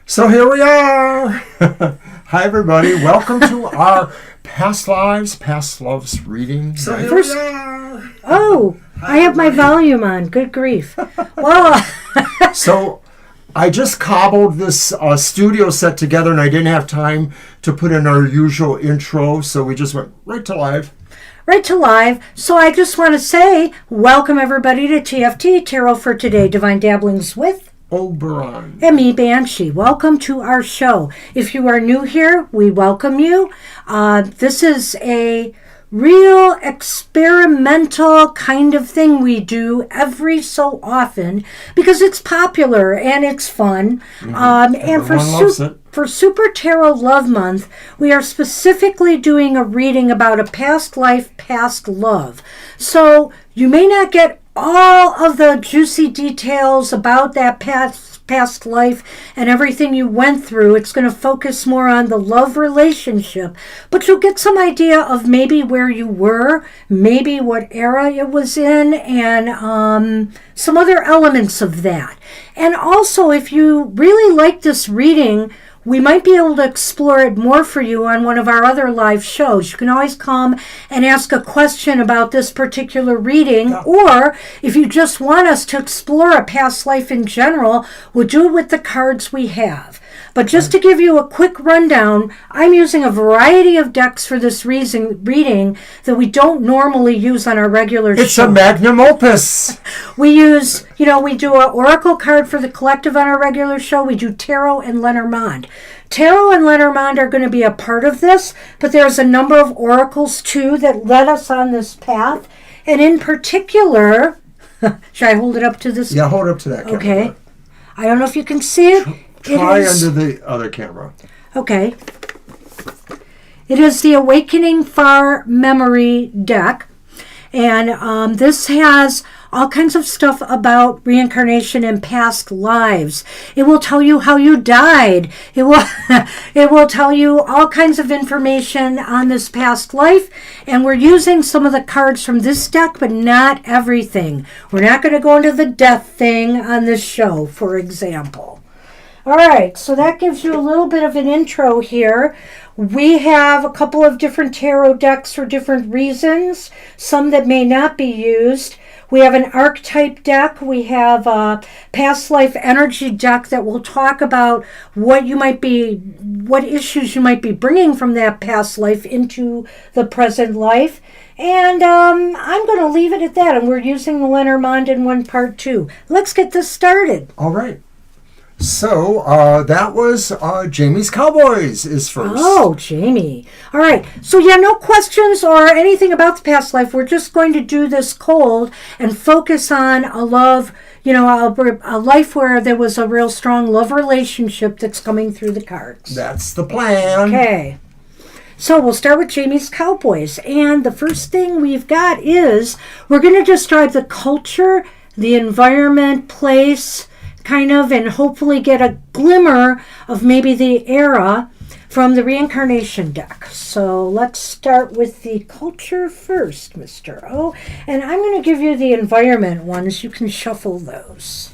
So here we are. Hi, everybody. Welcome to our Past Lives, Past Loves reading. So here we are. Oh, I have my volume on. Good grief. Well, So I just cobbled this studio set together, and I didn't have time to put in our usual intro, so we just went right to live. right to live. So I just want to say, welcome everybody to TFT, Tarot for Today, Divine Dabblings with Oberon. and me, Banshee. Welcome to our show. If you are new here, we welcome you. This is a real experimental kind of thing we do every so often because it's popular and it's fun. And Everyone loves it. for Super Tarot Love Month, we are specifically doing a reading about a past life, past love. So you may not get all of the juicy details about that past life and everything you went through. It's going to focus more on the love relationship, but you'll get some idea of maybe where you were, maybe what era it was in, and some other elements of that. And also, if you really like this reading, we might be able to explore it more for you on one of our other live shows. You can always come and ask a question about this particular reading, or if you just want us to explore a past life in general, we'll do it with the cards we have. But just to give you a quick rundown, I'm using a variety of decks for this reading that we don't normally use on our regular show. It's a magnum opus. We use, we do an oracle card for the collective on our regular show. We do Tarot and Lenormand. Tarot and Lenormand are going to be a part of this, but there's a number of oracles too that led us on this path. And in particular, should I hold it up to this? Yeah, hold up to that camera. Okay. I don't know if you can see it. Try under the other camera. Okay. It is the Awakening Far Memory deck. And this has all kinds of stuff about reincarnation and past lives. It will tell you how you died. It will tell you all kinds of information on this past life. And we're using some of the cards from this deck, but not everything. We're not going to go into the death thing on this show, for example. All right, so that gives you a little bit of an intro here. We have a couple of different tarot decks for different reasons, some that may not be used. We have an archetype deck. We have a past life energy deck that will talk about what issues you might be bringing from that past life into the present life. And I'm going to leave it at that. And we're using the Lenormand in one part too. Let's get this started. All right. So, that was Jamie's Cowboys is first. Oh, Jamie. All right. So, no questions or anything about the past life. We're just going to do this cold and focus on a love, a life where there was a real strong love relationship that's coming through the cards. That's the plan. Okay. So, we'll start with Jamie's Cowboys. And the first thing we've got is we're going to describe the culture, the environment, place, kind of, and hopefully get a glimmer of maybe the era from the reincarnation deck. So let's start with the culture first, Mr. O. And I'm going to give you the environment ones. You can shuffle those.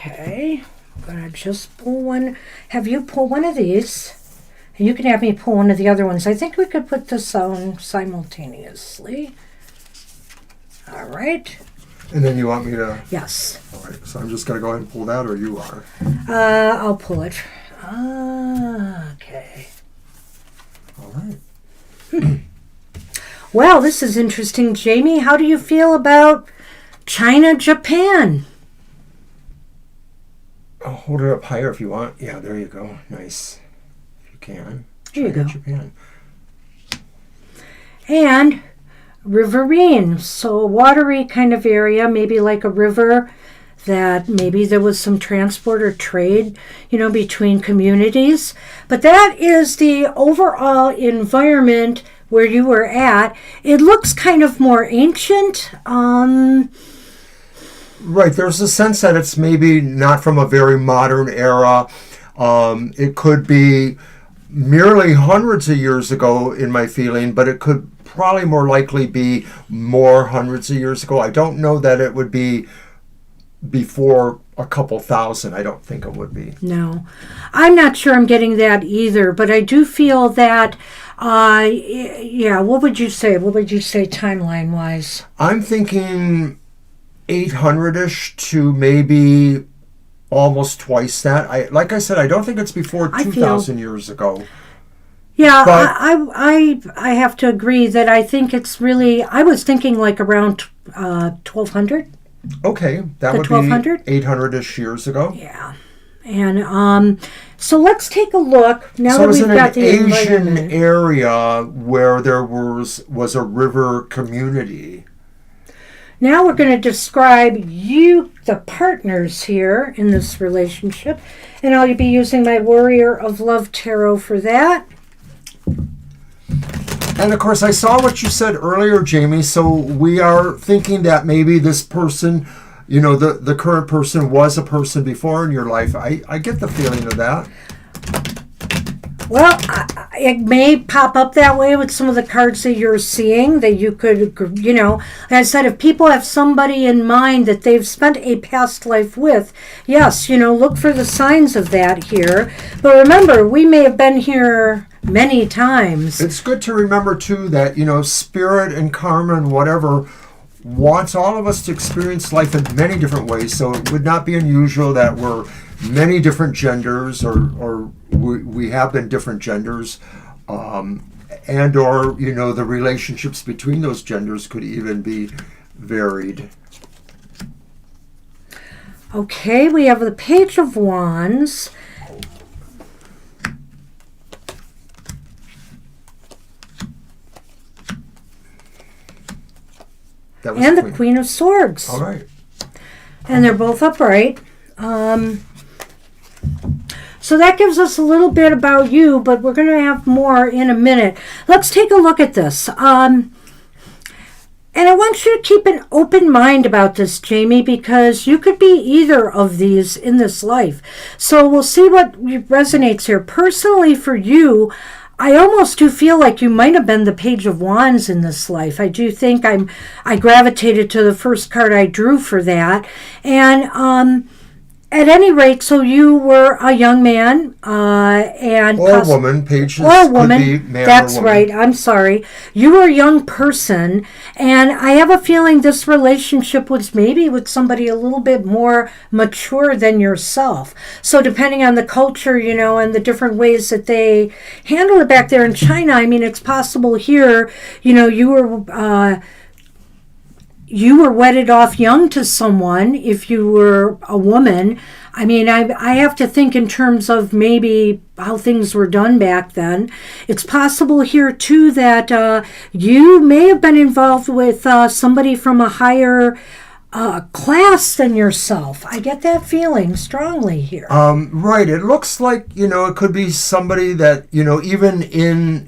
Okay, I'm going to just pull one. Have you pull one of these? And you can have me pull one of the other ones. I think we could put this on simultaneously. All right. And then you want me to... Yes. All right, so I'm just going to go ahead and pull that, or you are? I'll pull it. Okay. All right. Well, this is interesting, Jamie. How do you feel about China, Japan? I'll hold it up higher if you want. Yeah, there you go. Nice. If you can. There you go. Japan. And riverine, so a watery kind of area, maybe like a river that maybe there was some transport or trade, between communities. But that is the overall environment where you were at, it looks kind of more ancient. Right, there's a sense that it's maybe not from a very modern era. It could be merely hundreds of years ago in my feeling, but it could probably more likely be more hundreds of years ago. I don't know that it would be before a couple thousand. I don't think it would be. No, I'm not sure I'm getting that either, but I do feel that, yeah, what would you say? What would you say timeline-wise? I'm thinking 800-ish to maybe almost twice that. Like I said, I don't think it's before 2,000 years ago. Yeah, But I have to agree that I think it's really, I was thinking like around 1200. okay, that The would 1200? be 800-ish years ago. Yeah. And so let's take a look now So that it was we've in got an the Asian enlightenment. area where there was a river community. Now we're going to describe you, the partners here in this relationship, and I'll be using my Warrior of Love Tarot for that. And of course, I saw what you said earlier, Jamie. So we are thinking that maybe this person, the current person was a person before in your life. I get the feeling of that. Well, it may pop up that way with some of the cards that you're seeing, that you could, like I said, if people have somebody in mind that they've spent a past life with, yes, look for the signs of that here. But remember, we may have been here many times. It's good to remember, too, that, spirit and karma and whatever wants all of us to experience life in many different ways. So it would not be unusual that we're many different genders or we have been different genders and or the relationships between those genders could even be varied. Okay, we have the Page of Wands. And the Queen of Swords. All right. And they're both upright. So that gives us a little bit about you, but we're going to have more in a minute. Let's take a look at this. And I want you to keep an open mind about this, Jamie, because you could be either of these in this life. So we'll see what resonates here. Personally, for you, I almost do feel like you might have been the Page of Wands in this life. I do think I gravitated to the first card I drew for that. And at any rate, so you were a young man and or a woman. Pages or a woman. Could be man That's or woman. right. I'm sorry. You were a young person, and I have a feeling this relationship was maybe with somebody a little bit more mature than yourself. So depending on the culture, and the different ways that they handle it back there in China, I mean, it's possible here, you were wedded off young to someone if you were a woman. I mean, I have to think in terms of maybe how things were done back then. It's possible here, too, that you may have been involved with somebody from a higher class than yourself. I get that feeling strongly here. Right. It looks like, it could be somebody that, even in,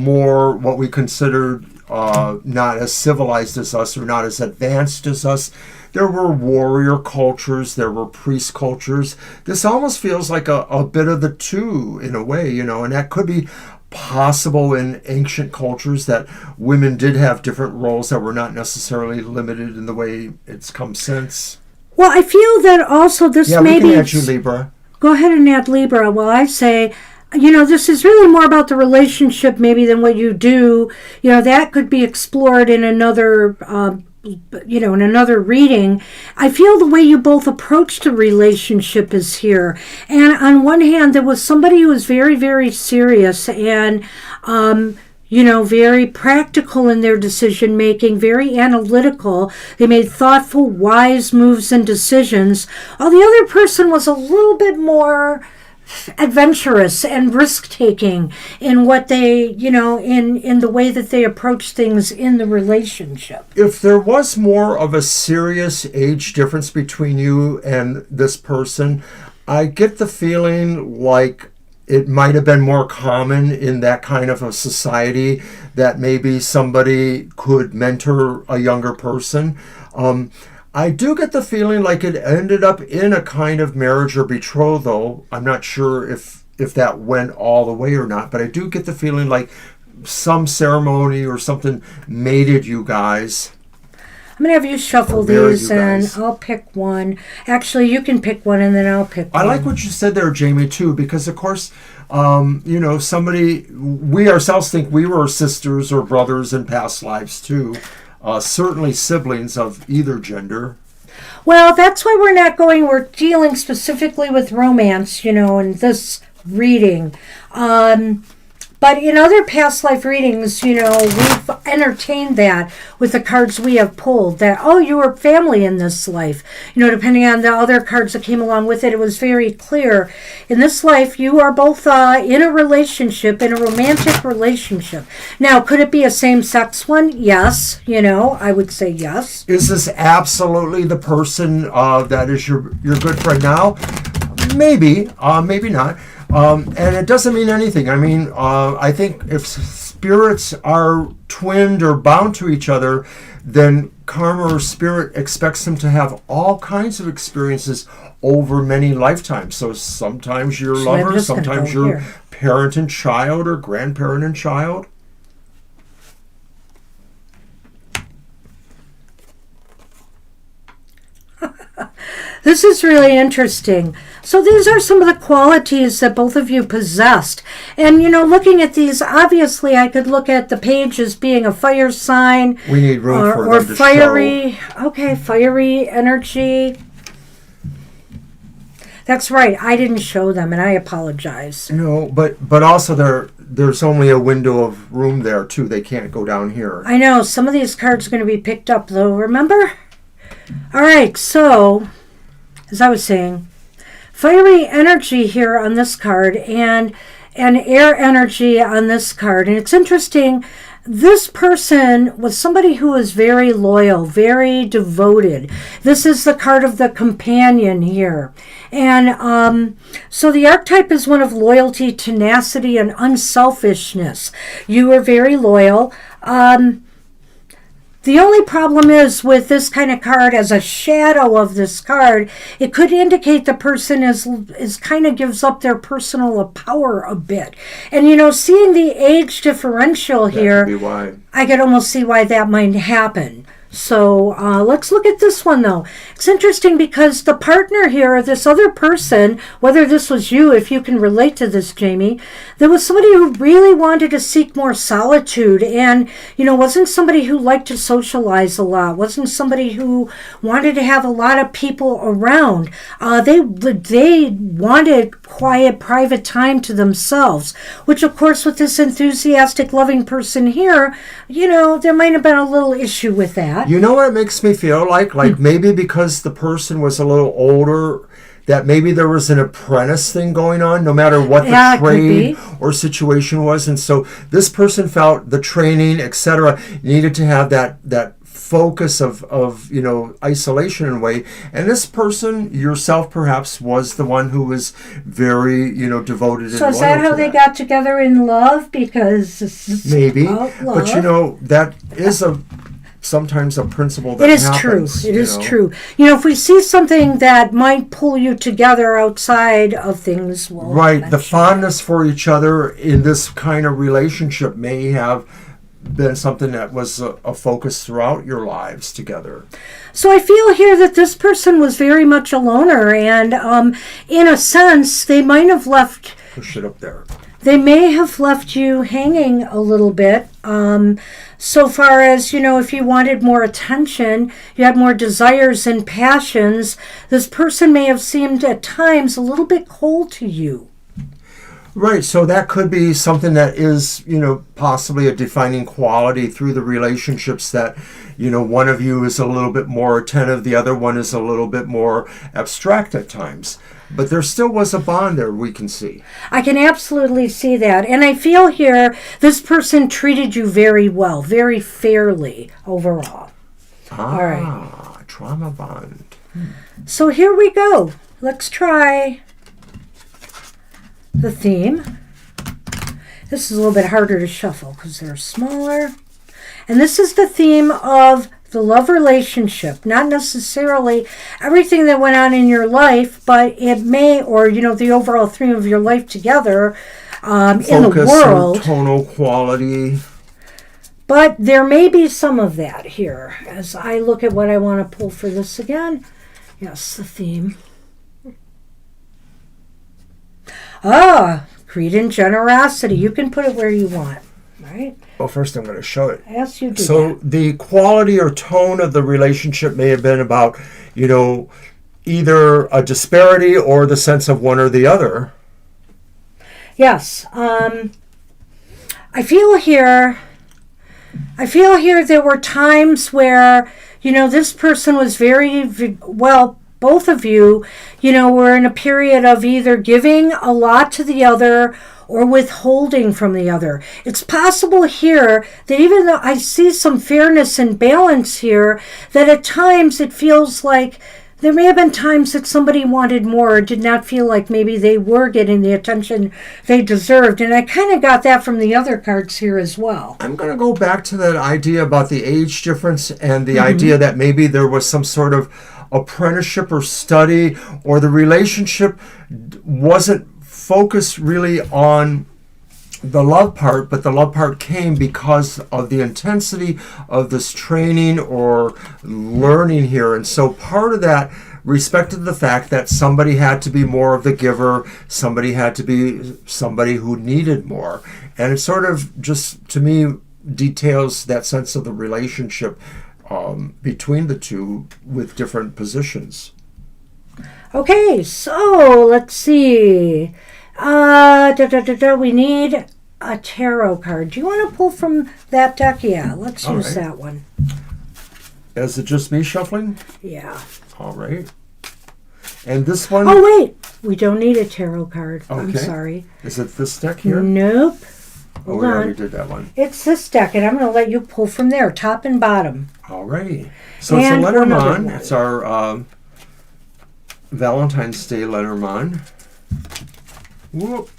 more what we considered not as civilized as us or not as advanced as us. There were warrior cultures, there were priest cultures. This almost feels like a bit of the two in a way, and that could be possible in ancient cultures that women did have different roles that were not necessarily limited in the way it's come since. Well, I feel that also this may be... we can add you Libra. Go ahead and add Libra. Well, I say... this is really more about the relationship maybe than what you do. That could be explored in another, in another reading. I feel the way you both approach the relationship is here. And on one hand, there was somebody who was very, very serious and, very practical in their decision making, very analytical. They made thoughtful, wise moves and decisions. While the other person was a little bit more adventurous and risk-taking in what they, in the way that they approach things in the relationship. If there was more of a serious age difference between you and this person, I get the feeling like it might have been more common in that kind of a society that maybe somebody could mentor a younger person. I do get the feeling like it ended up in a kind of marriage or betrothal. I'm not sure if that went all the way or not, but I do get the feeling like some ceremony or something mated you guys. I'm going to have you shuffle these, and I'll pick one. Actually, you can pick one, and then I'll pick one. I like what you said there, Jamie, too, because, of course, we ourselves think we were sisters or brothers in past lives, too. Certainly siblings of either gender. Well, that's why we're dealing specifically with romance, in this reading. But in other past life readings, we've entertained that with the cards we have pulled, that, you were family in this life. Depending on the other cards that came along with it, it was very clear. In this life, you are both in a relationship, in a romantic relationship. Now, could it be a same-sex one? Yes. I would say yes. Is this absolutely the person that is your good friend now? Maybe. Maybe not. And it doesn't mean anything. I mean, I think if spirits are twinned or bound to each other, then karma or spirit expects them to have all kinds of experiences over many lifetimes. So sometimes you're lovers, sometimes you're parent and child or grandparent and child. This is really interesting. So these are some of the qualities that both of you possessed. And, looking at these, obviously I could look at the page as being a fire sign. We need room for them to fiery, show. Okay, fiery energy. That's right. I didn't show them, and I apologize. No, but also there's only a window of room there, too. They can't go down here. I know. Some of these cards are going to be picked up, though, remember? All right, so, as I was saying, fiery energy here on this card and air energy on this card. And it's interesting, this person was somebody who was very loyal, very devoted. This is the card of the companion here. And so the archetype is one of loyalty, tenacity, and unselfishness. You are very loyal. The only problem is with this kind of card, as a shadow of this card, it could indicate the person is kind of gives up their personal power a bit. And, seeing the age differential here, that could be why. I could almost see why that might happen. So let's look at this one, though. It's interesting because the partner here, this other person, whether this was you, if you can relate to this, Jamie, there was somebody who really wanted to seek more solitude and, wasn't somebody who liked to socialize a lot, wasn't somebody who wanted to have a lot of people around. They wanted quiet, private time to themselves, which, of course, with this enthusiastic, loving person here, there might have been a little issue with that. You know what it makes me feel like? Like maybe because the person was a little older, that maybe there was an apprentice thing going on, no matter what the trade or situation was. And so this person felt the training, etc., needed to have that focus of isolation in a way. And this person, yourself perhaps, was the one who was very, devoted and loyal. So is that how they got together in love? Because maybe. Love. But, that is sometimes a principle that happens. It is true. If we see something that might pull you together outside of things, right, the fondness for each other in this kind of relationship may have been something that was a focus throughout your lives together. So I feel here that this person was very much a loner, and in a sense, they might have left... Push it up there. They may have left you hanging a little bit. So far as, if you wanted more attention, you had more desires and passions, this person may have seemed at times a little bit cold to you. Right, so that could be something that is, possibly a defining quality through the relationships that, one of you is a little bit more attentive, the other one is a little bit more abstract at times. But there still was a bond there we can see. I can absolutely see that. And I feel here this person treated you very well, very fairly overall. All right. Trauma bond. So here we go. Let's try the theme. This is a little bit harder to shuffle because they're smaller. And this is the theme of the love relationship. Not necessarily everything that went on in your life, but it may, or, the overall theme of your life together in the world. Focus or tonal quality. But there may be some of that here as I look at what I want to pull for this again. Yes, the theme. Greed and generosity. You can put it where you want, right? Well, first I'm going to show it. Yes, you do. So the quality or tone of the relationship may have been about, either a disparity or the sense of one or the other. Yes. I feel here there were times where, this person was very, well, both of you, were in a period of either giving a lot to the other or withholding from the other. It's possible here that even though I see some fairness and balance here, that at times it feels like there may have been times that somebody wanted more or did not feel like maybe they were getting the attention they deserved. And I kind of got that from the other cards here as well. I'm going to go back to that idea about the age difference and the idea that maybe there was some sort of apprenticeship or study, or the relationship wasn't focused really on the love part, but the love part came because of the intensity of this training or learning here. And so part of that respected the fact that somebody had to be more of the giver, somebody had to be somebody who needed more. And it sort of just, to me, details that sense of the relationship between the two with different positions. Okay, so let's see. We need a tarot card. Do you want to pull from that deck? Yeah, let's use that one. Is it just me shuffling? Yeah. All right. And this one... Oh, wait. We don't need a tarot card. Okay. I'm sorry. Is it this deck here? Nope. Oh, we already did that one. It's this deck, and I'm going to let you pull from there, top and bottom. All righty. So it's a Lenormand. It's our Valentine's Day Lenormand. Whoop.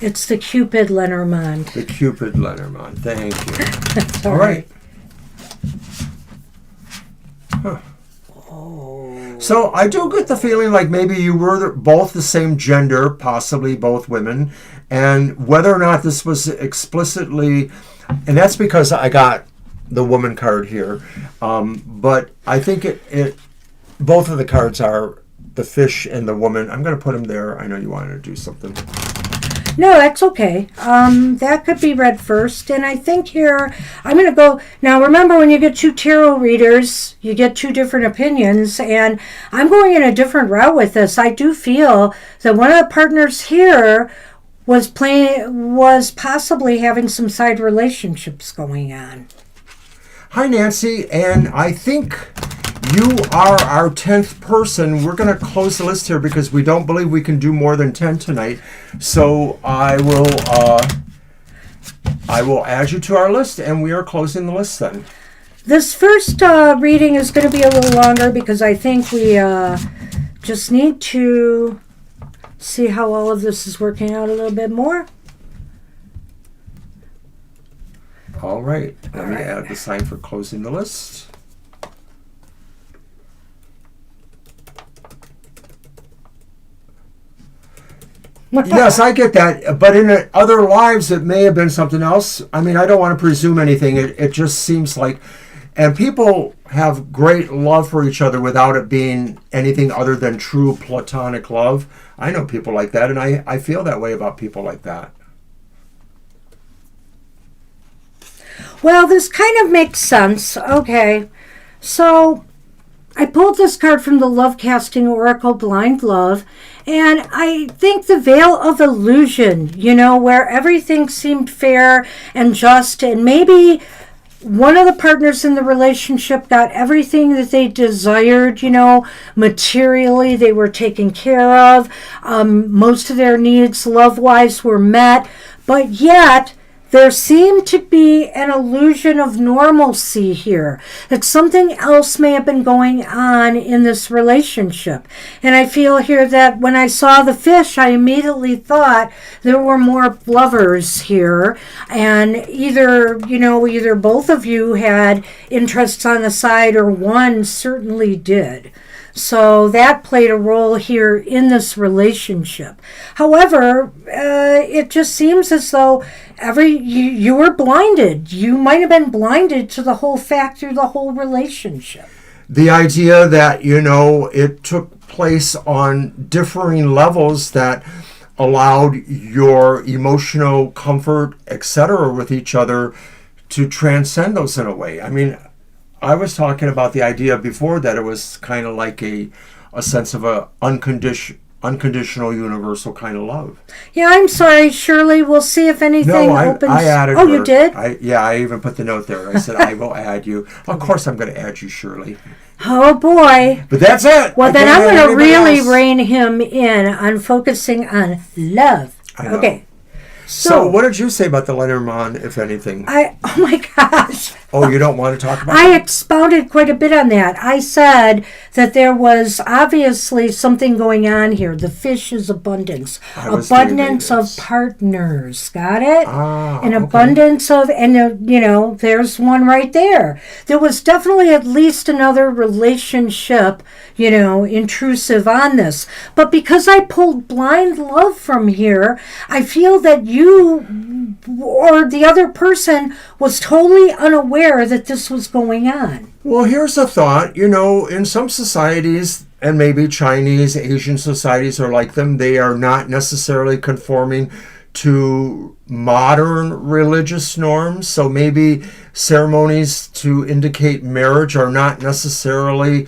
It's the Cupid Lenormand. The Cupid Lenormand. Thank you. That's all right. Huh. Oh. So I do get the feeling like maybe you were both the same gender, possibly both women, and whether or not this was explicitly, and that's because I got the woman card here, but I think it both of the cards are the fish and the woman. I'm going to put them there. I know you wanted to do something. No, that's okay. That could be read first. And I think here, I'm going to go... Now, remember, when you get two tarot readers, you get two different opinions. And I'm going in a different route with this. I do feel that one of the partners here was possibly having some side relationships going on. Hi, Nancy. And I think... you are our 10th person. We're going to close the list here because we don't believe we can do more than 10 tonight. So I will add you to our list, and we are closing the list then. This first reading is going to be a little longer because I think we just need to see how all of this is working out a little bit more. All right. Let me add the sign for closing the list. Yes, I get that. But in other lives, it may have been something else. I mean, I don't want to presume anything. It just seems like... And people have great love for each other without it being anything other than true platonic love. I know people like that, and I feel that way about people like that. Well, this kind of makes sense. Okay. So... I pulled this card from the Love Casting Oracle, Blind Love, and I think the veil of illusion, where everything seemed fair and just, and maybe one of the partners in the relationship got everything that they desired, materially they were taken care of. Most of their needs, love-wise, were met, but yet there seemed to be an illusion of normalcy here, that something else may have been going on in this relationship. And I feel here that when I saw the fish, I immediately thought there were more lovers here. And either both of you had interests on the side, or one certainly did. So that played a role here in this relationship. However, it just seems as though you were blinded. You might have been blinded to the whole fact through the whole relationship. The idea that, it took place on differing levels that allowed your emotional comfort, etc., with each other to transcend those in a way. I mean, I was talking about the idea before that it was kind of like a sense of a unconditional, universal kind of love. Yeah, I'm sorry, Shirley. We'll see if anything opens. I added Oh, her. you did? I even put the note there. I said, I will add you. Of course I'm going to add you, Shirley. Oh, boy. But that's it. Well, then I'm going to really rein him in on focusing on love. I know. Okay. So what did you say about the Lenormand, if anything? Oh my gosh. Oh, you don't want to talk about I it? expounded quite a bit on that. I said that there was obviously something going on here. The fish is abundance. Abundance of partners. Got it? An abundance of, and there's one right there. There was definitely at least another relationship, intrusive on this. But because I pulled blind love from here, I feel that you or the other person was totally unaware that this was going on. Well, here's a thought. In some societies, and maybe Chinese, Asian societies are like them, they are not necessarily conforming to modern religious norms. So maybe ceremonies to indicate marriage are not necessarily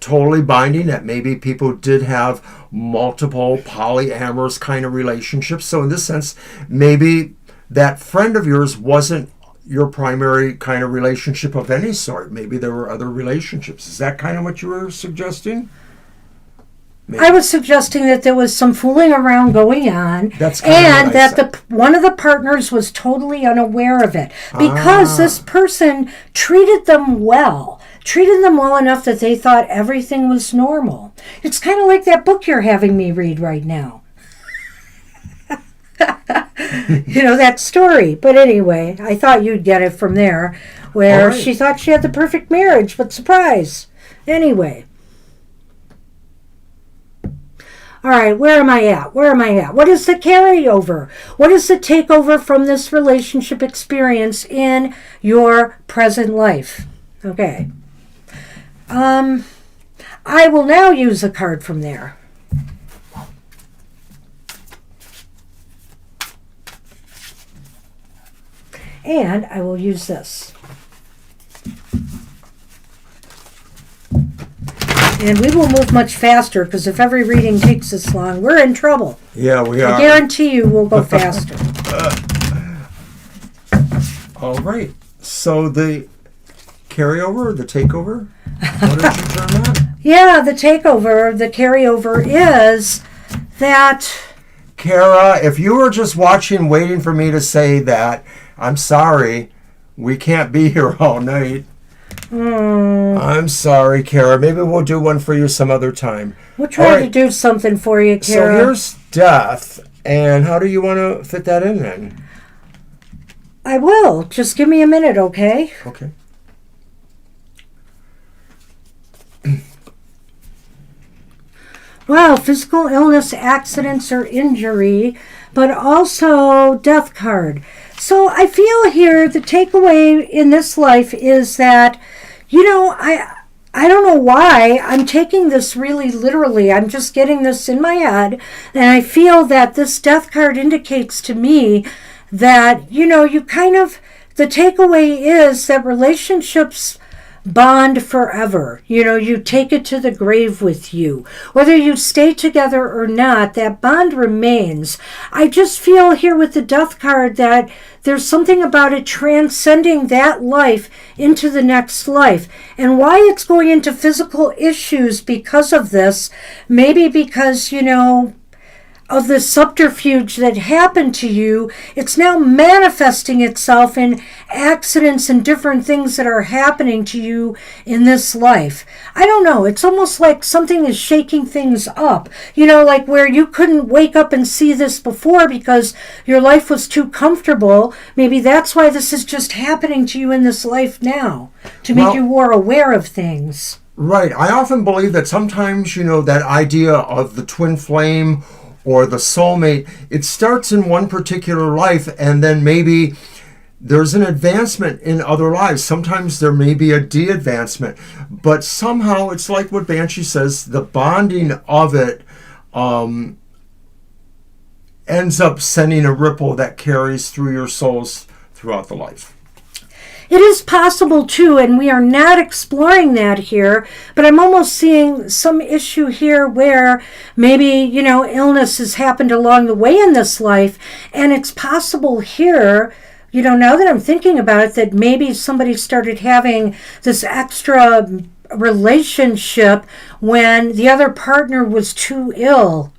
totally binding, that maybe people did have multiple polyamorous kind of relationships. So in this sense, maybe that friend of yours wasn't your primary kind of relationship of any sort. Maybe there were other relationships. Is that kind of what you were suggesting? Maybe. I was suggesting that there was some fooling around going on, and that one of the partners was totally unaware of it, because this person treated them well enough that they thought everything was normal. It's kind of like that book you're having me read right now. That story. But anyway, I thought you'd get it from there, where she thought she had the perfect marriage, but surprise. Anyway. All right, where am I at? What is the carryover? What is the takeover from this relationship experience in your present life? Okay. I will now use a card from there. And I will use this. And we will move much faster, because if every reading takes this long, we're in trouble. Yeah, we are. I guarantee you we'll go faster. All right. So the carryover, the takeover, what did you term that? Yeah, the carryover is that... Kara, if you were just watching, waiting for me to say that, I'm sorry, we can't be here all night. I'm sorry, Kara. Maybe we'll do one for you some other time. We'll try to do something for you, Kara. So here's death. And how do you want to fit that in then? I will. Just give me a minute, okay? Okay. Well, physical illness, accidents, or injury, but also death card. So I feel here the takeaway in this life is that, I don't know why I'm taking this really literally. I'm just getting this in my head. And I feel that this death card indicates to me that, the takeaway is that relationships bond forever. You take it to the grave with you. Whether you stay together or not, that bond remains. I just feel here with the death card that there's something about it transcending that life into the next life. And why it's going into physical issues because of this, maybe because, of the subterfuge that happened to you, it's now manifesting itself in accidents and different things that are happening to you in this life. I don't know. It's almost like something is shaking things up. Like where you couldn't wake up and see this before because your life was too comfortable. Maybe that's why this is just happening to you in this life now, to make you more aware of things. Right. I often believe that sometimes, that idea of the twin flame or the soulmate, it starts in one particular life and then maybe there's an advancement in other lives. Sometimes there may be a de-advancement, but somehow it's like what Banshee says, the bonding of it ends up sending a ripple that carries through your souls throughout the life. It is possible too, and we are not exploring that here, but I'm almost seeing some issue here where maybe, illness has happened along the way in this life, and it's possible here, now that I'm thinking about it, that maybe somebody started having this extra relationship when the other partner was too ill,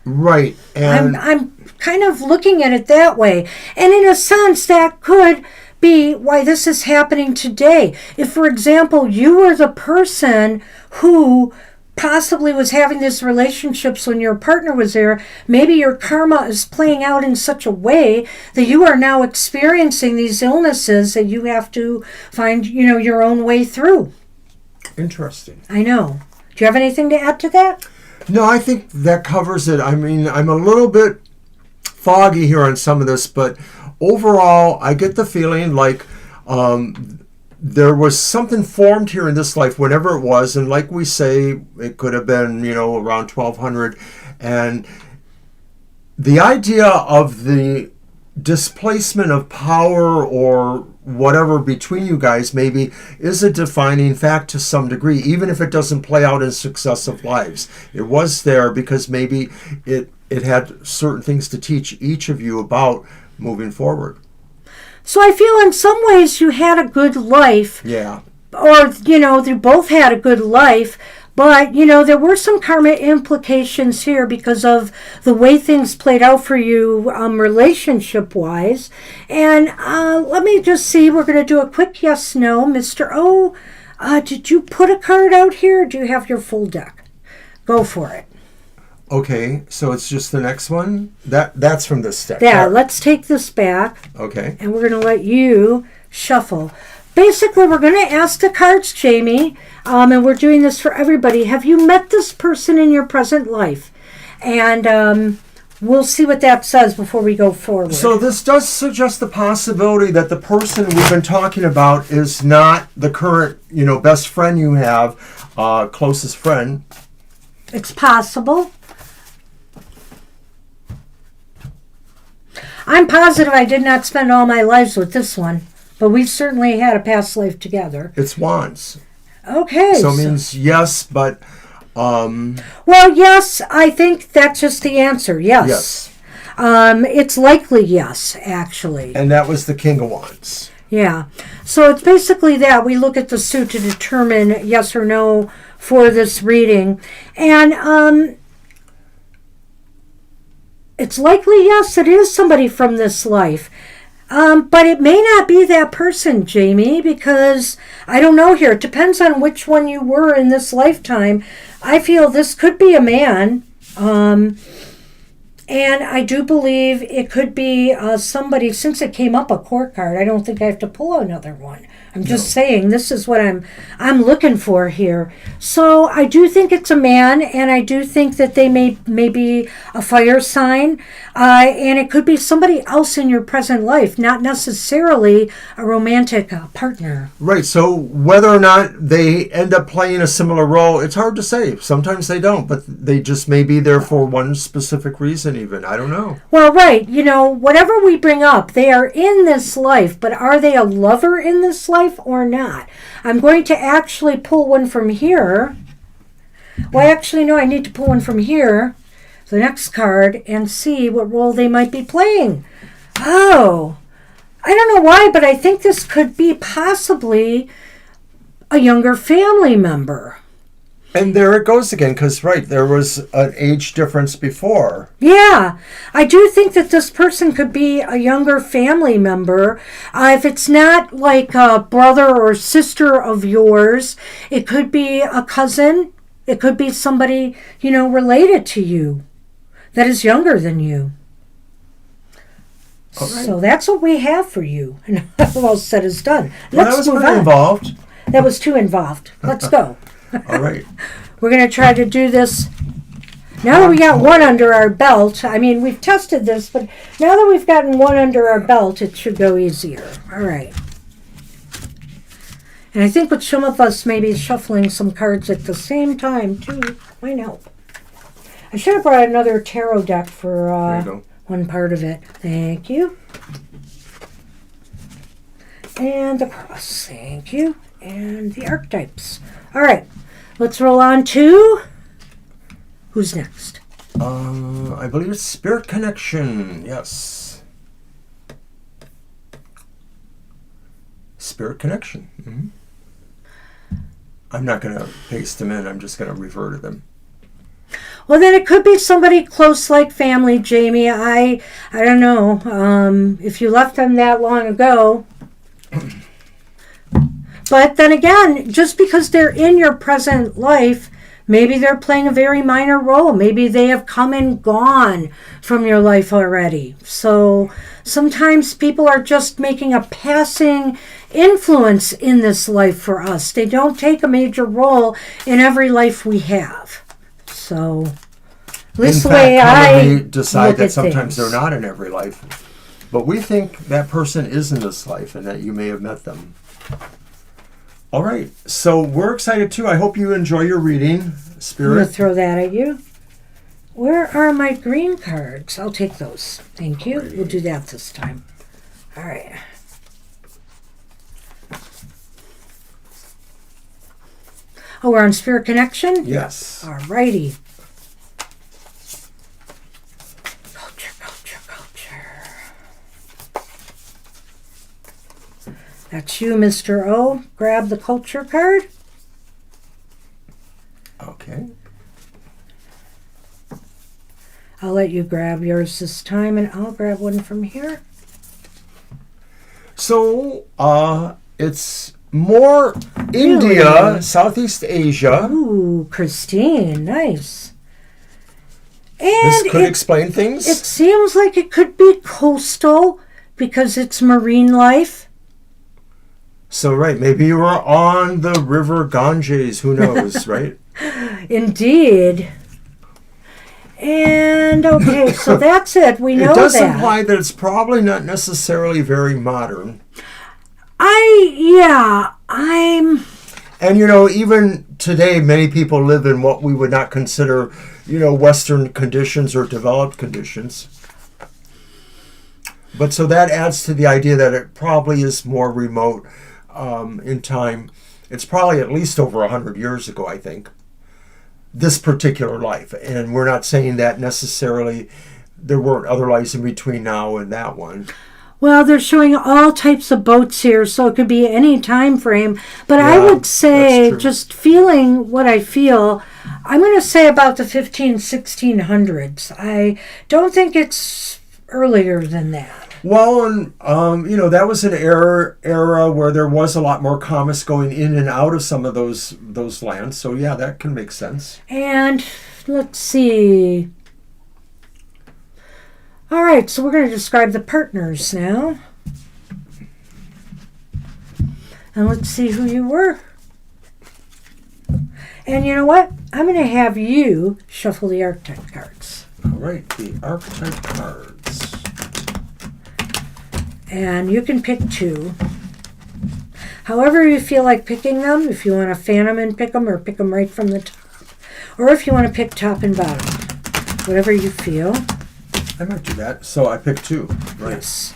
Right. And I'm kind of looking at it that way. And in a sense, that could be why this is happening today. If, for example, you were the person who possibly was having these relationships when your partner was there, maybe your karma is playing out in such a way that you are now experiencing these illnesses that you have to find, your own way through. Interesting. I know. Do you have anything to add to that? No, I think that covers it. I mean, I'm a little bit foggy here on some of this, but overall, I get the feeling like there was something formed here in this life, whenever it was, and like we say, it could have been, around 1200, and the idea of the displacement of power or whatever between you guys maybe is a defining fact to some degree, even if it doesn't play out in successive lives. It was there because maybe it had certain things to teach each of you about moving forward. So I feel in some ways you had a good life. Yeah. Or, they both had a good life. But, there were some karma implications here because of the way things played out for you relationship-wise. And let me just see. We're going to do a quick yes-no. Mr. O, did you put a card out here? Or do you have your full deck? Go for it. Okay, so it's just the next one? That's from this deck. Yeah, let's take this back. Okay. And we're going to let you shuffle. Basically, we're going to ask the cards, Jamie, and we're doing this for everybody. Have you met this person in your present life? And we'll see what that says before we go forward. So this does suggest the possibility that the person we've been talking about is not the current, best friend you have, closest friend. It's possible. I'm positive I did not spend all my lives with this one. But we've certainly had a past life together. It's wands. Okay. So it means yes, but... Well, yes, I think that's just the answer. Yes. Yes. It's likely yes, actually. And that was the King of Wands. Yeah. So it's basically that. We look at the suit to determine yes or no for this reading. And it's likely yes, it is somebody from this life. But it may not be that person, Jamie, because I don't know here. It depends on which one you were in this lifetime. I feel this could be a man. And I do believe it could be somebody, since it came up a court card, I don't think I have to pull another one. I'm just saying this is what I'm looking for here. So I do think it's a man, and I do think that they may be a fire sign, and it could be somebody else in your present life, not necessarily a romantic partner. Right, so whether or not they end up playing a similar role, it's hard to say. Sometimes they don't, but they just may be there for one specific reason even. I don't know. Well, right, whatever we bring up, they are in this life, but are they a lover in this life or not? I'm going to actually pull one from here. Well, actually, no, I need to pull one from here, the next card, and see what role they might be playing. Oh, I don't know why, but I think this could be possibly a younger family member. And there it goes again, because, right, there was an age difference before. Yeah, I do think that this person could be a younger family member. If it's not like a brother or sister of yours, it could be a cousin. It could be somebody, related to you that is younger than you. All right. So that's what we have for you. And all said is done. Well, Let's that was move pretty on. involved. That was too involved. Let's go. All right. We're going to try to do this. Now that we got one under our belt, I mean, we've tested this, but now that we've gotten one under our belt, it should go easier. All right. And I think with some of us maybe shuffling some cards at the same time, too, might help. I should have brought another tarot deck There for you go. one part of it. Thank you. And the cross. Thank you. And the archetypes. All right. Let's roll on to... Who's next? I believe it's Spirit Connection. Yes. Spirit Connection. Mm-hmm. I'm not going to paste them in. I'm just going to refer to them. Well, then it could be somebody close like family, Jamie. I don't know. If you left them that long ago... But then again, just because they're in your present life, maybe they're playing a very minor role. Maybe they have come and gone from your life already. So sometimes people are just making a passing influence in this life for us. They don't take a major role in every life we have. So at least the way I decide look that at sometimes things. they're not in every life. But we think that person is in this life and that you may have met them. All right, so we're excited too. I hope you enjoy your reading, I'm going Spirit. to throw that at you. Where are my green cards? I'll take those. Thank you. We'll do that this time. All right. Oh, we're on Spirit Connection? Yes. All righty. Culture, culture, culture. That's you, Mr. O. Grab the culture card. Okay. I'll let you grab yours this time, and I'll grab one from here. So, it's more India, Really? Southeast Asia. Ooh, Christine, nice. And This could explain things. it seems like it could be coastal because it's marine life. So, right, maybe you were on the river Ganges. Who knows, right? Indeed. And okay, so that's it. We know It does that. imply that it's probably not necessarily very modern. I'm And, even today, many people live in what we would not consider, Western conditions or developed conditions. But so that adds to the idea that it probably is more remote in time. It's probably at least over 100 years ago, I think, this particular life. And we're not saying that necessarily there weren't other lives in between now and that one. Well, they're showing all types of boats here, so it could be any time frame. But I Yeah, would say, that's true. just feeling what I feel, I'm going to say about the 1600s. I don't think it's earlier than that. Well, and that was an era where there was a lot more commerce going in and out of some of those lands. So yeah, that can make sense. And let's see. All right, so we're going to describe the partners now. And let's see who you were. And you know what? I'm going to have you shuffle the archetype cards. All right, the archetype cards. And you can pick two. However you feel like picking them, if you want to fan them and pick them, or pick them right from the top. Or if you want to pick top and bottom. Whatever you feel. I might do that. So I picked two. Right. Yes.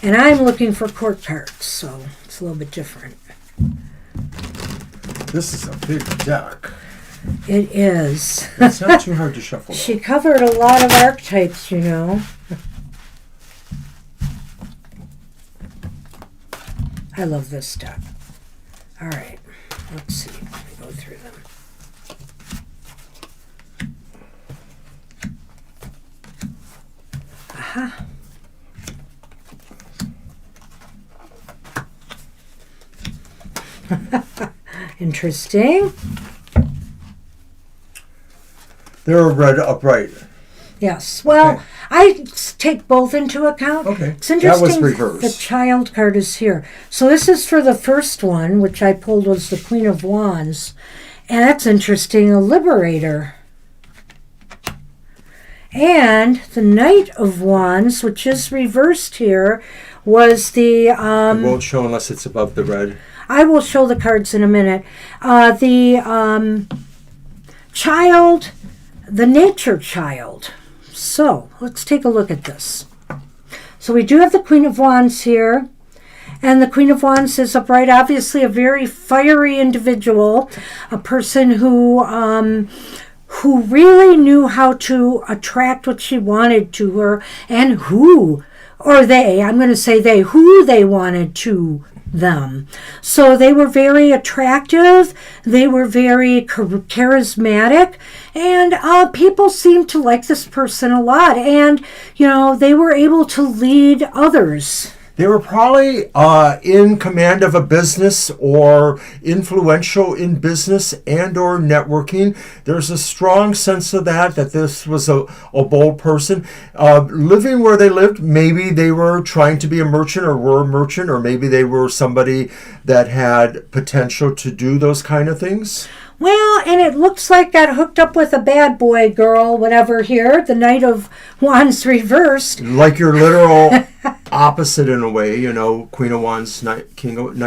And I'm looking for court cards, so it's a little bit different. This is a big deck. It is. It's not too hard to shuffle. She covered a lot of archetypes, you know. I love this deck. All right. Let's see. Let me go through them. Interesting. They're red upright. Yes. Well, Okay. I take both into account. Okay. It's interesting. That was reversed. The child card is here. So this is for the first one, which I pulled was the Queen of Wands. And that's interesting, a liberator. And the Knight of Wands, which is reversed here, was the... It won't show unless it's above the red. I will show the cards in a minute. The child, the nature child. So, let's take a look at this. So we do have the Queen of Wands here. And the Queen of Wands is upright, obviously a very fiery individual, a person who really knew how to attract what she wanted to her, and who they wanted to them. So they were very attractive, they were very charismatic, and people seemed to like this person a lot, and they were able to lead others. They were probably in command of a business or influential in business and or networking. There's a strong sense of that this was a bold person. Living where they lived, maybe they were trying to be a merchant or were a merchant, or maybe they were somebody that had potential to do those kind of things. Well, and it looks like got hooked up with a bad boy girl, whatever here, the Knight of Wands reversed. Like your literal opposite in a way, Queen of Wands, Knight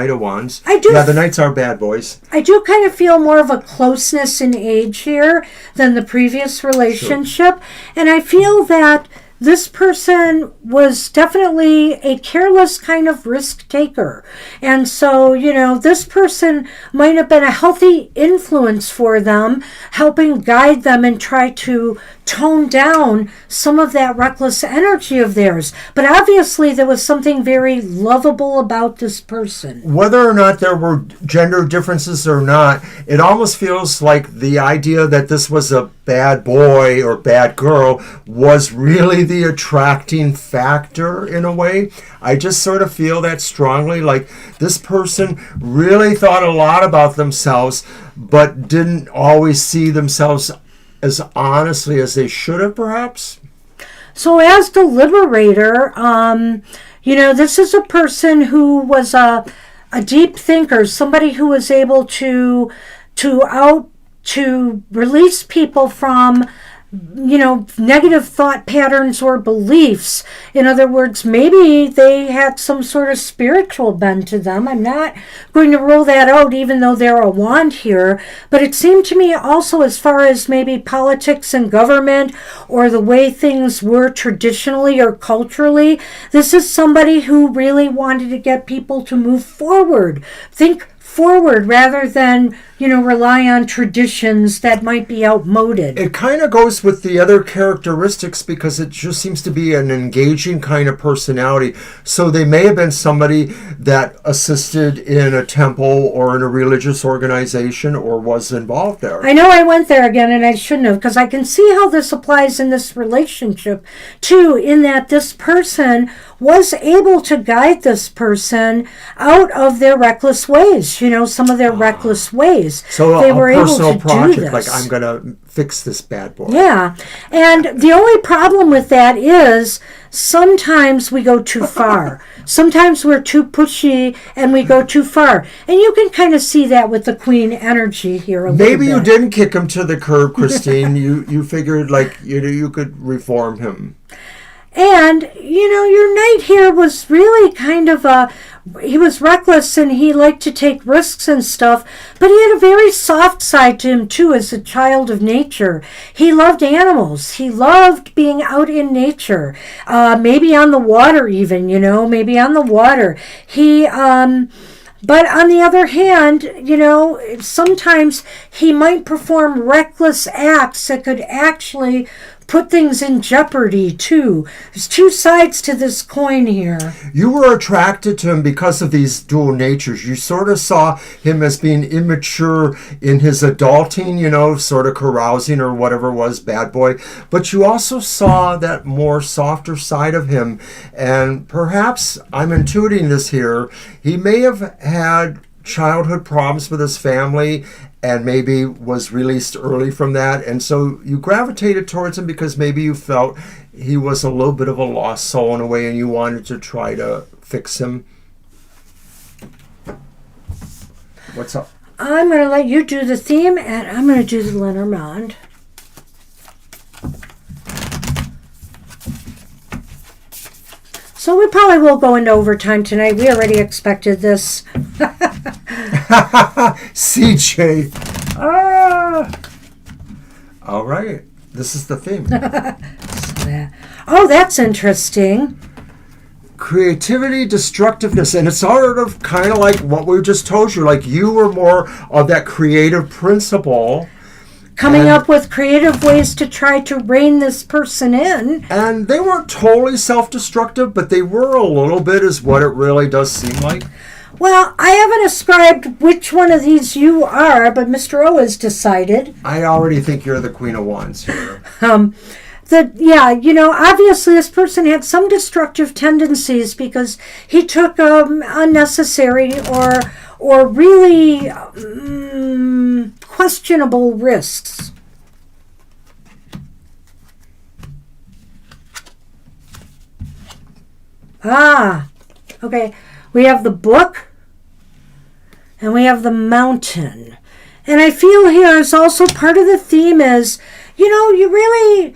of Wands. The Knights are bad boys. I do kind of feel more of a closeness in age here than the previous relationship. Sure. And I feel that this person was definitely a careless kind of risk taker. And so, this person might have been a healthy influence for them, helping guide them and try to tone down some of that reckless energy of theirs. But obviously there was something very lovable about this person. Whether or not there were gender differences or not, it almost feels like the idea that this was a bad boy or bad girl was really the attracting factor in a way. I just sort of feel that strongly, like this person really thought a lot about themselves, but didn't always see themselves as honestly as they should have, perhaps. So as the liberator, this is a person who was a deep thinker, somebody who was able to release people from negative thought patterns or beliefs. In other words, maybe they had some sort of spiritual bend to them. I'm not going to rule that out, even though they're a wand here. But it seemed to me also, as far as maybe politics and government or the way things were traditionally or culturally, this is somebody who really wanted to get people to move forward. Think forward rather than rely on traditions that might be outmoded. It kind of goes with the other characteristics because it just seems to be an engaging kind of personality. So they may have been somebody that assisted in a temple or in a religious organization or was involved there. I know I went there again and I shouldn't have, because I can see how this applies in this relationship too, in that this person was able to guide this person out of their reckless ways, some of their reckless ways. So they a were personal able to project, do this. like I'm going to fix this bad boy. Yeah, and the only problem with that is sometimes we go too far. Sometimes we're too pushy and we go too far. And you can kind of see that with the Queen energy here a little bit. Maybe you didn't kick him to the curb, Christine. you figured like you could reform him. And, your knight here was really kind of he was reckless and he liked to take risks and stuff, but he had a very soft side to him too as a child of nature. He loved animals. He loved being out in nature, maybe on the water even, maybe on the water. But on the other hand, sometimes he might perform reckless acts that could actually put things in jeopardy too. There's two sides to this coin here. You were attracted to him because of these dual natures. You sort of saw him as being immature in his adulting, sort of carousing or whatever it was, bad boy. But you also saw that more softer side of him. And perhaps, I'm intuiting this here, he may have had childhood problems with his family and maybe was released early from that. And so you gravitated towards him because maybe you felt he was a little bit of a lost soul in a way and you wanted to try to fix him. What's up? I'm going to let you do the theme, and I'm going to do the Lenormand. So we probably will go into overtime tonight. We already expected this. CJ. All right. This is the theme. Oh, that's interesting. Creativity, destructiveness, and it's sort of kind of like what we just told you. Like you were more of that creative principle. Coming up with creative ways to try to rein this person in. And they weren't totally self-destructive, but they were a little bit is what it really does seem like. Well, I haven't ascribed which one of these you are, but Mr. O has decided. I already think you're the Queen of Wands here. Obviously this person had some destructive tendencies because he took unnecessary or really questionable risks. Okay. We have the book and we have the mountain. And I feel here is also part of the theme is, you really...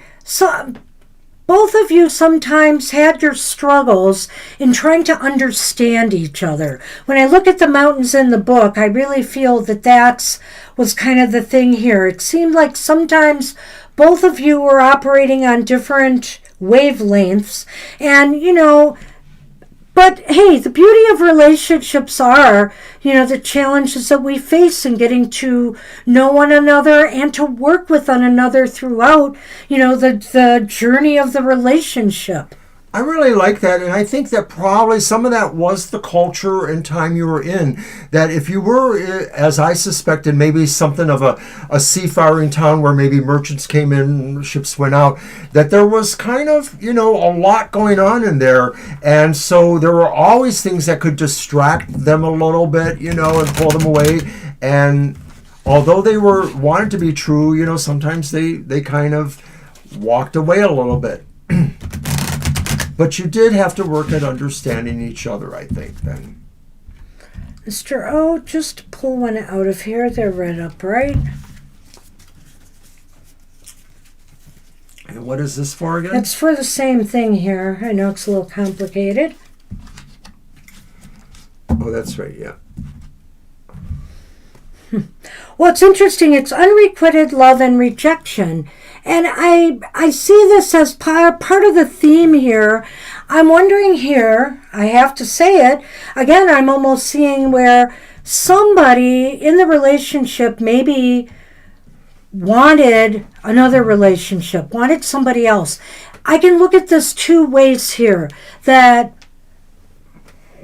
both of you sometimes had your struggles in trying to understand each other. When I look at the mountains in the book, I really feel that was kind of the thing here. It seemed like sometimes both of you were operating on different wavelengths. And, but hey, the beauty of relationships are, the challenges that we face in getting to know one another and to work with one another throughout, the journey of the relationship. I really like that, and I think that probably some of that was the culture and time you were in. That if you were, as I suspected, maybe something of a seafaring town where maybe merchants came in, ships went out, that there was kind of, a lot going on in there. And so there were always things that could distract them a little bit, and pull them away. And although they wanted to be true, sometimes they kind of walked away a little bit. But you did have to work at understanding each other, I think, then. Mr. O, just pull one out of here. They're right upright. And what is this for again? It's for the same thing here. I know it's a little complicated. Oh, that's right, yeah. Well, it's interesting. It's unrequited love and rejection. And I see this as part of the theme here. I'm wondering here, I have to say it, again, I'm almost seeing where somebody in the relationship maybe wanted another relationship, wanted somebody else. I can look at this two ways here, that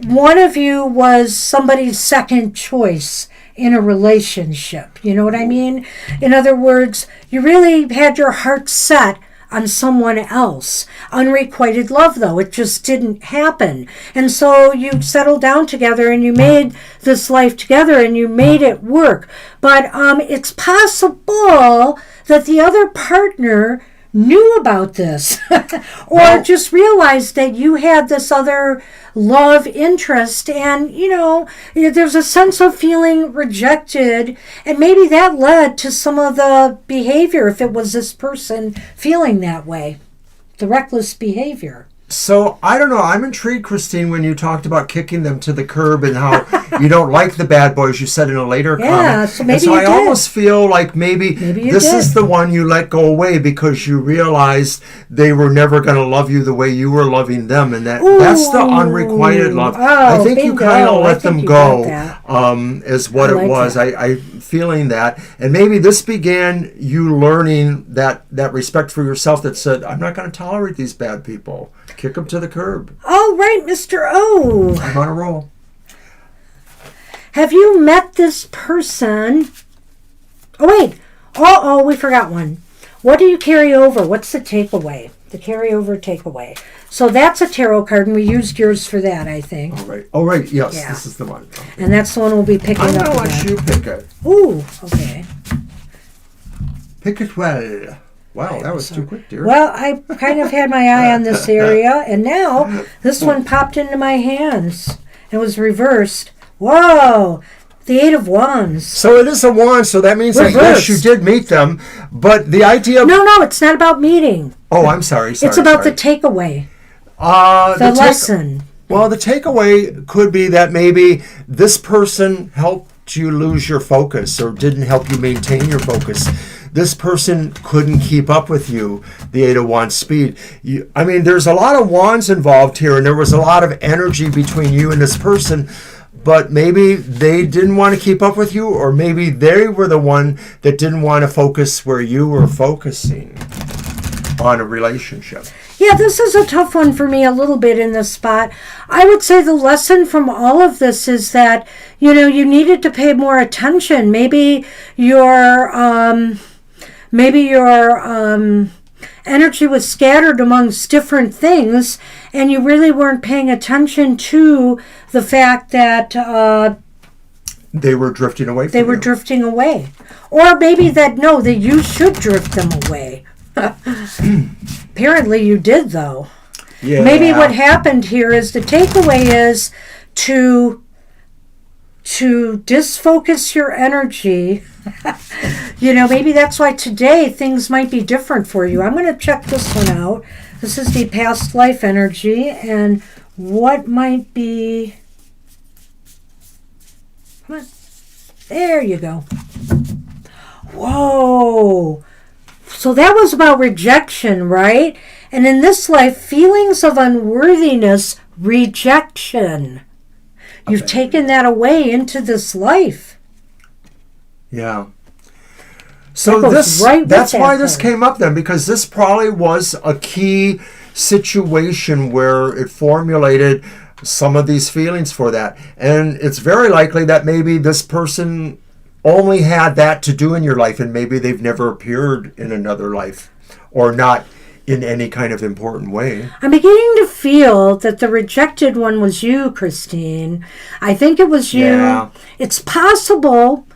one of you was somebody's second choice in a relationship. You know what I mean? In other words, you really had your heart set on someone else. Unrequited love, though, it just didn't happen. And so you settled down together and you made this life together and you made it work. But it's possible that the other partner knew about this or just realized that you had this other love interest and there's a sense of feeling rejected, and maybe that led to some of the behavior if it was this person feeling that way, the reckless behavior. So, I don't know. I'm intrigued, Christine, when you talked about kicking them to the curb and how you don't like the bad boys, you said in a later comment. So maybe and so you I did. almost feel like maybe this did. is the one you let go away because you realized they were never going to love you the way you were loving them. And that's the unrequited love. I think you kind of let them go, is what it was. I feeling that. And maybe this began you learning that respect for yourself that said, I'm not going to tolerate these bad people. Kick them to the curb. All right, Mr. O. I'm on a roll. Have you met this person? Oh, wait. Oh, we forgot one. What do you carry over? What's the takeaway? The carryover takeaway. So that's a tarot card, and we used yours for that, I think. All right. Yes, This is the one. Okay. And that's the one we'll be picking up. I'm going to let you pick it. Ooh, okay. Pick it well. Wow, that was too quick, dear. Well, I kind of had my eye on this area, and now this one popped into my hands. It was reversed. Whoa! The Eight of Wands. So it is a wand, so that means that yes, you did meet them, but the idea of... No, it's not about meeting. Oh, I'm sorry. It's about the takeaway. The lesson. Well, the takeaway could be that maybe this person helped you lose your focus or didn't help you maintain your focus. This person couldn't keep up with you, the Eight of Wands speed. There's a lot of wands involved here, and there was a lot of energy between you and this person, but maybe they didn't want to keep up with you, or maybe they were the one that didn't want to focus where you were focusing on a relationship. Yeah, this is a tough one for me a little bit in this spot. I would say the lesson from all of this is that, you needed to pay more attention. Maybe your energy was scattered amongst different things, and you really weren't paying attention to the fact that they were drifting away from They were drifting away. Or maybe that you should drift them away. Apparently you did, though. Yeah. Maybe what happened here is the takeaway is to disfocus your energy. Maybe that's why today things might be different for you. I'm going to check this one out. This is the past life energy, and what might be... Come on. There you go. Whoa. So that was about rejection, right? And in this life, feelings of unworthiness, rejection. You've taken that away into this life. Yeah. So that's why this came up then, because this probably was a key situation where it formulated some of these feelings for that. And it's very likely that maybe this person only had that to do in your life, and maybe they've never appeared in another life, or not in any kind of important way. I'm beginning to feel that the rejected one was you, Christine. I think it was you. Yeah. It's possible,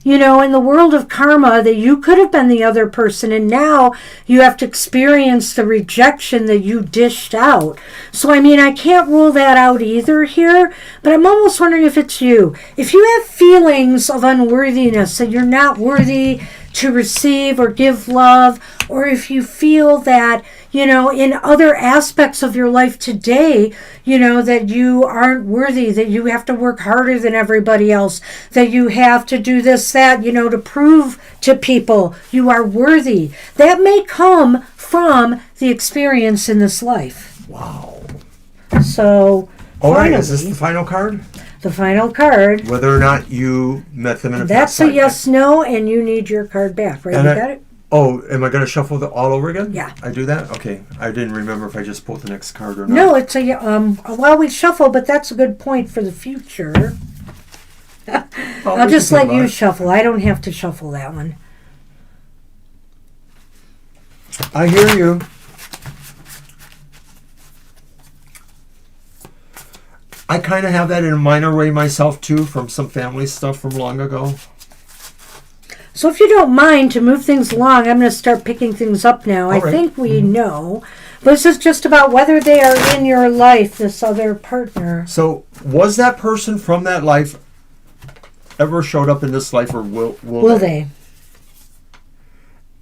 in the world of karma, that you could have been the other person, and now you have to experience the rejection that you dished out. So, I can't rule that out either here, but I'm almost wondering if it's you. If you have feelings of unworthiness, that you're not worthy to receive or give love, or if you feel that, in other aspects of your life today, that you aren't worthy, that you have to work harder than everybody else, that you have to do this, that, to prove to people you are worthy. That may come from the experience in this life. Wow. So, all right, is this the final card? The final card. Whether or not you met them in a That's a yes, no, and you need your card back, right? You got it? Oh, am I going to shuffle all over again? Yeah. I do that? Okay. I didn't remember if I just pulled the next card or not. No, it's we shuffle, but that's a good point for the future. I'll just let you shuffle. I don't have to shuffle that one. I hear you. I kind of have that in a minor way myself, too, from some family stuff from long ago. So if you don't mind, to move things along, I'm going to start picking things up now. I think we know. But this is just about whether they are in your life, this other partner. So was that person from that life ever showed up in this life, or will they?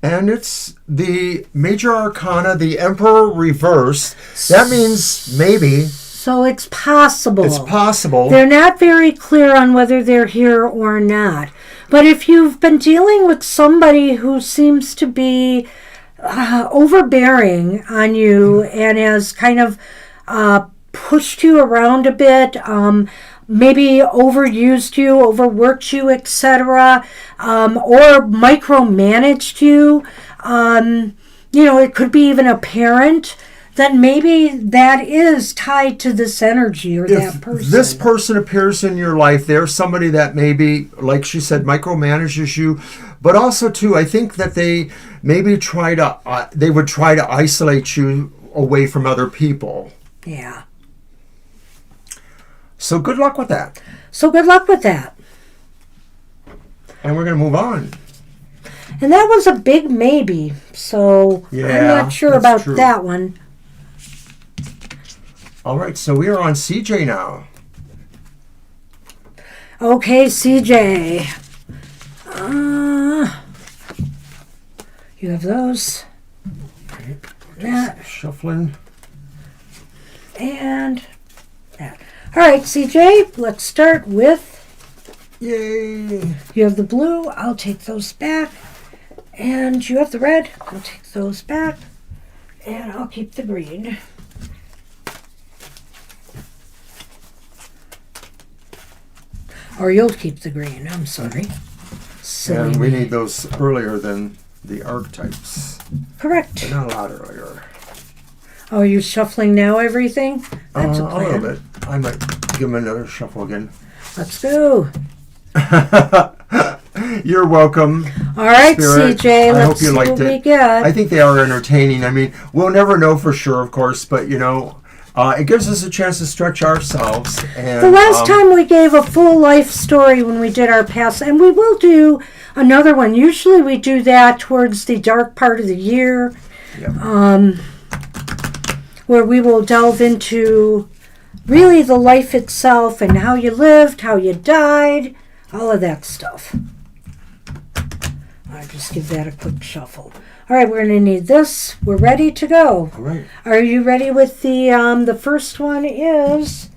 And it's the Major Arcana, the Emperor reversed. That means maybe. So it's possible. It's possible. They're not very clear on whether they're here or not. But if you've been dealing with somebody who seems to be overbearing on you and has kind of pushed you around a bit, maybe overused you, overworked you, etc., or micromanaged you, it could be even a parent, then maybe that is tied to this energy or that person. If this person appears in your life, they're somebody that maybe, like she said, micromanages you, but also too, I think that they maybe they would try to isolate you away from other people. Yeah. So good luck with that. And we're going to move on. And that was a big maybe, so yeah, I'm not sure about that one. All right, so we are on CJ now. Okay, CJ. You have those. Right. That. Shuffling. And that. All right, CJ, let's start with... Yay! You have the blue. I'll take those back. And you have the red. I'll take those back. And I'll keep the green. Or you'll keep the green. I'm sorry. And we need those earlier than the archetypes. Correct. But not a lot earlier. Oh, are you shuffling now everything? That's a plan. A little bit. I might give them another shuffle again. Let's go. You're welcome. All right, Spirit. CJ. I Let's hope you see liked what it. we get. I think they are entertaining. I mean, we'll never know for sure, of course, but it gives us a chance to stretch ourselves. And, the last time we gave a full life story when we did our past, and we will do another one. Usually we do that towards the dark part of the year, where we will delve into really the life itself and how you lived, how you died, all of that stuff. I'll just give that a quick shuffle. All right, we're going to need this. We're ready to go. All right. Are you ready with the first one is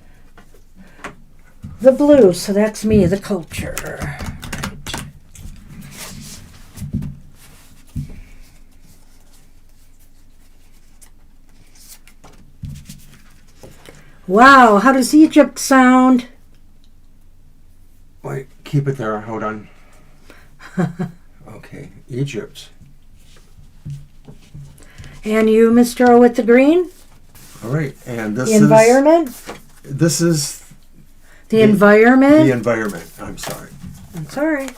the blue, so that's me, the culture. Right. Wow, how does Egypt sound? Wait, keep it there. Hold on. Okay, Egypt. And you, Mr. O with the green? All right, and the environment? This is... The environment? The environment, I'm sorry. That's all right.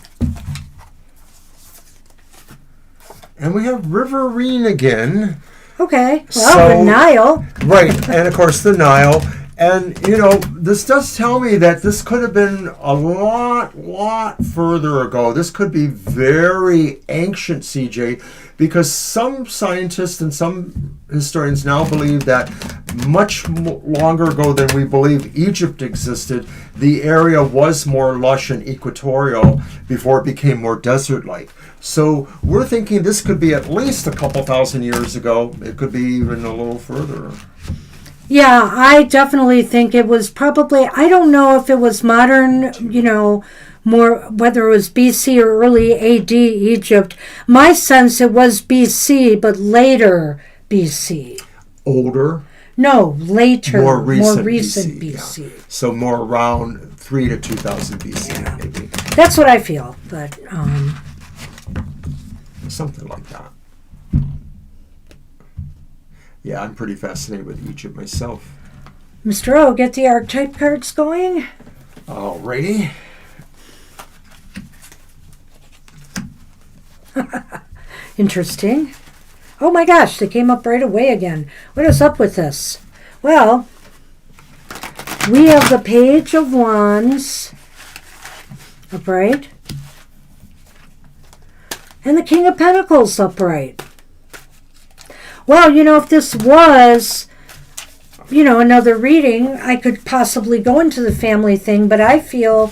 And we have Riverine again. Okay, well, the Nile. Right, and of course the Nile. And, this does tell me that this could have been a lot further ago. This could be very ancient, CJ, because some scientists and some historians now believe that much longer ago than we believe Egypt existed, the area was more lush and equatorial before it became more desert-like. So we're thinking this could be at least a couple thousand years ago. It could be even a little further. Yeah, I definitely think it was probably, I don't know if it was modern, more, whether it was BC or early AD Egypt. My sense it was BC, but later BC. Older? No, later. More recent BC. Yeah. So more around 3 to 2000 BC, maybe. That's what I feel, but... something like that. Yeah, I'm pretty fascinated with Egypt myself. Mr. O, get the archetype cards going. Alrighty. Interesting. Oh my gosh, they came up right away again. What is up with this? Well, we have the Page of Wands upright and the King of Pentacles upright. Well, if this was, another reading, I could possibly go into the family thing, but I feel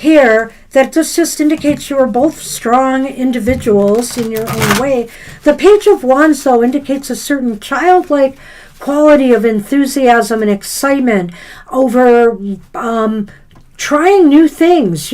here that this just indicates you are both strong individuals in your own way. The Page of Wands, though, indicates a certain childlike quality of enthusiasm and excitement over trying new things,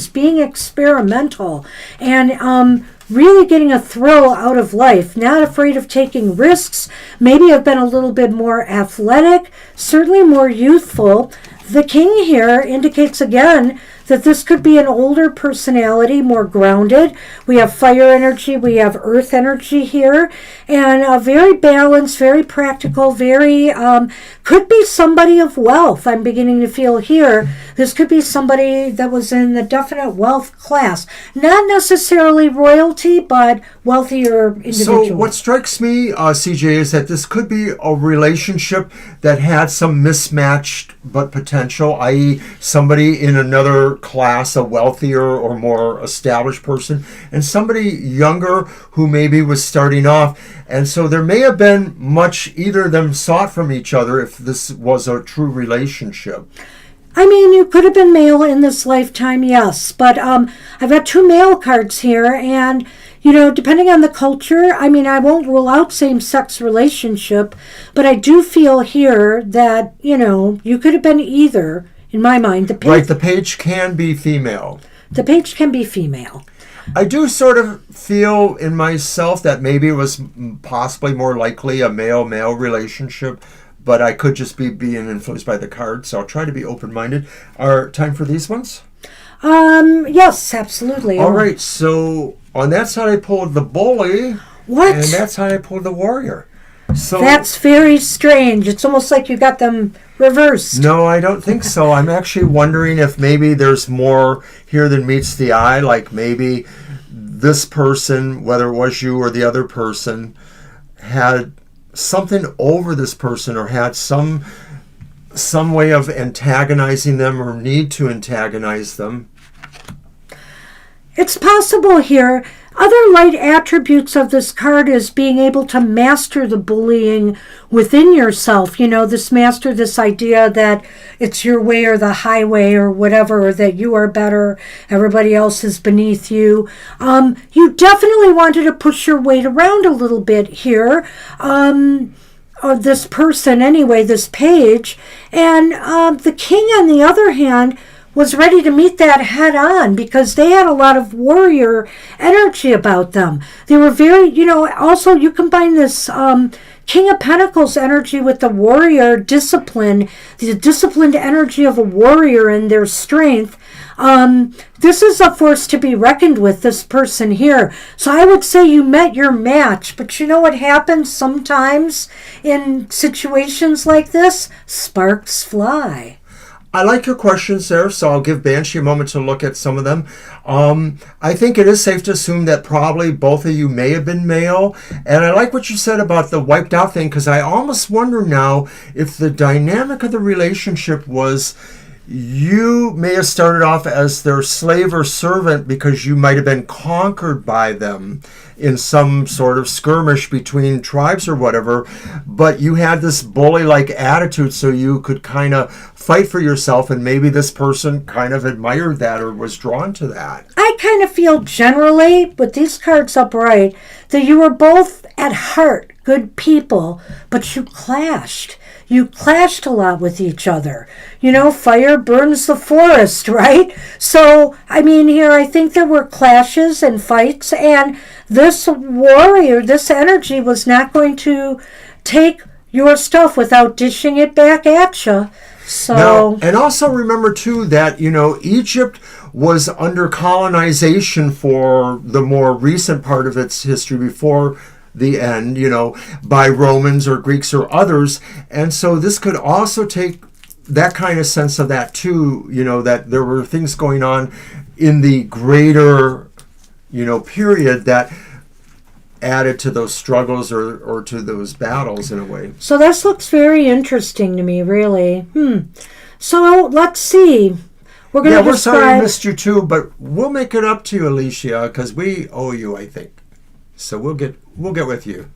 being experimental, and really getting a thrill out of life, not afraid of taking risks, maybe have been a little bit more athletic, certainly more youthful. The King here indicates again that this could be an older personality, more grounded. We have fire energy, we have earth energy here, and very balanced, very practical, very, could be somebody of wealth. I'm beginning to feel here. This could be somebody that was in the definite wealth class. Not necessarily royalty, but wealthier individual. So what strikes me, CJ, is that this could be a relationship that had some mismatched but potential, i.e. somebody in another class, a wealthier or more established person, and somebody younger who maybe was starting off. And so there may have been much either of them sought from each other if this was a true relationship. I mean, you could have been male in this lifetime, yes. But I've got 2 male cards here, and, depending on the culture, I mean, I won't rule out same-sex relationship, but I do feel here that, you could have been either, in my mind. The page can be female. The page can be female. I do sort of feel in myself that maybe it was possibly more likely a male-male relationship, but I could just be being influenced by the cards, so I'll try to be open-minded. Time for these ones? Yes, absolutely. All right, so on that side I pulled the bully. What? And that side I pulled the warrior. So that's very strange. It's almost like you got them reversed. No, I don't think so. I'm actually wondering if maybe there's more here than meets the eye, like maybe this person, whether it was you or the other person, had something over this person or had some way of antagonizing them or need to antagonize them. It's possible here. Other light attributes of this card is being able to master the bullying within yourself. This idea that it's your way or the highway or whatever, or that you are better, everybody else is beneath you. You definitely wanted to push your weight around a little bit here. Or this person anyway, this page. And the King, on the other hand, was ready to meet that head on because they had a lot of warrior energy about them. They were very, also you combine this King of Pentacles energy with the warrior discipline, the disciplined energy of a warrior and their strength. This is a force to be reckoned with, this person here. So I would say you met your match, but you know what happens sometimes in situations like this? Sparks fly. I like your questions there, so I'll give Banshee a moment to look at some of them. I think it is safe to assume that probably both of you may have been male. And I like what you said about the wiped out thing, because I almost wonder now if the dynamic of the relationship was you may have started off as their slave or servant because you might have been conquered by them in some sort of skirmish between tribes or whatever, but you had this bully-like attitude so you could kind of fight for yourself, and maybe this person kind of admired that or was drawn to that. I kind of feel generally, with these cards upright, that you were both at heart good people, but you clashed. You clashed a lot with each other. Fire burns the forest, right? So, I mean, here I think there were clashes and fights, and this warrior, this energy was not going to take your stuff without dishing it back at you. So, now, and also remember, too, that, Egypt was under colonization for the more recent part of its history before the end, by Romans or Greeks or others. And so this could also take that kind of sense of that too, that there were things going on in the greater, period that added to those struggles or to those battles in a way. So this looks very interesting to me, really. So let's see. We're sorry we missed you too, but we'll make it up to you, Alicia, because we owe you, I think. So we'll get with you.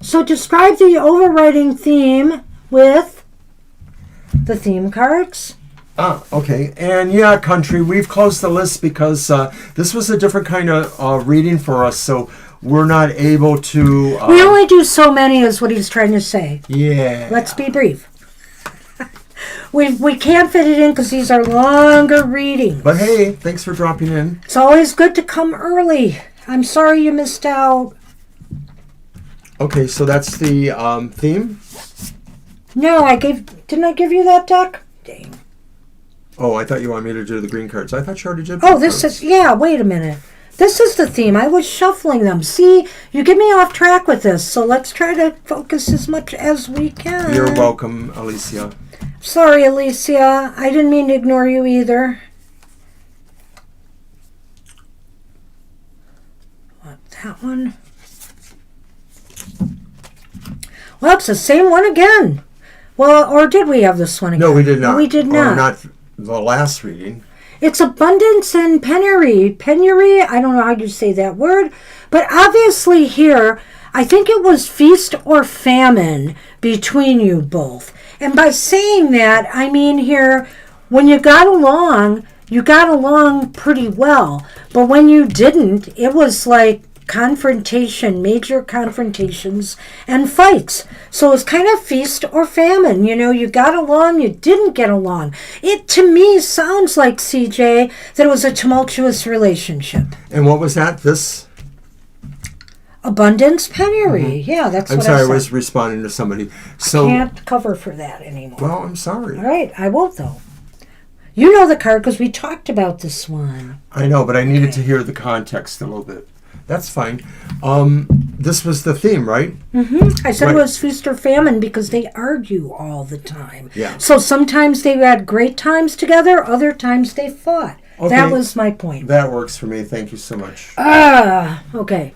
So describe the overriding theme with the theme cards. Okay. And yeah, country, we've closed the list because this was a different kind of reading for us, so we're not able to... we only do so many is what he's trying to say. Yeah. Let's be brief. We can't fit it in because these are longer readings. But hey, thanks for dropping in. It's always good to come early. I'm sorry you missed out. Okay, so that's the theme? No, didn't I give you that deck? Dang. Oh, I thought you wanted me to do the green cards. I thought you already did. Oh, this is, yeah, wait a minute. This is the theme. I was shuffling them. See, you get me off track with this, so let's try to focus as much as we can. You're welcome, Alicia. Sorry, Alicia. I didn't mean to ignore you either. What, that one? Well, it's the same one again. Well, or did we have this one again? No, we did not. We did not. Or not the last reading. It's abundance and penury. Penury, I don't know how you say that word. But obviously here, I think it was feast or famine between you both. And by saying that, I mean here, when you got along pretty well. But when you didn't, it was like confrontation, major confrontations and fights. So it's kind of feast or famine. You know, you got along, you didn't get along. It, to me, sounds like, CJ, that it was a tumultuous relationship. And what was that? This? Abundance, penury. Mm-hmm. Yeah, that's I'm what sorry, I said. I was responding to somebody. So, I can't cover for that anymore. Well, I'm sorry. All right, I won't, though. You know the card because we talked about this one. I know, but I needed to hear the context a little bit. That's fine. This was the theme, right? Mm-hmm. I said right. It was feast or famine because they argue all the time. Yeah. So sometimes they had great times together, other times they fought. Okay. That was my point. That works for me. Thank you so much. Okay.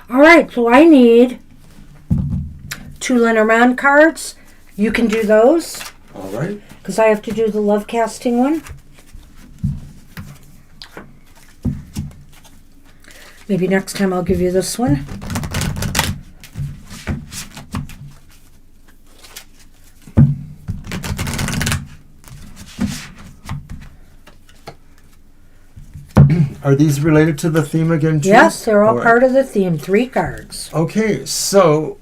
All right, so I need 2 Lenormand cards. You can do those. All right. Because I have to do the love casting one. Maybe next time I'll give you this one. Are these related to the theme again, too? Yes, they're all part of the theme. 3 cards. Okay, so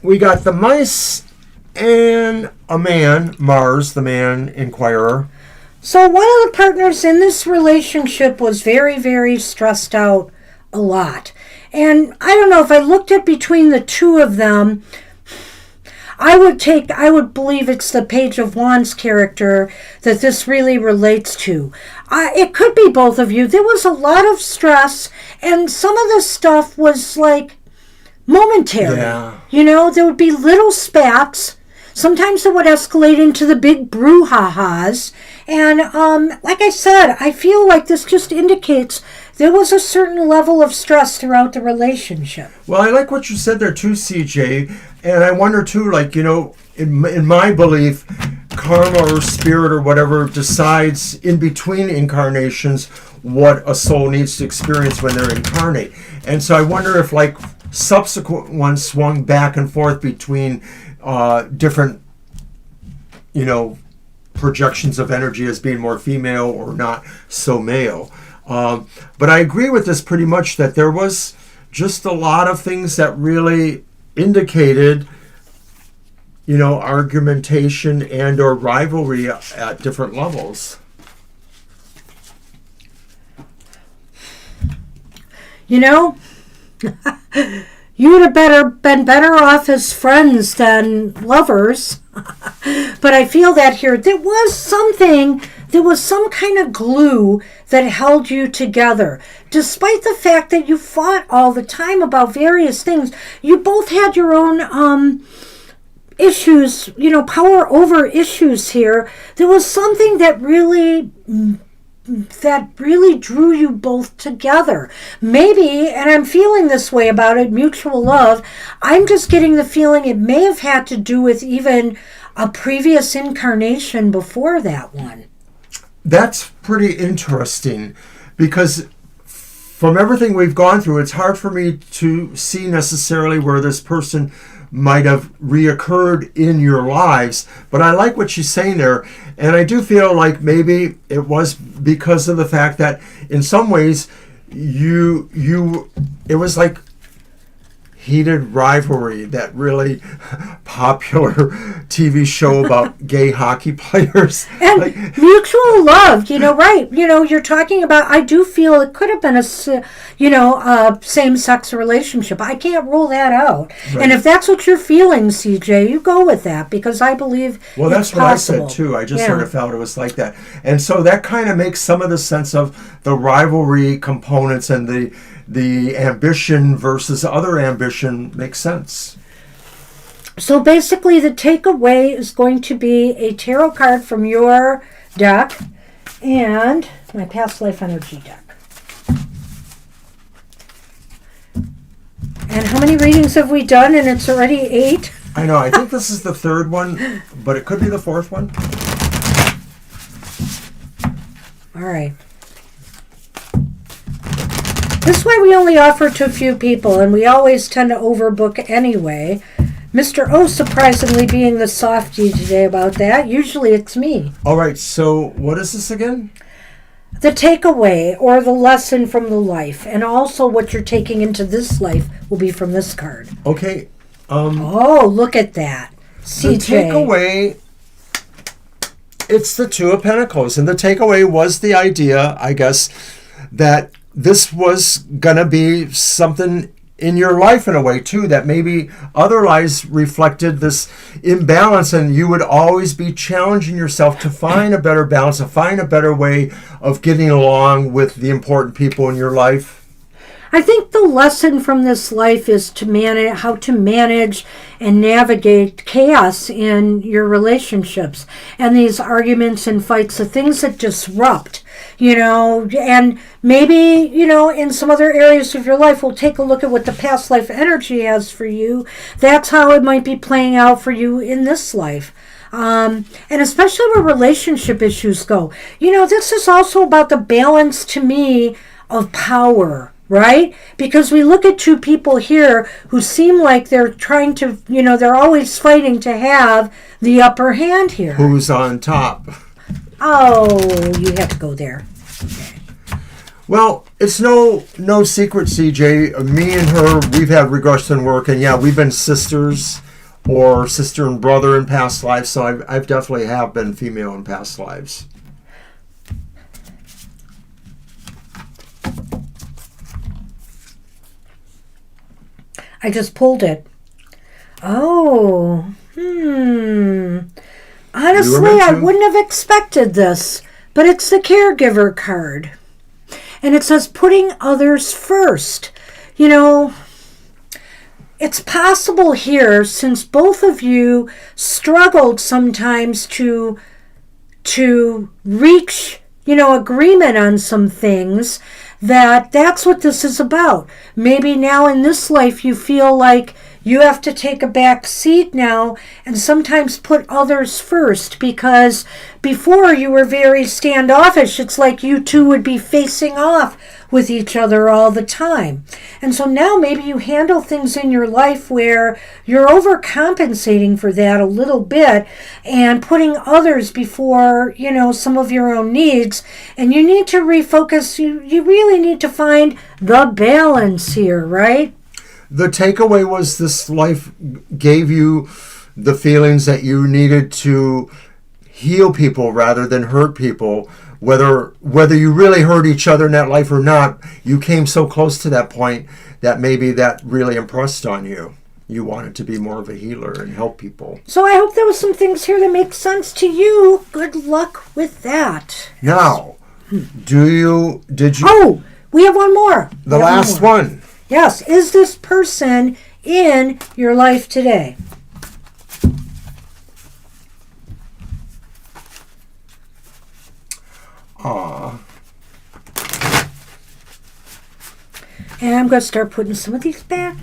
we got the mice and a man, Mars, the man inquirer. So one of the partners in this relationship was very, very stressed out a lot. And I don't know, if I looked at between the two of them, I would believe it's the Page of Wands character that this really relates to. It could be both of you. There was a lot of stress, and some of the stuff was like momentary. Yeah. You know, there would be little spats. Sometimes it would escalate into the big brouhahas. And like I said, I feel like this just indicates there was a certain level of stress throughout the relationship. Well, I like what you said there too, CJ. And I wonder too, like, you know, in my belief, karma or spirit or whatever decides in between incarnations what a soul needs to experience when they're incarnate. And so I wonder if, like, subsequent ones swung back and forth between different, you know, projections of energy as being more female or not so male. But I agree with this pretty much, that there was just a lot of things that really indicated, you know, argumentation and or rivalry at different levels. You know, you would have been better off as friends than lovers. But I feel that here, there was some kind of glue that held you together. Despite the fact that you fought all the time about various things, you both had your own issues, you know, power over issues here. There was something that really drew you both together. Maybe, and I'm feeling this way about it, mutual love, I'm just getting the feeling it may have had to do with even a previous incarnation before that one. That's pretty interesting, because from everything we've gone through, it's hard for me to see necessarily where this person might have reoccurred in your lives. But I like what she's saying there, and I do feel like maybe it was because of the fact that in some ways it was like heated rivalry, that really popular TV show about gay hockey players. And like, mutual love, right. You're talking about, I do feel it could have been a same-sex relationship. I can't rule that out. Right. And if that's what you're feeling, CJ, you go with that, because I believe well, that's what possible. I said too. I just sort of felt it was like that. And so that kind of makes some of the sense of the rivalry components and the ambition versus other ambition makes sense. So basically the takeaway is going to be a tarot card from your deck and my past life energy deck. And how many readings have we done? And it's already 8. I know. I think this is the 3rd one, but it could be the 4th one. All right. This is why we only offer to a few people, and we always tend to overbook anyway. Mr. O surprisingly being the softie today about that. Usually it's me. All right, so what is this again? The takeaway or the lesson from the life, and also what you're taking into this life will be from this card. Okay. Oh, look at that. CJ. The takeaway, it's the 2 of Pentacles, and the takeaway was the idea, I guess, that this was going to be something in your life in a way, too, that maybe otherwise reflected this imbalance, and you would always be challenging yourself to find a better balance, to find a better way of getting along with the important people in your life. I think the lesson from this life is to manage how to manage and navigate chaos in your relationships and these arguments and fights, the things that disrupt, and maybe, in some other areas of your life, we'll take a look at what the past life energy has for you. That's how it might be playing out for you in this life. And especially where relationship issues go. This is also about the balance, to me, of power. Right? Because we look at 2 people here who seem like they're trying to, they're always fighting to have the upper hand here. Who's on top? Oh, you have to go there. Okay. Well, it's no secret, CJ. Me and her, we've had regression work, and yeah, we've been sisters or sister and brother in past lives, so I've definitely have been female in past lives. I just pulled it. Oh, Honestly, I wouldn't have expected this, but it's the caregiver card. And it says putting others first. It's possible here, since both of you struggled sometimes to reach, agreement on some things, that's what this is about. Maybe now in this life you feel like you have to take a back seat now and sometimes put others first, because before you were very standoffish. It's like you two would be facing off with each other all the time. And so now maybe you handle things in your life where you're overcompensating for that a little bit and putting others before, some of your own needs. And you need to refocus. You really need to find the balance here, right? The takeaway was this life gave you the feelings that you needed to heal people rather than hurt people. Whether you really hurt each other in that life or not, you came so close to that point that maybe that really impressed on you. You wanted to be more of a healer and help people. So I hope there was some things here that make sense to you. Good luck with that. Now, did you... Oh, we have one more. The last one. Yes. Is this person in your life today? Aww. And I'm going to start putting some of these back.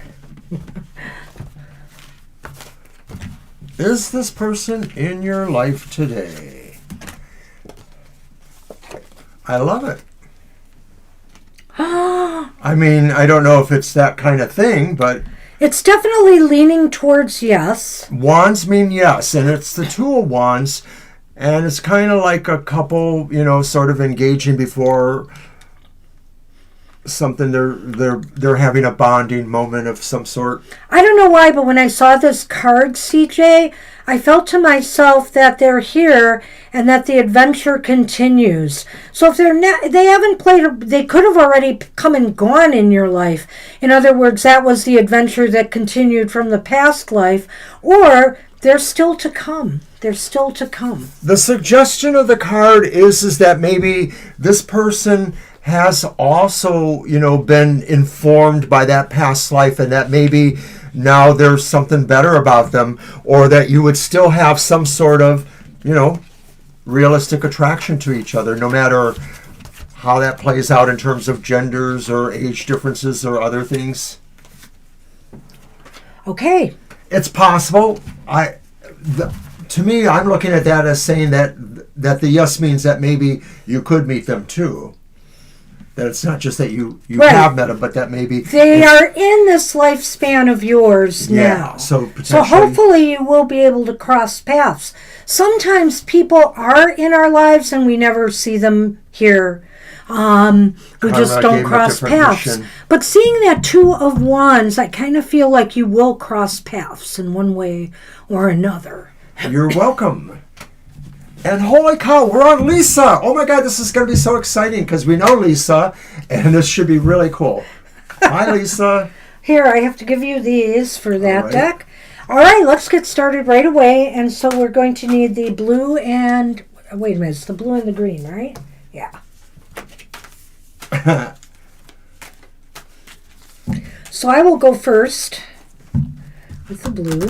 Is this person in your life today? I love it. I mean, I don't know if it's that kind of thing, but... It's definitely leaning towards yes. Wands mean yes, and it's the Two of Wands, and it's kind of like a couple, sort of engaging before something. They're having a bonding moment of some sort. I don't know why, but when I saw this card, CJ, I felt to myself that they're here and that the adventure continues. So if they haven't played, they could have already come and gone in your life. In other words, that was the adventure that continued from the past life, or they're still to come. They're still to come. The suggestion of the card is that maybe this person has also, been informed by that past life, and that maybe now there's something better about them, or that you would still have some sort of, realistic attraction to each other, no matter how that plays out in terms of genders or age differences or other things. Okay. It's possible. To me, I'm looking at that as saying that the yes means that maybe you could meet them too. That it's not just that you right. have met them, but that maybe they are in this lifespan of yours now. So hopefully you will be able to cross paths. Sometimes people are in our lives and we never see them here. We just don't cross paths. Mission. But seeing that Two of Wands, I kind of feel like you will cross paths in one way or another. You're welcome. And holy cow, we're on Lisa. Oh my God, this is going to be so exciting because we know Lisa, and this should be really cool. Hi, Lisa. Here, I have to give you these for that deck. All right, let's get started right away. And so we're going to need the blue and... Wait a minute, it's the blue and the green, right? Yeah. So I will go first with the blue.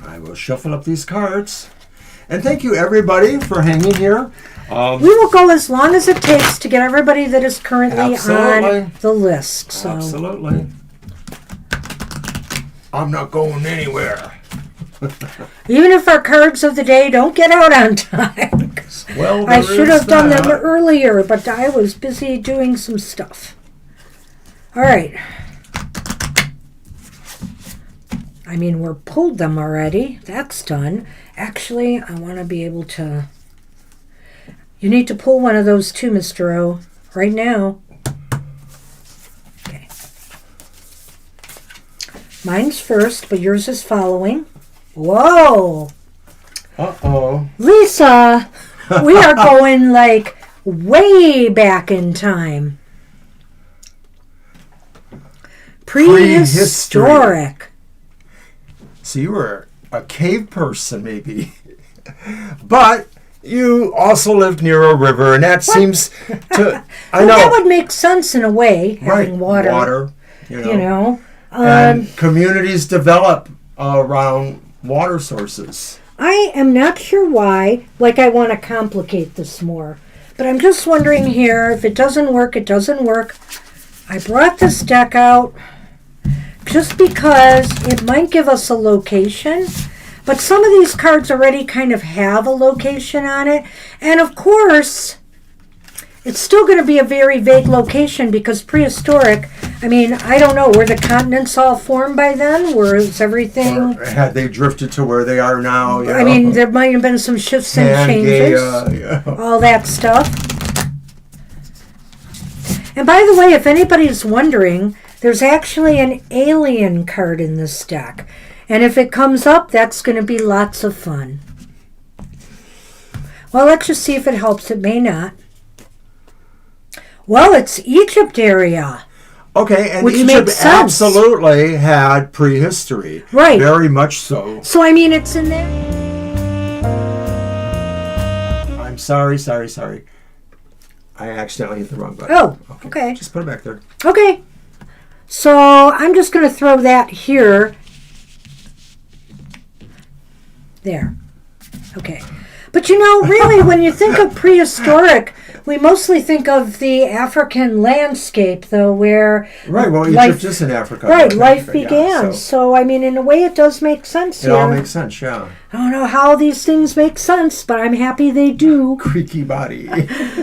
I will shuffle up these cards. And thank you, everybody, for hanging here. We will go as long as it takes to get everybody that is currently on the list. So. Absolutely. I'm not going anywhere. Even if our cards of the day don't get out on time. Well, I should have done them earlier, but I was busy doing some stuff. All right. I mean, we're pulled them already. That's done. Actually, I want to be able to... You need to pull one of those too, Mr. O. Right now. Okay. Mine's first, but yours is following. Whoa! Uh-oh. Lisa! We are going, like, way back in time. Prehistoric. So you were a cave person, maybe. But you also lived near a river, and that seems to... I know. That would make sense in a way, having water. Water, you know. And communities develop around water sources. I am not sure why. Like, I want to complicate this more. But I'm just wondering here, if it doesn't work, it doesn't work. I brought this deck out just because it might give us a location. But some of these cards already kind of have a location on it. And of course, it's still going to be a very vague location because prehistoric, I mean, I don't know, were the continents all formed by then? Was everything... Or had they drifted to where they are now? You know? I mean, there might have been some shifts and changes. All that stuff. And by the way, if anybody's wondering, there's actually an alien card in this deck. And if it comes up, that's going to be lots of fun. Well, let's just see if it helps. It may not. Well, it's Egypt area. Okay, and which Egypt makes sense. Absolutely had prehistory. Right. Very much so. So, I mean, it's in there. I'm sorry. I accidentally hit the wrong button. Oh, okay. Just put it back there. Okay. So, I'm just going to throw that here. There. Okay. But you know, really, when you think of prehistoric, we mostly think of the African landscape, though, where... Right, well, Egypt is in Africa. Right, life began. Yeah, so, I mean, in a way, it does make sense. It all makes sense, yeah. I don't know how these things make sense, but I'm happy they do. Creaky body.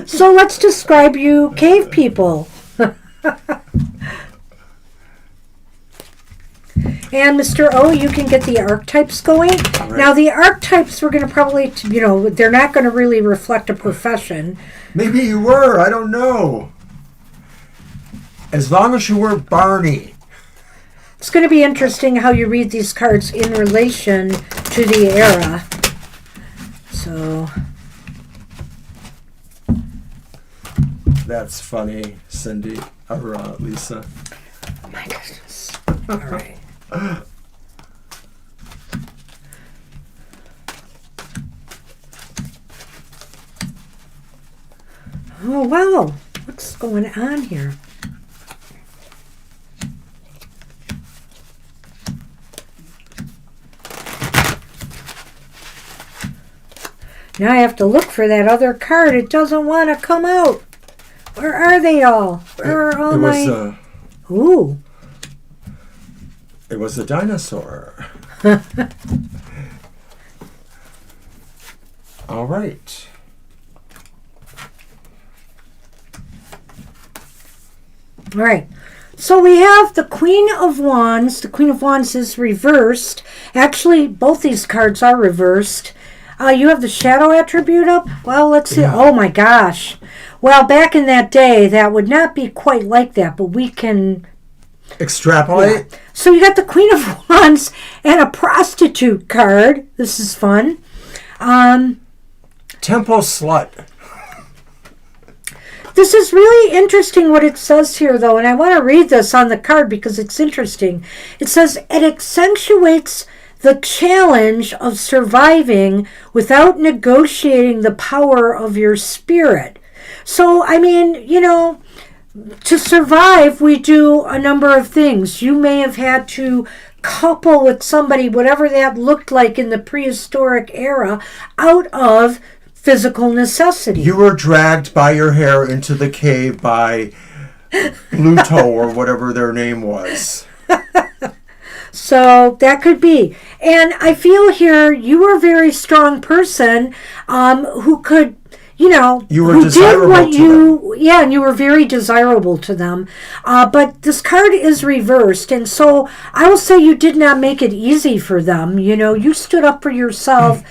So, let's describe you cave people. And Mr. O, you can get the archetypes going. Right. Now, the archetypes, we're going to probably, they're not going to really reflect a profession. Maybe you were. I don't know. As long as you were Barney. It's going to be interesting how you read these cards in relation to the era. So... That's funny, Cindy, or Lisa. Oh my goodness. All right. Oh, wow. What's going on here? Now I have to look for that other card. It doesn't want to come out. Where are they all? Where are all my... Ooh. It was a dinosaur. All right. All right. So we have the Queen of Wands. The Queen of Wands is reversed. Actually, both these cards are reversed. You have the shadow attribute up? Well, let's see. Yeah. Oh, my gosh. Well, back in that day, that would not be quite like that, but we can... Extrapolate? Yeah. So you got the Queen of Wands and a prostitute card. This is fun. Temple slut. This is really interesting what it says here, though, and I want to read this on the card because it's interesting. It says, it accentuates the challenge of surviving without negotiating the power of your spirit. So, I mean, to survive, we do a number of things. You may have had to couple with somebody, whatever that looked like in the prehistoric era, out of physical necessity. You were dragged by your hair into the cave by Pluto or whatever their name was. So that could be. And I feel here you were a very strong person who could, you were desirable to them. Yeah, and you were very desirable to them. But this card is reversed, and so I will say you did not make it easy for them. You stood up for yourself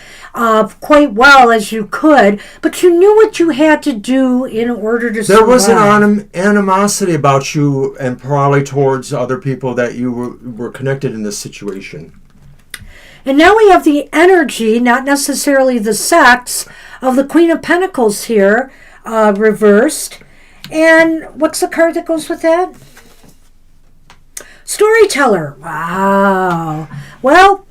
quite well as you could, but you knew what you had to do in order to survive. There was an animosity about you and probably towards other people that you were connected in this situation. And now we have the energy, not necessarily the sex, of the Queen of Pentacles here, reversed. And what's the card that goes with that? Storyteller. Wow. Well,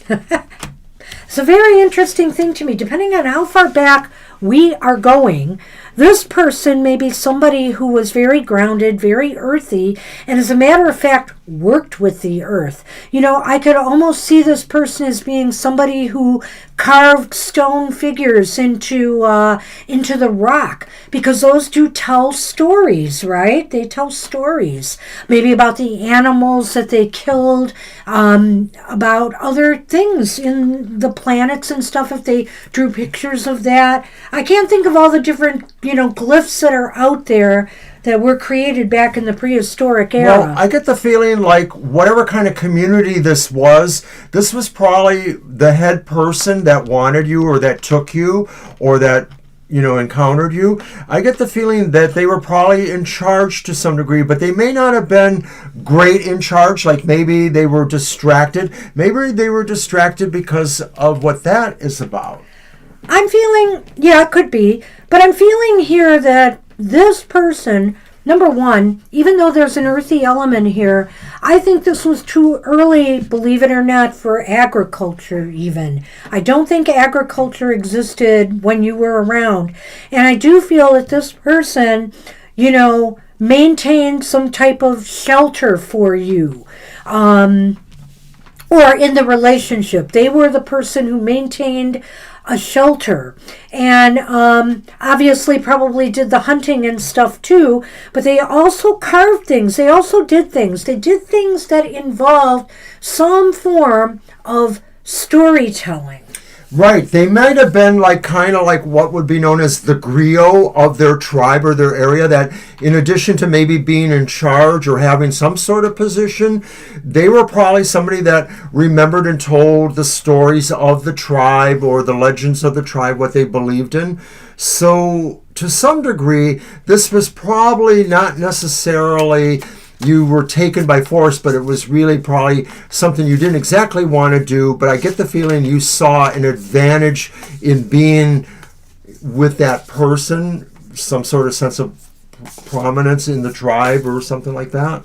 it's a very interesting thing to me. Depending on how far back we are going, this person may be somebody who was very grounded, very earthy, and as a matter of fact, worked with the earth. I could almost see this person as being somebody who carved stone figures into the rock, because those do tell stories, right? They tell stories, maybe about the animals that they killed, about other things in the planets and stuff, if they drew pictures of that. I can't think of all the different glyphs that are out there that were created back in the prehistoric era. Well, I get the feeling like whatever kind of community this was probably the head person that wanted you or that took you or that, encountered you. I get the feeling that they were probably in charge to some degree, but they may not have been great in charge. Like maybe they were distracted. Maybe they were distracted because of what that is about. I'm feeling, yeah, it could be, but I'm feeling here that this person, number one, even though there's an earthy element here, I think this was too early, believe it or not, for agriculture even. I don't think agriculture existed when you were around. And I do feel that this person, maintained some type of shelter for you. Or in the relationship. They were the person who maintained a shelter, and obviously probably did the hunting and stuff too, but they also carved things. They also did things. They did things that involved some form of storytelling. Right. They might have been like kind of like what would be known as the griot of their tribe or their area, that in addition to maybe being in charge or having some sort of position, they were probably somebody that remembered and told the stories of the tribe or the legends of the tribe, what they believed in. So to some degree, this was probably not necessarily you were taken by force, but it was really probably something you didn't exactly want to do. But I get the feeling you saw an advantage in being with that person, some sort of sense of prominence in the tribe or something like that.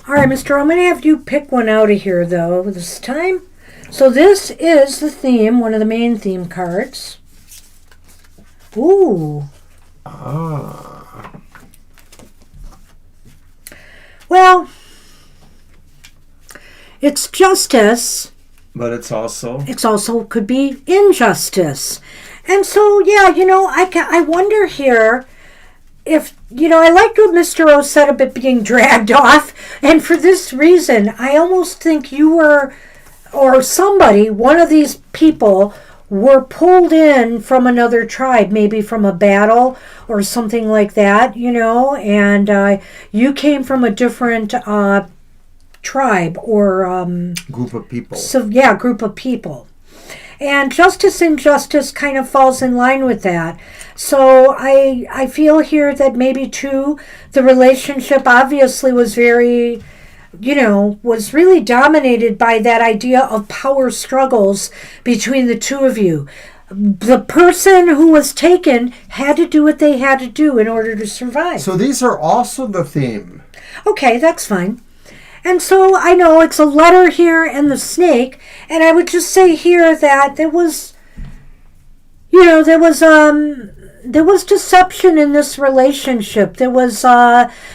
All right, Mr. I'm going to have you pick one out of here, though, this time. So this is the theme, one of the main theme cards. Ooh. Ah. Well, it's justice. But it's also Could be injustice. And so, yeah, I wonder here if, I liked what Mr. O said about being dragged off. And for this reason, I almost think you were, or somebody, one of these people, were pulled in from another tribe, maybe from a battle or something like that, and you came from a different tribe or group of people. So yeah, group of people. And justice and injustice kind of falls in line with that. So I feel here that maybe too the relationship obviously was very, was really dominated by that idea of power struggles between the two of you. The person who was taken had to do what they had to do in order to survive. So these are also the theme. Okay, that's fine. And so I know it's a letter here and the snake, and I would just say here that there was deception in this relationship. There was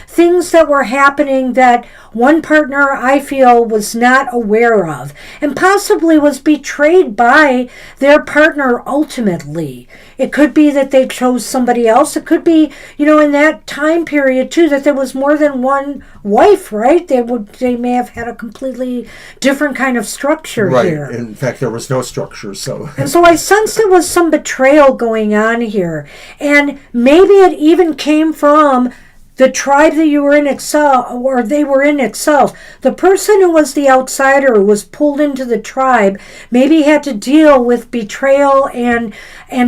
things that were happening that one partner, I feel, was not aware of and possibly was betrayed by their partner ultimately. It could be that they chose somebody else. It could be, in that time period too, that there was more than one wife, right? They may have had a completely different kind of structure here. Right. In fact, there was no structure, so. And so I sense there was some betrayal going on here. And maybe it even came from the tribe that you were in itself, or they were in itself. The person who was the outsider, who was pulled into the tribe, maybe had to deal with betrayal and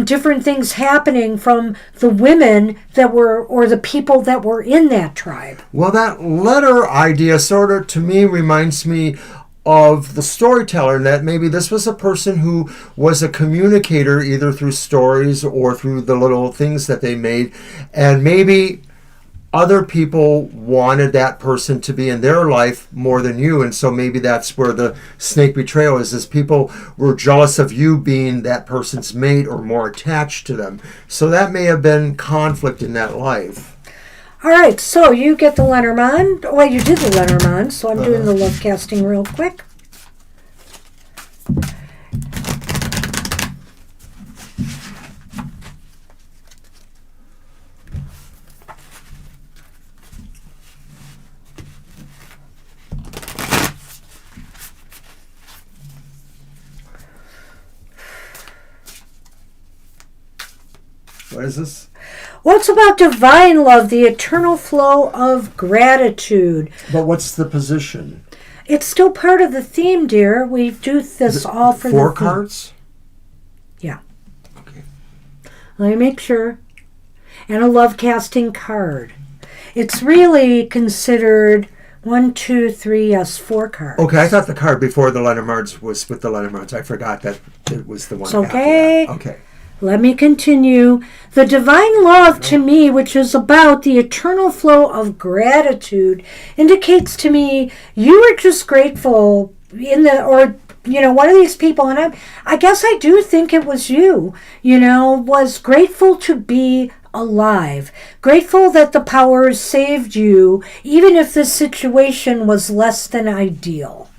different things happening from the women that were, or the people that were in that tribe. Well, that letter idea sort of, to me, reminds me of the storyteller, and that maybe this was a person who was a communicator either through stories or through the little things that they made, and maybe other people wanted that person to be in their life more than you, and so maybe that's where the snake betrayal is people were jealous of you being that person's mate or more attached to them. So that may have been conflict in that life. All right, so you get the Lenormand. Well, you did the Lenormand, so I'm doing the love casting real quick. What is this? Well, it's about divine love, the eternal flow of gratitude. But what's the position? It's still part of the theme, dear. We do this all for the four theme. cards? Yeah. Okay. Let me make sure. And a love casting card. It's really considered 1, 2, 3, yes, 4 cards. Okay, I thought the card before the Lenormands was with the Lenormands. I forgot that it was the one It's okay. after that. Okay. Let me continue. The divine love to me, which is about the eternal flow of gratitude, indicates to me you are just grateful one of these people, and I guess I do think it was you, was grateful to be alive, grateful that the powers saved you, even if the situation was less than ideal.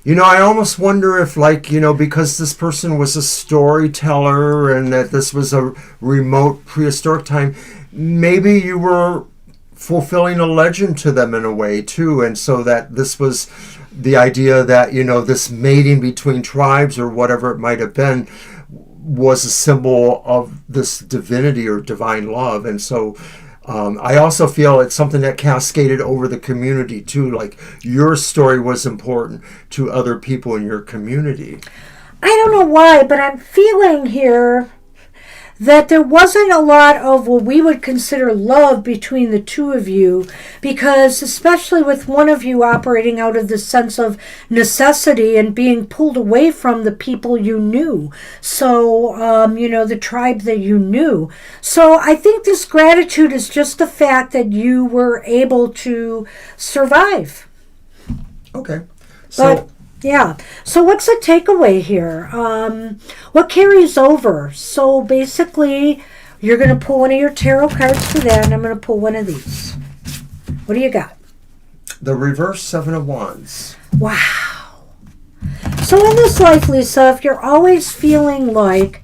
I almost wonder if, because this person was a storyteller and that this was a remote prehistoric time, maybe you were fulfilling a legend to them in a way too, and so that this was the idea that, you know, this mating between tribes or whatever it might have been was a symbol of this divinity or divine love. And so I also feel it's something that cascaded over the community too, like your story was important to other people in your community. I don't know why, but I'm feeling here that there wasn't a lot of what we would consider love between the two of you, because especially with one of you operating out of the sense of necessity and being pulled away from the people you knew. So, you know, the tribe that you knew. So I think this gratitude is just the fact that you were able to survive. Okay. So... Yeah. So what's the takeaway here? What carries over? So basically, you're going to pull one of your tarot cards for that, and I'm going to pull one of these. What do you got? The reverse Seven of Wands. Wow. So in this life, Lisa, if you're always feeling like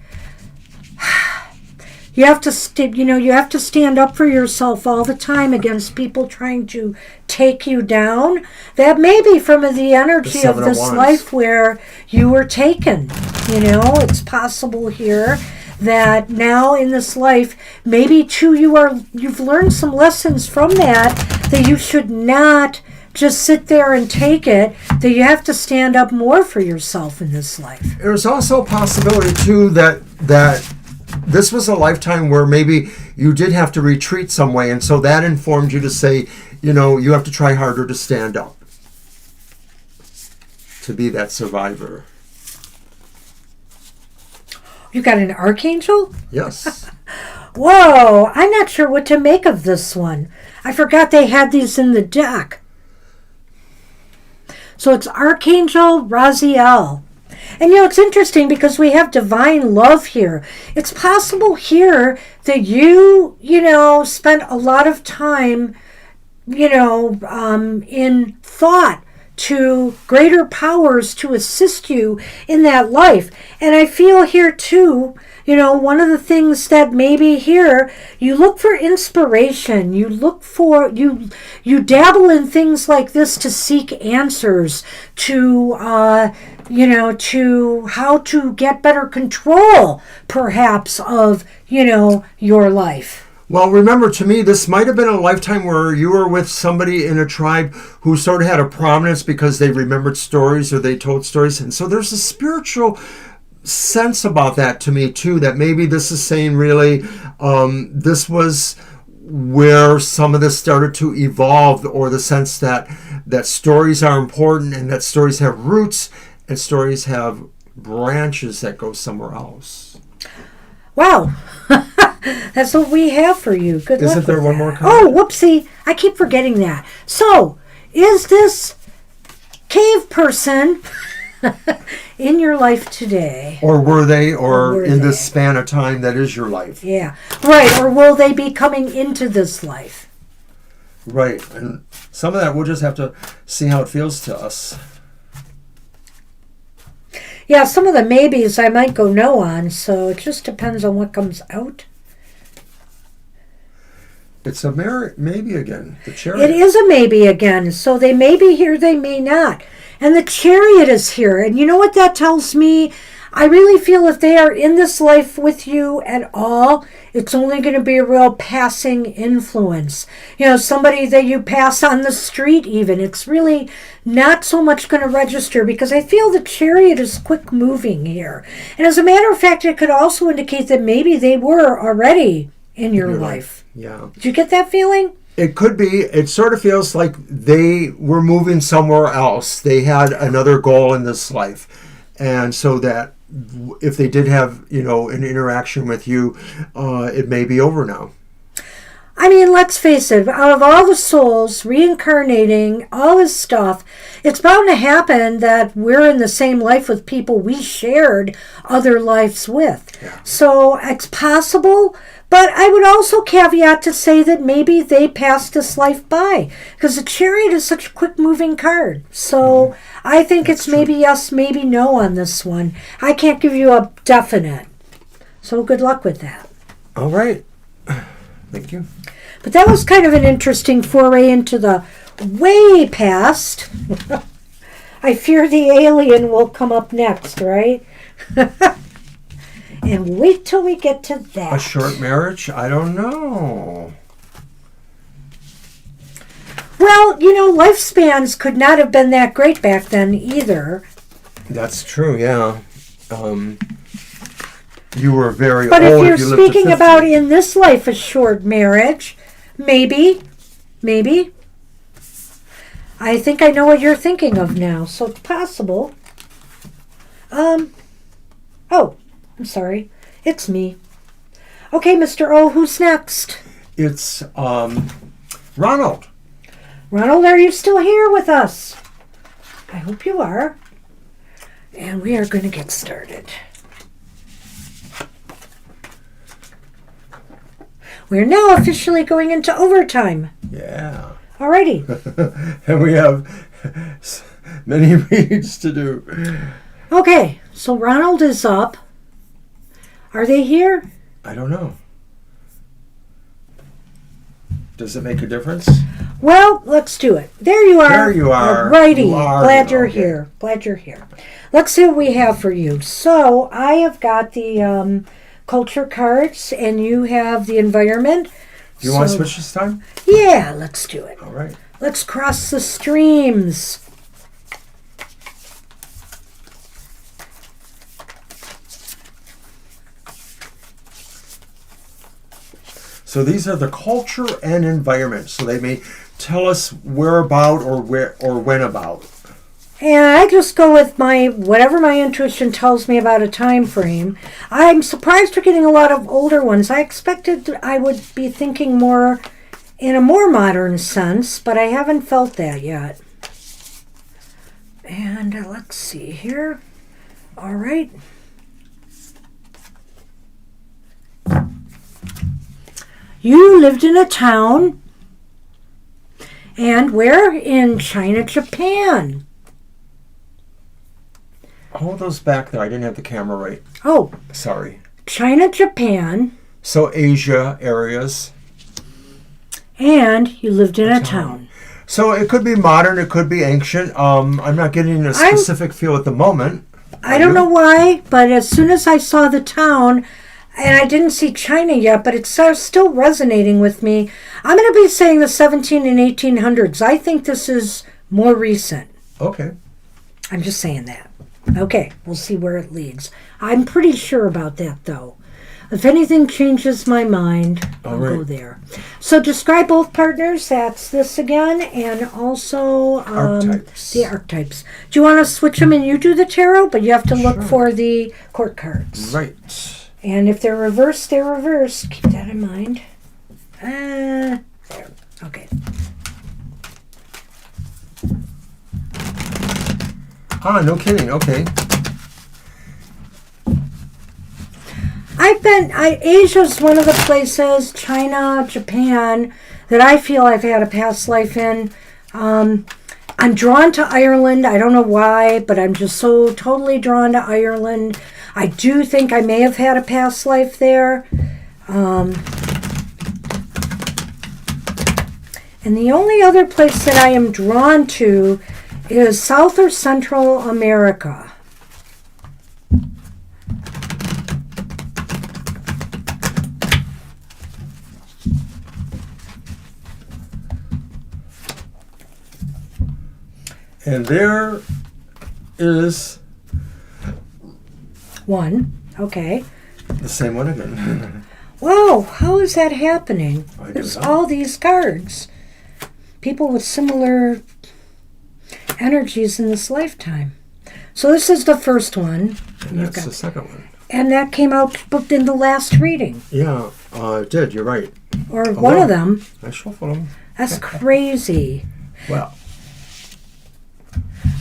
you have to, you have to stand up for yourself all the time against people trying to take you down. That may be from the energy of this life where you were taken. You know, it's possible here that now in this life, maybe too, you've learned some lessons from that you should not just sit there and take it, that you have to stand up more for yourself in this life. There's also a possibility too that this was a lifetime where maybe you did have to retreat some way, and so that informed you to say, you know, you have to try harder to stand up, to be that survivor. You got an archangel? Yes. Whoa, I'm not sure what to make of this one. I forgot they had these in the deck. So it's Archangel Raziel. And you know, it's interesting because we have divine love here. It's possible here that you spent a lot of time, in thought to greater powers to assist you in that life. And I feel here too, one of the things that maybe here, you look for inspiration, you look for, you dabble in things like this to seek answers, to how to get better control, perhaps, of, your life. Well, remember, to me, this might have been a lifetime where you were with somebody in a tribe who sort of had a prominence because they remembered stories or they told stories. And so there's a spiritual sense about that to me, too, that maybe this is saying really this was where some of this started to evolve, or the sense that stories are important and that stories have roots and stories have branches that go somewhere else. Wow. That's what we have for you. Good luck. Isn't there one more card? Oh, whoopsie. I keep forgetting that. So, is this cave person in your life today? Or were they, or in this span of time that is your life? Yeah. Right. Or will they be coming into this life? Right. And some of that we'll just have to see how it feels to us. Yeah, some of the maybes I might go no on, so it just depends on what comes out. It's a maybe again. The Chariot. It is a maybe again. So they may be here, they may not. And the Chariot is here. And you know what that tells me? I really feel if they are in this life with you at all, it's only going to be a real passing influence. Somebody that you pass on the street even. It's really not so much going to register, because I feel the Chariot is quick moving here. And as a matter of fact, it could also indicate that maybe they were already in your life. Yeah. Did you get that feeling? It could be. It sort of feels like they were moving somewhere else. They had another goal in this life. And so that if they did have, an interaction with you, it may be over now. I mean, let's face it, out of all the souls reincarnating, all this stuff, it's bound to happen that we're in the same life with people we shared other lives with. Yeah. So it's possible, but I would also caveat to say that maybe they passed this life by, because the Chariot is such a quick-moving card. So I think it's maybe yes, maybe no on this one. I can't give you a definite. So good luck with that. All right. Thank you. But that was kind of an interesting foray into the way past. I fear the alien will come up next, right? And wait till we get to that. A short marriage? I don't know. Well, lifespans could not have been that great back then either. That's true, yeah. You were very but old. But if you're speaking about in this life a short marriage, maybe. I think I know what you're thinking of now, so it's possible. Oh, I'm sorry. It's me. Okay, Mr. O, who's next? It's Ronald. Ronald, are you still here with us? I hope you are. And we are going to get started. We're now officially going into overtime. Yeah. Alrighty. And we have many reads to do. Okay, so Ronald is up. Are they here? I don't know. Does it make a difference? Well, let's do it. There you are. There you are. Alrighty. Glad you're here. Glad you're here. Let's see what we have for you. So I have got the culture cards, and you have the environment. Do you want to switch this time? Yeah, let's do it. All right. Let's cross the streams. So these are the culture and environment. So they may tell us where about or when about. And I just go with whatever my intuition tells me about a time frame. I'm surprised we're getting a lot of older ones. I expected I would be thinking more in a more modern sense, but I haven't felt that yet. And let's see here. All right. You lived in a town. And where? In China, Japan. Hold those back there. I didn't have the camera right. Oh. Sorry. China, Japan. So Asia areas. And you lived in a town. So it could be modern. It could be ancient. I'm not getting a specific feel at the moment. I don't know why, but as soon as I saw the town, and I didn't see China yet, but it's still resonating with me. I'm going to be saying the 17 and 1800s. I think this is more recent. Okay. I'm just saying that. Okay, we'll see where it leads. I'm pretty sure about that, though. If anything changes my mind, I'll go there. So describe both partners. That's this again, and also archetypes. The archetypes. Do you want to switch them and you do the tarot? But you have to look for the court cards. Right. And if they're reversed, they're reversed. Keep that in mind. There. Okay. Ah, no kidding. Okay. Asia's one of the places, China, Japan, that I feel I've had a past life in. I'm drawn to Ireland. I don't know why, but I'm just so totally drawn to Ireland. I do think I may have had a past life there. And the only other place that I am drawn to is South or Central America. And there is one. Okay. the same one again. Whoa, how is that happening? I There's don't know. all these cards. People with similar energies in this lifetime. So this is the first one. And that's the second one. And that came out booked in the last reading. Yeah, it did. You're right. Or one of them. I shuffled them. That's crazy. Well.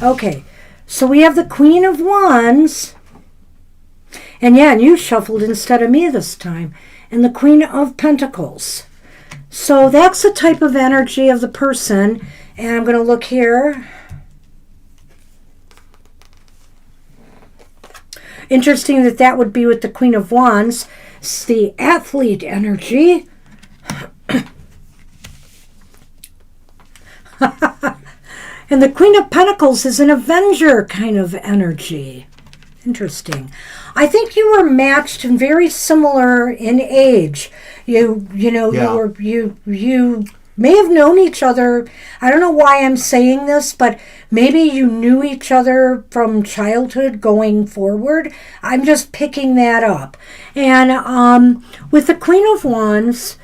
Okay, so we have the Queen of Wands. And yeah, and you shuffled instead of me this time. And the Queen of Pentacles. So that's the type of energy of the person. And I'm going to look here. Interesting that that would be with the Queen of Wands. It's the athlete energy. And the Queen of Pentacles is an Avenger kind of energy. Interesting. I think you were matched and very similar in age. You may have known each other. I don't know why I'm saying this, but maybe you knew each other from childhood going forward. I'm just picking that up. And with the Queen of Wands,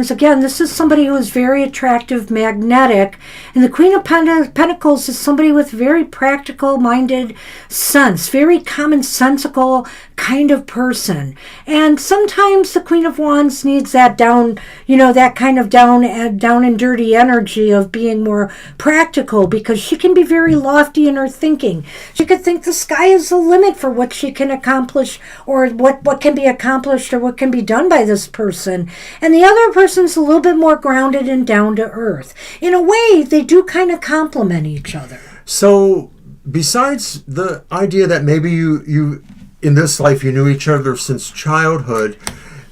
again, this is somebody who is very attractive, magnetic. And the Queen of Pentacles is somebody with very practical-minded sense, very commonsensical kind of person. And sometimes the Queen of Wands needs that down, that kind of down and dirty energy of being more practical, because she can be very lofty in her thinking. She could think the sky is the limit for what she can accomplish, or what can be accomplished, or what can be done by this person. And the other person's a little bit more grounded and down to earth. In a way, they do kind of complement each other. So, besides the idea that maybe you in this life you knew each other since childhood,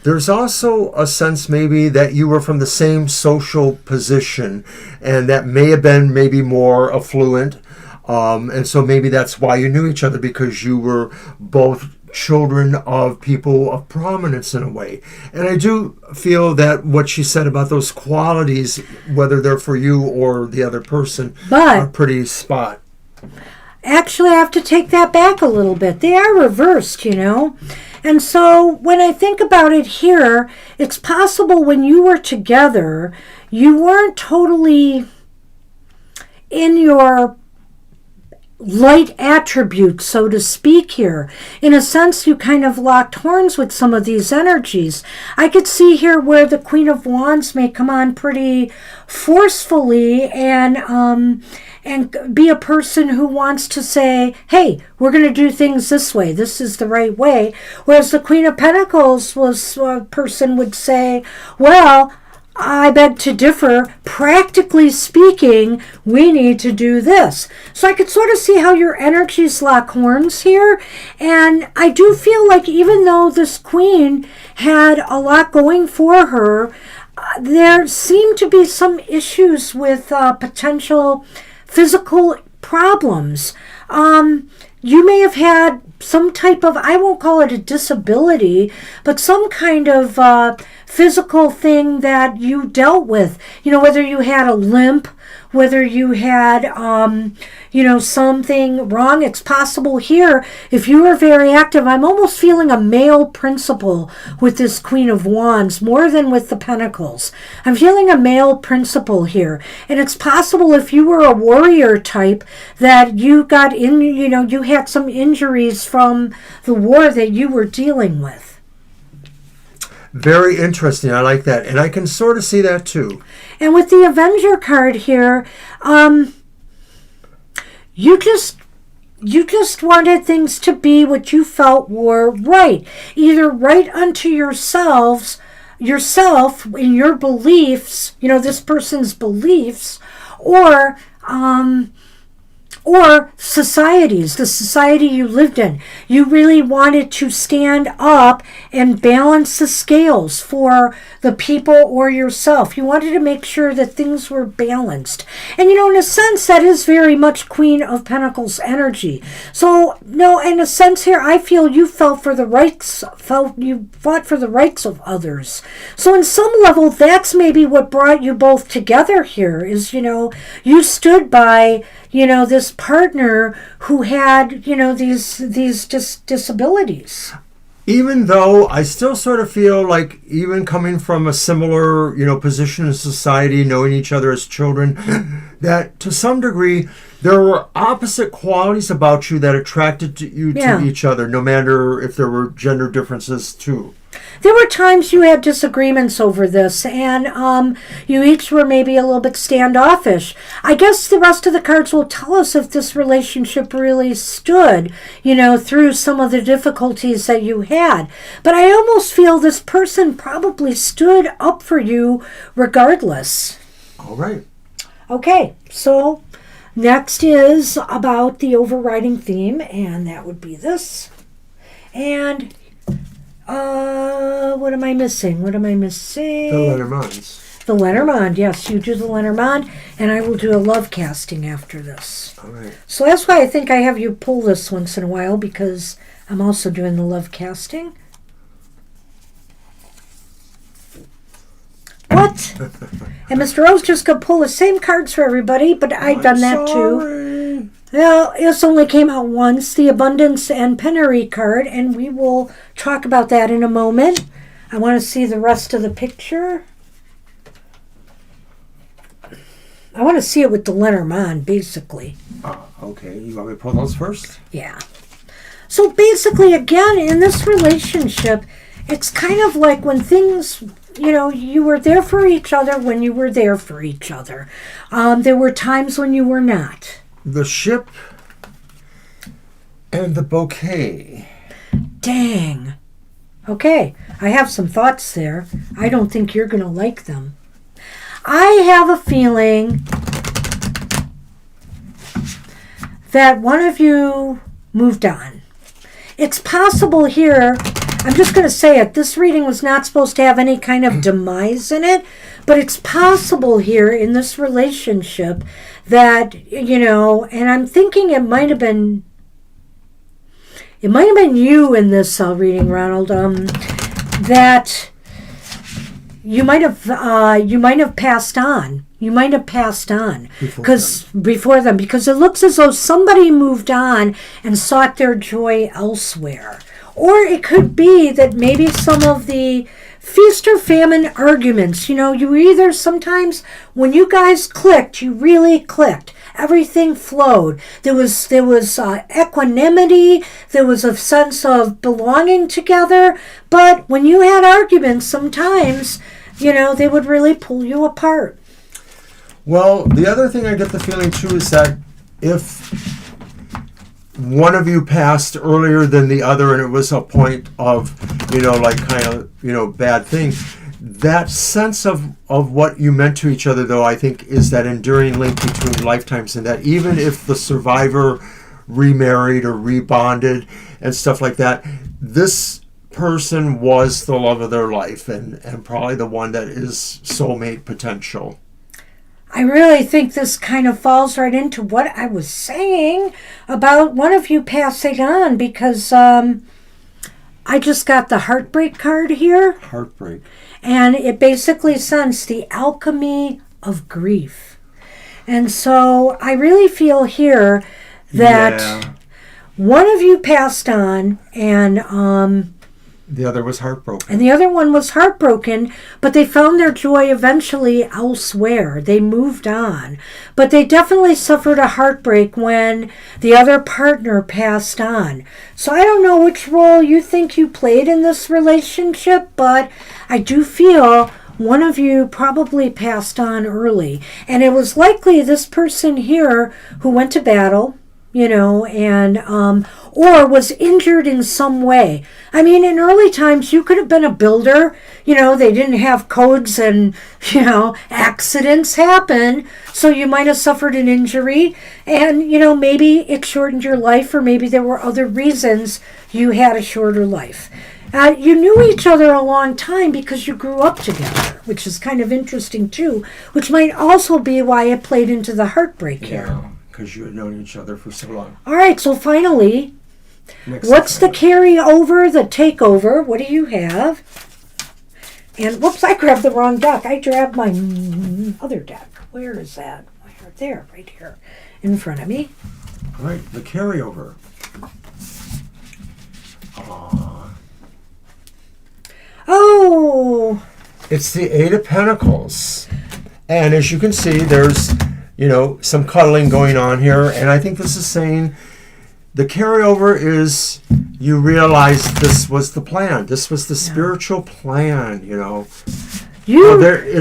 there's also a sense maybe that you were from the same social position, and that may have been maybe more affluent. And so maybe that's why you knew each other, because you were both children of people of prominence in a way. And I do feel that what she said about those qualities, whether they're for you or the other person, are pretty spot. Actually, I have to take that back a little bit. They are reversed, And so when I think about it here, it's possible when you were together, you weren't totally in your light attributes, so to speak here. In a sense, you kind of locked horns with some of these energies. I could see here where the Queen of Wands may come on pretty forcefully and be a person who wants to say, hey, we're going to do things this way. This is the right way. Whereas the Queen of Pentacles was a person would say, well, I beg to differ. Practically speaking, we need to do this. So I could sort of see how your energies lock horns here. And I do feel like even though this queen had a lot going for her, there seemed to be some issues with potential physical problems. You may have had some type of, I won't call it a disability, but some kind of physical thing that you dealt with. Whether you had a limp, whether you had, something wrong. It's possible here, if you were very active, I'm almost feeling a male principle with this Queen of Wands more than with the Pentacles. I'm feeling a male principle here. And it's possible if you were a warrior type that you got in, you had some injuries from the war that you were dealing with. Very interesting. I like that. And I can sort of see that too. And with the Avenger card here, you just wanted things to be what you felt were right. Either right unto yourself in your beliefs, this person's beliefs, or societies, the society you lived in. You really wanted to stand up and balance the scales for the people or yourself. You wanted to make sure that things were balanced. And in a sense, that is very much Queen of Pentacles energy. So, no, in a sense here, I feel you you fought for the rights of others. So in some level, that's maybe what brought you both together here is, you stood by, this partner who had, these disabilities. Even though I still sort of feel like, even coming from a similar, position in society, knowing each other as children, that to some degree there were opposite qualities about you that attracted you to each other, no matter if there were gender differences too. There were times you had disagreements over this, and you each were maybe a little bit standoffish. I guess the rest of the cards will tell us if this relationship really stood, through some of the difficulties that you had. But I almost feel this person probably stood up for you regardless. All right. Okay, so next is about the overriding theme, and that would be this. And what am I missing? The Lenormands. The Lenormand, yes. You do the Lenormand, and I will do a love casting after this. All right. So that's why I think I have you pull this once in a while, because I'm also doing the love casting. What? And Mr. Rose just going to pull the same cards for everybody, but I've done that too. Well, this only came out once, the Abundance and Penury card, and we will talk about that in a moment. I want to see the rest of the picture. I want to see it with the Lenormand, basically. Okay. You want me to pull those first? Yeah. So basically, again, in this relationship, it's kind of like when things, you were there for each other when you were there for each other. There were times when you were not. The Ship and the Bouquet. Dang. Okay, I have some thoughts there. I don't think you're going to like them. I have a feeling that one of you moved on. It's possible here, I'm just going to say it, this reading was not supposed to have any kind of demise in it, but it's possible here in this relationship that, and I'm thinking it might have been you in this reading, Ronald, that you might have passed on. You might have passed on before them, because it looks as though somebody moved on and sought their joy elsewhere. Or it could be that maybe some of the feast or famine arguments, you either sometimes when you guys clicked, you really clicked. Everything flowed. There was equanimity. There was a sense of belonging together. But when you had arguments, sometimes, they would really pull you apart. Well, the other thing I get the feeling too is that if one of you passed earlier than the other and it was a point of, bad thing, that sense of what you meant to each other, though, I think is that enduring link between lifetimes, and that even if the survivor remarried or rebonded and stuff like that, this person was the love of their life and probably the one that is soulmate potential. I really think this kind of falls right into what I was saying about one of you passing on, because I just got the heartbreak card here. Heartbreak. And it basically sends the alchemy of grief. And so I really feel here that one of you passed on, and the other was heartbroken. And the other one was heartbroken, but they found their joy eventually elsewhere. They moved on. But they definitely suffered a heartbreak when the other partner passed on. So I don't know which role you think you played in this relationship, but I do feel one of you probably passed on early. And it was likely this person here who went to battle, or was injured in some way. I mean, in early times, you could have been a builder. They didn't have codes and, accidents happen. So you might have suffered an injury and, maybe it shortened your life, or maybe there were other reasons you had a shorter life. You knew each other a long time because you grew up together, which is kind of interesting too, which might also be why it played into the heartbreak here. Because you had known each other for so long. All right, so finally, what's the carryover, the takeover? What do you have? And, whoops, I grabbed the wrong deck. I grabbed my other deck. Where is that? There, right here, in front of me. All right, the carryover. Oh! It's the Eight of Pentacles. And as you can see, there's some cuddling going on here, and I think this is saying the carryover is you realize this was the plan. This was the spiritual plan, it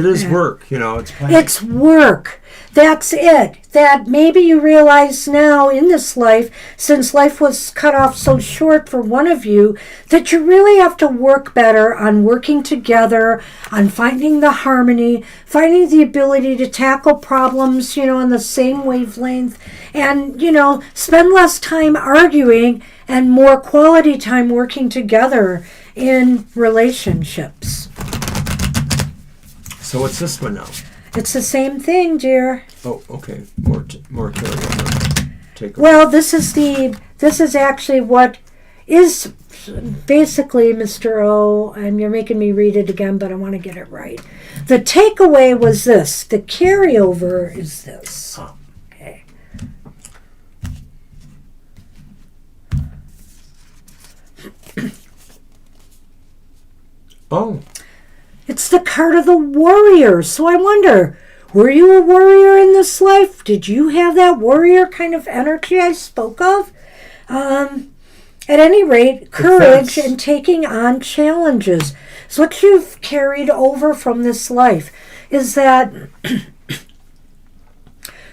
is work, it's plan. It's work. That's it. That maybe you realize now in this life, since life was cut off so short for one of you, that you really have to work better on working together, on finding the harmony, finding the ability to tackle problems, on the same wavelength, and, spend less time arguing and more quality time working together in relationships. So what's this one now? It's the same thing, dear. Oh, okay. More carryover. Take away. Well, this is actually what is basically, Mr. O, and you're making me read it again, but I want to get it right. The takeaway was this. The carryover is this. Oh. Okay. Oh. It's the card of the warrior. So I wonder, were you a warrior in this life? Did you have that warrior kind of energy I spoke of? At any rate, courage in taking on challenges. So what you've carried over from this life is that,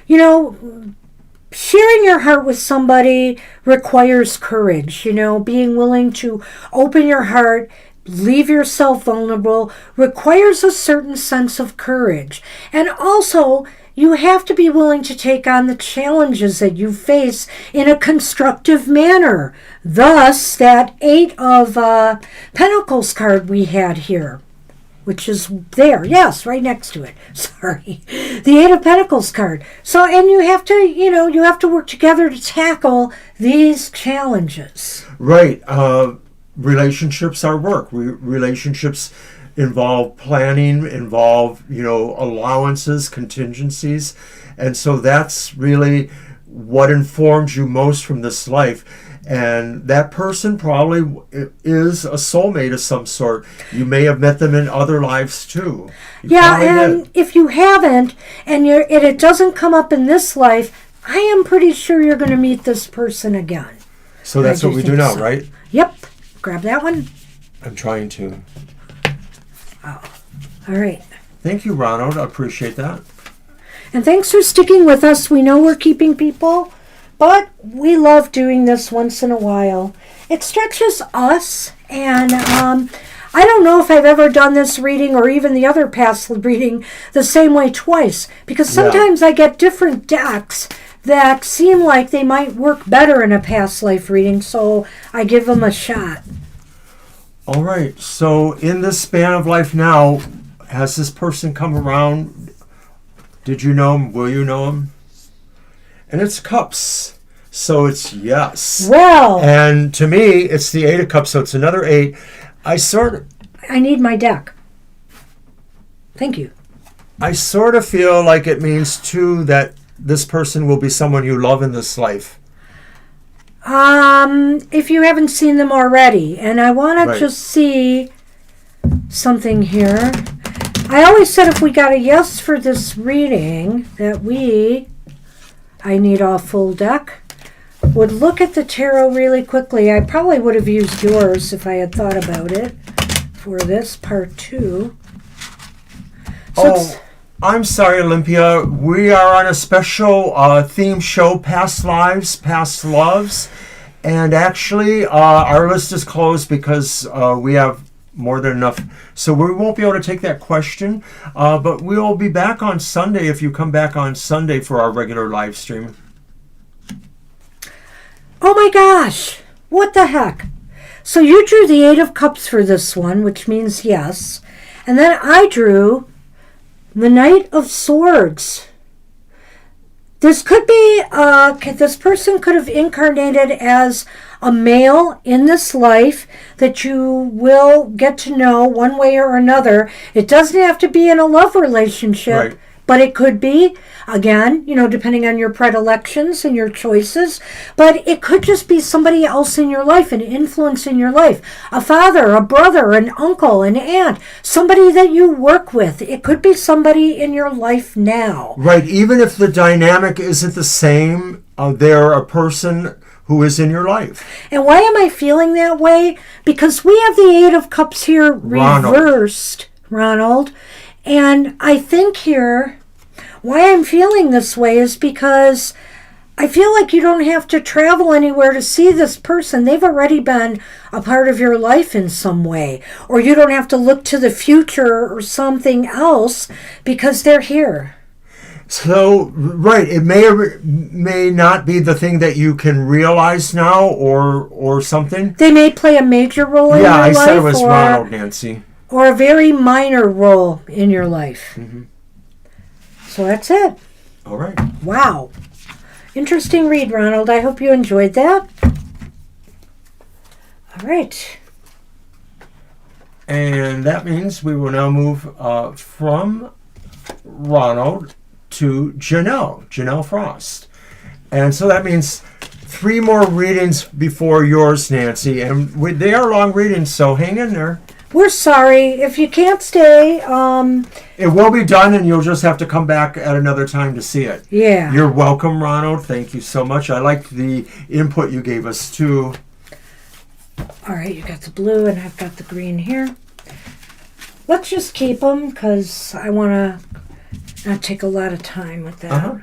sharing your heart with somebody requires courage. Being willing to open your heart, leave yourself vulnerable, requires a certain sense of courage. And also, you have to be willing to take on the challenges that you face in a constructive manner. Thus, that 8 of Pentacles card we had here, which is there, yes, right next to it. Sorry. The 8 of Pentacles card. So, and you have to work together to tackle these challenges. Right. Relationships are work. Relationships involve planning, involve, allowances, contingencies. And so that's really what informs you most from this life. And that person probably is a soulmate of some sort. You may have met them in other lives too. And if you haven't, and it doesn't come up in this life, I am pretty sure you're going to meet this person again. So that's what we do now, right? Yep. Grab that one. I'm trying to. Oh. All right. Thank you, Ronald. I appreciate that. And thanks for sticking with us. We know we're keeping people, but we love doing this once in a while. It stretches us, and I don't know if I've ever done this reading or even the other past reading the same way twice, because sometimes I get different decks that seem like they might work better in a past life reading, so I give them a shot. All right. So in this span of life now, has this person come around? Did you know him? Will you know him? And it's cups. So it's yes. Well. And to me, it's the 8 of cups. So it's another 8. I need my deck. Thank you. I sort of feel like it means too that this person will be someone you love in this life. If you haven't seen them already, and I want to just see something here. I always said if we got a yes for this reading, that I need a full deck, would look at the tarot really quickly. I probably would have used yours if I had thought about it for this part 2. So I'm sorry, Olympia. We are on a special theme show, Past Lives, Past Loves. And actually, our list is closed because we have more than enough. So we won't be able to take that question. But we'll be back on Sunday if you come back on Sunday for our regular live stream. Oh my gosh! What the heck? So you drew the 8 of Cups for this one, which means yes. And then I drew the Knight of Swords. This could be, this person could have incarnated as a male in this life that you will get to know one way or another. It doesn't have to be in a love relationship, but it could be, again, depending on your predilections and your choices. But it could just be somebody else in your life, an influence in your life. A father, a brother, an uncle, an aunt, somebody that you work with. It could be somebody in your life now. Right, even if the dynamic isn't the same, they're a person who is in your life. And why am I feeling that way? Because we have the 8 of Cups here reversed, Ronald. And I think here, why I'm feeling this way is because I feel like you don't have to travel anywhere to see this person. They've already been a part of your life in some way. Or you don't have to look to the future or something else because they're here. So, right, it may or may not be the thing that you can realize now or something. They may play a major role in your life. Yeah, I said it was Ronald, Nancy. or a very minor role in your life. Mm-hmm. So that's it. All right. Wow. Interesting read, Ronald. I hope you enjoyed that. All right. And that means we will now move from Ronald to Janelle Frost. And so that means 3 more readings before yours, Nancy. And they are long readings, so hang in there. We're sorry. If you can't stay, it will be done, and you'll just have to come back at another time to see it. Yeah. You're welcome, Ronald. Thank you so much. I liked the input you gave us, too. All right, you got the blue, and I've got the green here. Let's just keep them, because I want to not take a lot of time with that. Uh-huh.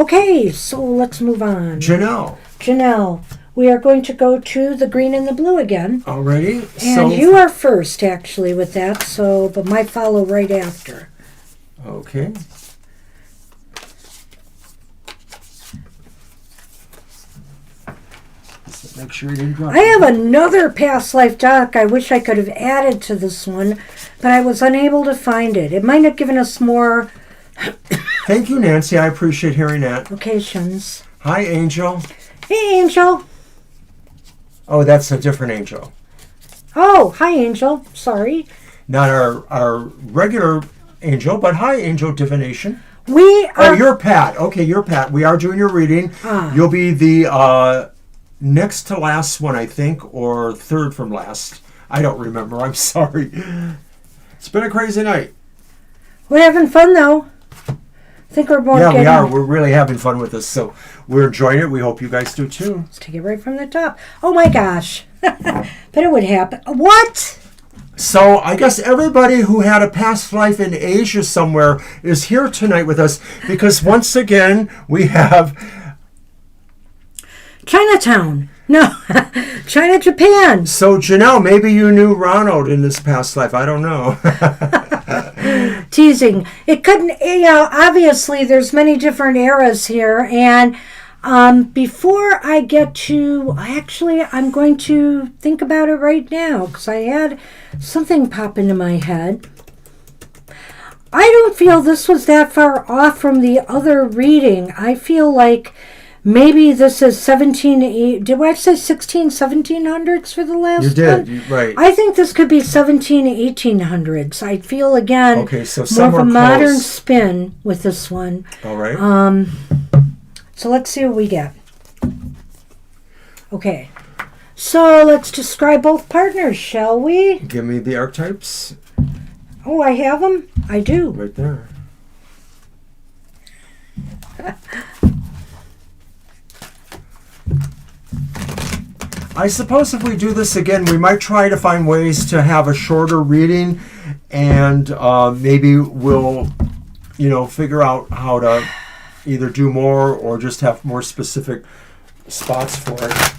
Okay, so let's move on. Janelle, we are going to go to the green and the blue again. Alrighty. And you are first, actually, with that, but might follow right after. Okay. Make sure you didn't drop I have another past life deck I wish I could have added to this one, but I was unable to find it. It might have given us more. Thank you, Nancy. I appreciate hearing that. Locations. Hi, Angel. Hey, Angel. Oh, that's a different Angel. Oh, hi, Angel. Sorry. Not our regular Angel, but hi, Angel Divination. We are... Oh, you're Pat. Okay, you're Pat. We are doing your reading. You'll be the next to last one, I think, or third from last. I don't remember. I'm sorry. It's been a crazy night. We're having fun, though. I think we're both we are. We're really having fun with this, so we're enjoying it. We hope you guys do, too. Let's take it right from the top. Oh, my gosh. But it would happen. What? So I guess everybody who had a past life in Asia somewhere is here tonight with us because once again we have Chinatown. No, China, Japan. So Janelle, maybe you knew Ronald in this past life. I don't know. Teasing. It couldn't, obviously there's many different eras here. And before I get to, actually, I'm going to think about it right now because I had something pop into my head. I don't feel this was that far off from the other reading. I feel like maybe this is 17, did I say 1700s for the last one? You did, right. I think this could be 1800s. I feel, again, okay, so more of a modern close. spin with this one. All right. So let's see what we get. Okay. So let's describe both partners, shall we? Give me the archetypes. Oh, I have them? I do. Right there. I suppose if we do this again, we might try to find ways to have a shorter reading, and maybe we'll, figure out how to either do more or just have more specific spots for it.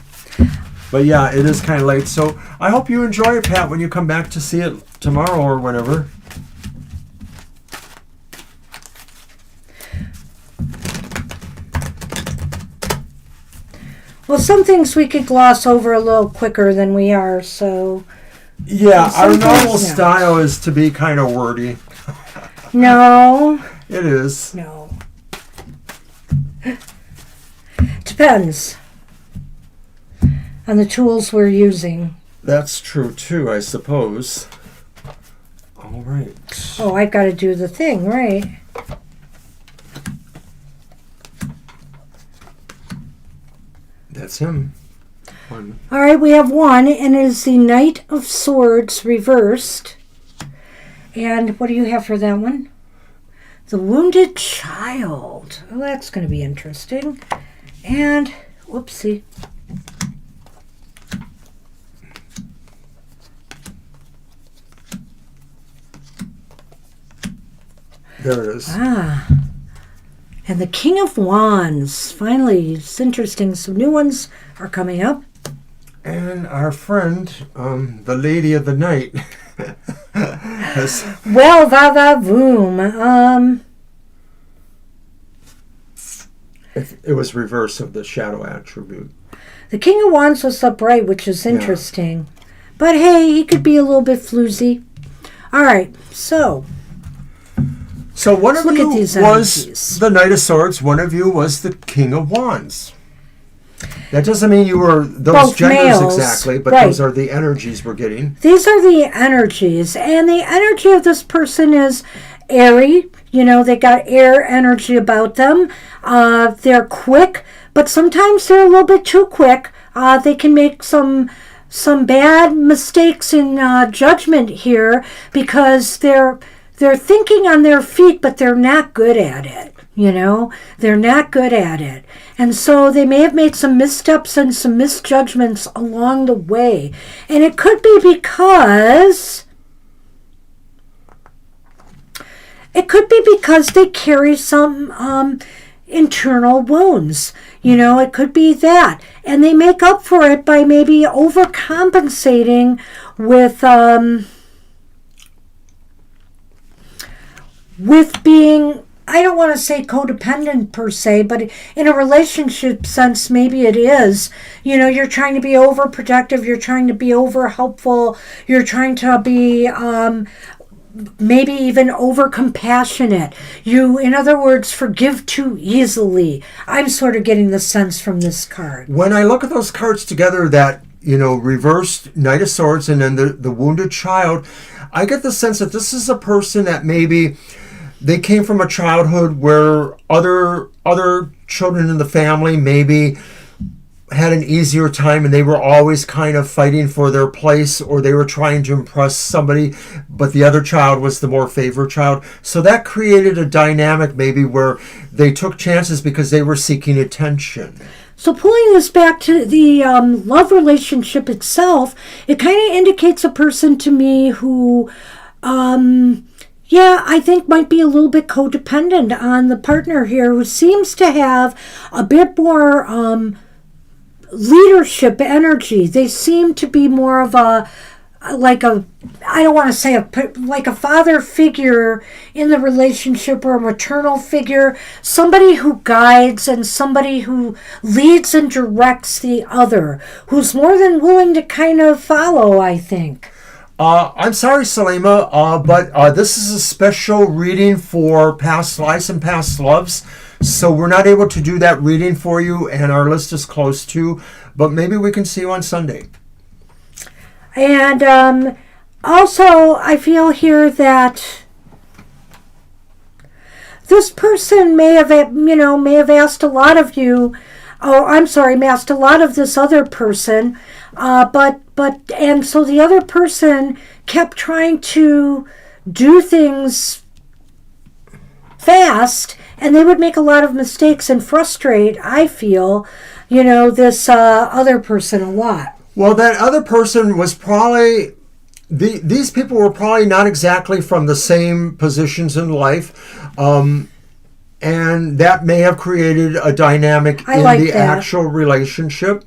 But yeah, it is kind of late. So I hope you enjoy it, Pat, when you come back to see it tomorrow or whenever. Well, some things we could gloss over a little quicker than we are, so... Yeah, our normal style is to be kind of wordy. No. It is. No. Depends on the tools we're using. That's true, too, I suppose. All right. Oh, I've got to do the thing, right? That's him. One. All right, we have one, and it is the Knight of Swords reversed. And what do you have for that one? The Wounded Child. Oh, that's going to be interesting. And, whoopsie. There it is. Ah. And the King of Wands. Finally, it's interesting. Some new ones are coming up. And our friend, the Lady of the Night. Well, va-va-voom. It was reverse of the shadow attribute. The King of Wands was upright, which is interesting. Yeah. But hey, he could be a little bit floozy. All right, so one of look you at these was energies. the Knight of Swords. One of you was the King of Wands. That doesn't mean you were those Both genders males, exactly, but right. those are the energies we're getting. These are the energies, and the energy of this person is airy. You know, they got air energy about them. They're quick, but sometimes they're a little bit too quick. They can make some bad mistakes in judgment here because they're thinking on their feet, but they're not good at it. You know, they're not good at it. And so they may have made some missteps and some misjudgments along the way. And it could be because they carry some internal wounds. You know, it could be that. And they make up for it by maybe overcompensating with being, I don't want to say codependent per se, but in a relationship sense, maybe it is. You know, you're trying to be overprotective, you're trying to be over helpful, you're trying to be maybe even over compassionate. You, in other words, forgive too easily. I'm sort of getting the sense from this card. When I look at those cards together, that, you know, reversed Knight of Swords and then the wounded child, I get the sense that this is a person that maybe they came from a childhood where other children in the family maybe had an easier time and they were always kind of fighting for their place, or they were trying to impress somebody, but the other child was the more favored child. So that created a dynamic maybe where they took chances because they were seeking attention. So pulling this back to the love relationship itself, it kind of indicates a person to me who I think might be a little bit codependent on the partner here, who seems to have a bit more leadership energy. They seem to be more of I don't want to say like a father figure in the relationship, or a maternal figure, somebody who guides and somebody who leads and directs the other, who's more than willing to kind of follow, I think. I'm sorry, Salima, but this is a special reading for past lives and past loves. So we're not able to do that reading for you, and our list is closed too. But maybe we can see you on Sunday. And also, I feel here that this person may have asked a lot of you. Oh, I'm sorry, asked a lot of this other person. And so the other person kept trying to do things fast, and they would make a lot of mistakes and frustrate, I feel, this other person a lot. Well, that other person was probably, these people were probably not exactly from the same positions in life. And that may have created a dynamic in the actual relationship.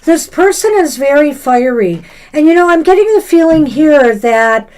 This person is very fiery. And, I'm getting the feeling here that,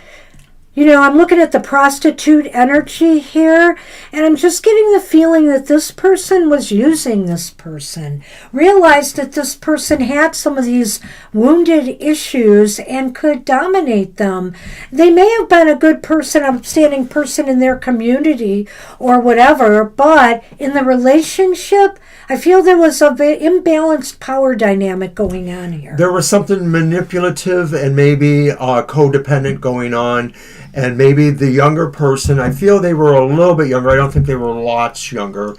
I'm looking at the prostitute energy here, and I'm just getting the feeling that this person was using this person, realized that this person had some of these wounded issues and could dominate them. They may have been a good person, upstanding person in their community or whatever, but in the relationship, I feel there was a imbalanced power dynamic going on here. There was something manipulative and maybe codependent going on. And maybe the younger person, I feel they were a little bit younger. I don't think they were lots younger.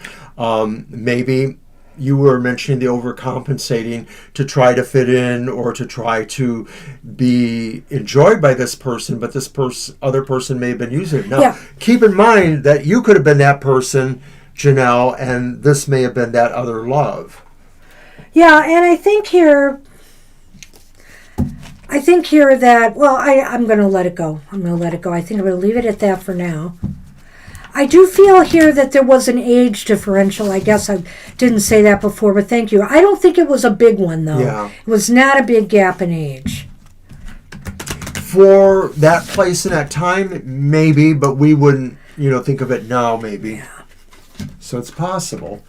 Maybe you were mentioning the overcompensating to try to fit in or to try to be enjoyed by this person, but this other person may have been using it. Now, keep in mind that you could have been that person, Janelle, and this may have been that other love. Yeah, and I think here that, I'm going to let it go. I think I'm going to leave it at that for now. I do feel here that there was an age differential. I guess I didn't say that before, but thank you. I don't think it was a big one, though. Yeah. It was not a big gap in age. For that place and that time, maybe, but we wouldn't, think of it now, maybe. Yeah. So it's possible.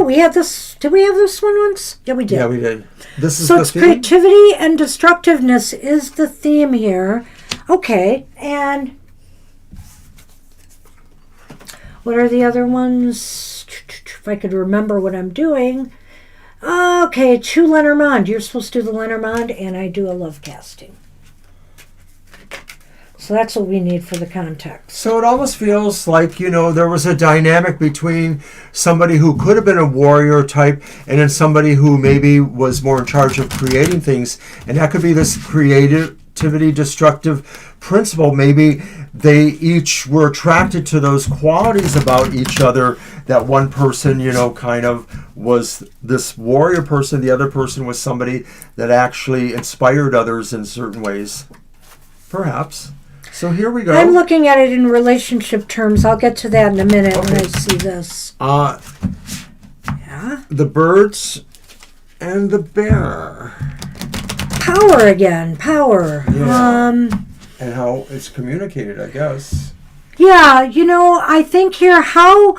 we had this. Did we have this one once? Yeah, we did. Yeah, we did. This is So the it's theme? creativity and destructiveness is the theme here. Okay, and what are the other ones? If I could remember what I'm doing. Okay, two Lenormand. You're supposed to do the Lenormand, and I do a love casting. So that's what we need for the context. So it almost feels like, there was a dynamic between somebody who could have been a warrior type and then somebody who maybe was more in charge of creating things. And that could be this creativity destructive principle. Maybe they each were attracted to those qualities about each other. That one person, kind of was this warrior person. The other person was somebody that actually inspired others in certain ways. Perhaps. So here we go. I'm looking at it in relationship terms. I'll get to that in a minute when I see this. Yeah. The birds and the bear. Power again. Power. Yeah. And how it's communicated, I guess. Yeah, I think here how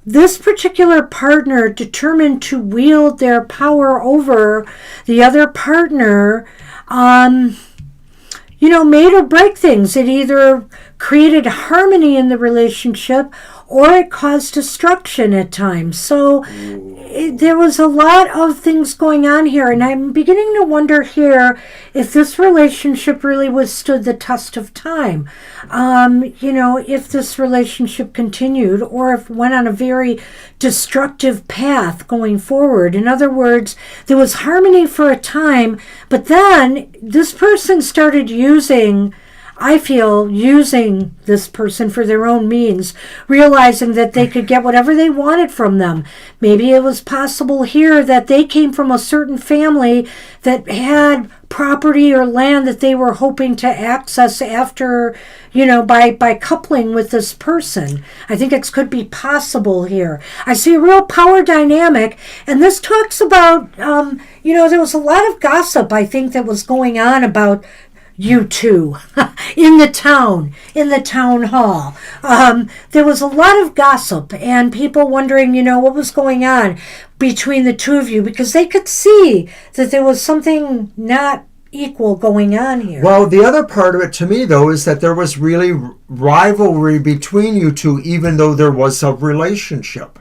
this particular partner determined to wield their power over the other partner, made or break things. It either created harmony in the relationship or it caused destruction at times. So there was a lot of things going on here, and I'm beginning to wonder here if this relationship really withstood the test of time. If this relationship continued or if it went on a very destructive path going forward. In other words, there was harmony for a time, but then this person started using this person for their own means, realizing that they could get whatever they wanted from them. Maybe it was possible here that they came from a certain family that had property or land that they were hoping to access after, by coupling with this person. I think it could be possible here. I see a real power dynamic, and this talks about, there was a lot of gossip, I think, that was going on about you two in the town hall. There was a lot of gossip and people wondering, what was going on between the two of you, because they could see that there was something not equal going on here. Well, the other part of it to me, though, is that there was really rivalry between you two, even though there was a relationship.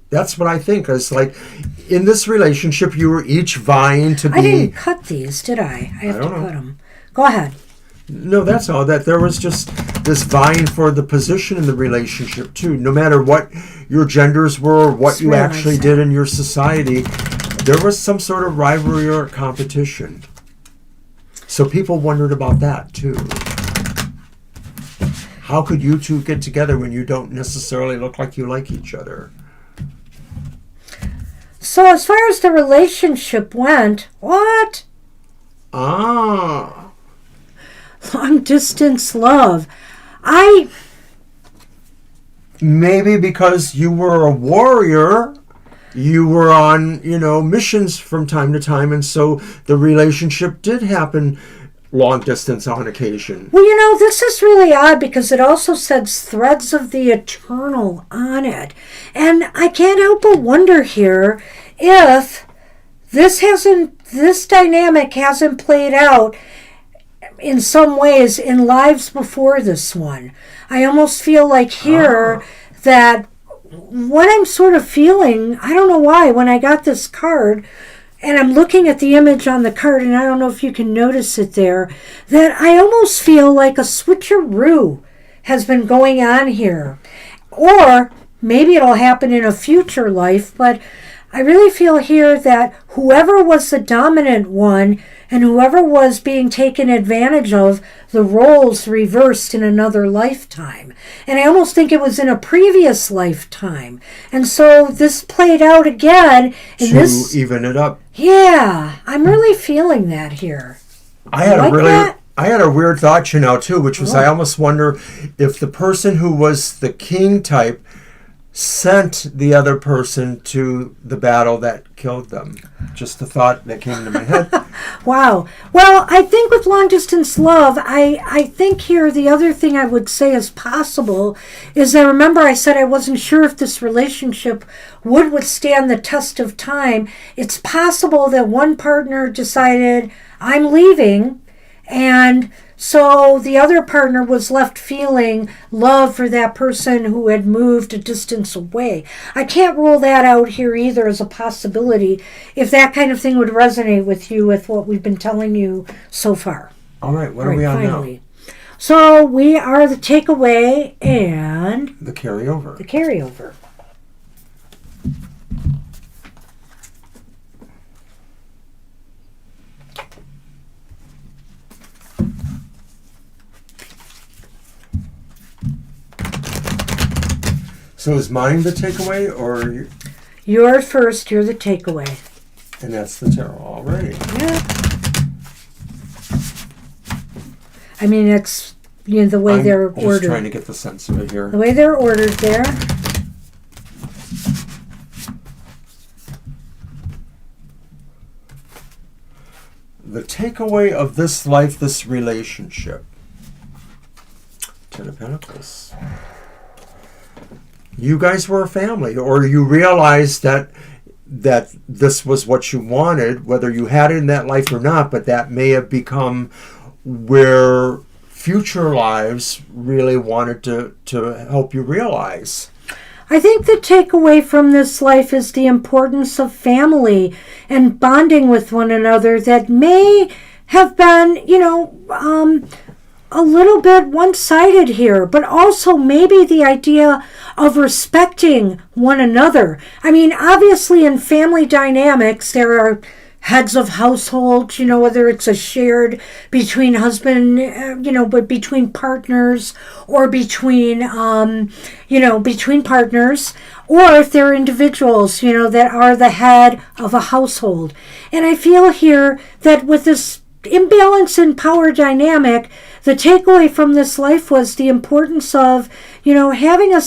That's what I think. It's like in this relationship, you were each vying to be. I didn't cut these, did I? I have to cut them. Go ahead. No, that's all. That there was just this vying for the position in the relationship too. No matter what your genders were, or what you actually did in your society, there was some sort of rivalry or competition. So people wondered about that too. How could you two get together when you don't necessarily look like you like each other? So as far as the relationship went, what? Long distance love. Maybe because you were a warrior, you were on, missions from time to time, and so the relationship did happen long distance on occasion. Well, this is really odd because it also says threads of the eternal on it. And I can't help but wonder here if this dynamic hasn't played out in some ways in lives before this one. I almost feel like here that what I'm sort of feeling, I don't know why, when I got this card, and I'm looking at the image on the card, and I don't know if you can notice it there, that I almost feel like a switcheroo has been going on here. Or maybe it'll happen in a future life, but I really feel here that whoever was the dominant one and whoever was being taken advantage of, the roles reversed in another lifetime. And I almost think it was in a previous lifetime. And so this played out again. To even it up. Yeah, I'm really feeling that here. I had a weird thought, too, which was I almost wonder if the person who was the king type sent the other person to the battle that killed them. Just a thought that came to my head. Wow. Well, I think with long distance love, I think here the other thing I would say is possible is I remember I said I wasn't sure if this relationship would withstand the test of time. It's possible that one partner decided, I'm leaving, and so the other partner was left feeling love for that person who had moved a distance away. I can't rule that out here either as a possibility, if that kind of thing would resonate with you with what we've been telling you so far. All right, what are we on finally now? So we are the takeaway and the carryover. The carryover. So is mine the takeaway, or you're first? You're the takeaway, and that's the tarot. All right. Yeah. I mean, it's the way they're ordered. I'm just trying to get the sense of it here. The way they're ordered there. The takeaway of this life, this relationship. Ten of Pentacles. You guys were a family, or you realized that this was what you wanted, whether you had it in that life or not, but that may have become where future lives really wanted to help you realize. I think the takeaway from this life is the importance of family and bonding with one another that may have been, a little bit one-sided here, but also maybe the idea of respecting one another. I mean, obviously in family dynamics, there are heads of households, whether it's a shared between husband, but between partners or between partners, or if they're individuals, that are the head of a household. And I feel here that with this imbalance in power dynamic, the takeaway from this life was the importance of, having a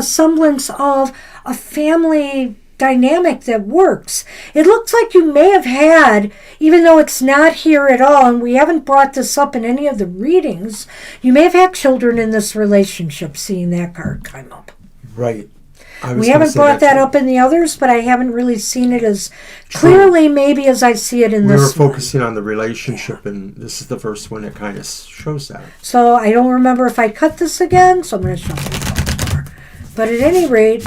semblance of a family dynamic that works. It looks like you may have had, even though it's not here at all, and we haven't brought this up in any of the readings, you may have had children in this relationship, seeing that card come up. Right. We haven't brought that up in the others, but I haven't really seen it as clearly maybe as I see it in this one. We were focusing on the relationship, and this is the first one that kind of shows that. So I don't remember if I cut this again, so I'm going to shuffle it more. But at any rate,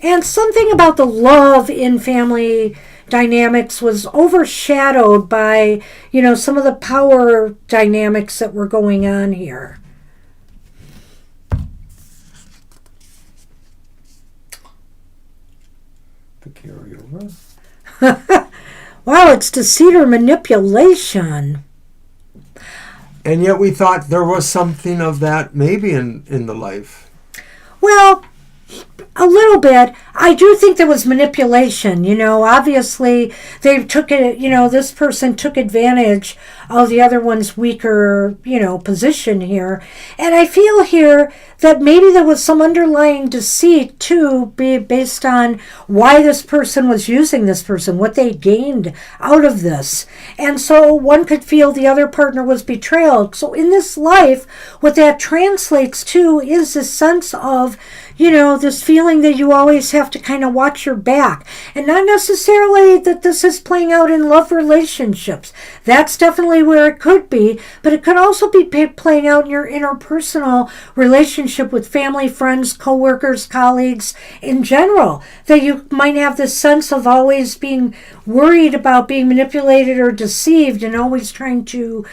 and something about the love in family dynamics was overshadowed by, some of the power dynamics that were going on here. The carryover. Wow, it's deceit or manipulation. And yet we thought there was something of that maybe in the life. Well, a little bit. I do think there was manipulation. Obviously they took it, this person took advantage of the other one's weaker, position here. And I feel here that maybe there was some underlying deceit too, based on why this person was using this person, what they gained out of this. And so one could feel the other partner was betrayed. So in this life, what that translates to is this sense of, this feeling that you always have to kind of watch your back. And not necessarily that this is playing out in love relationships. That's definitely where it could be, but it could also be playing out in your interpersonal relationship with family, friends, coworkers, colleagues in general. That you might have this sense of always being worried about being manipulated or deceived and always trying to,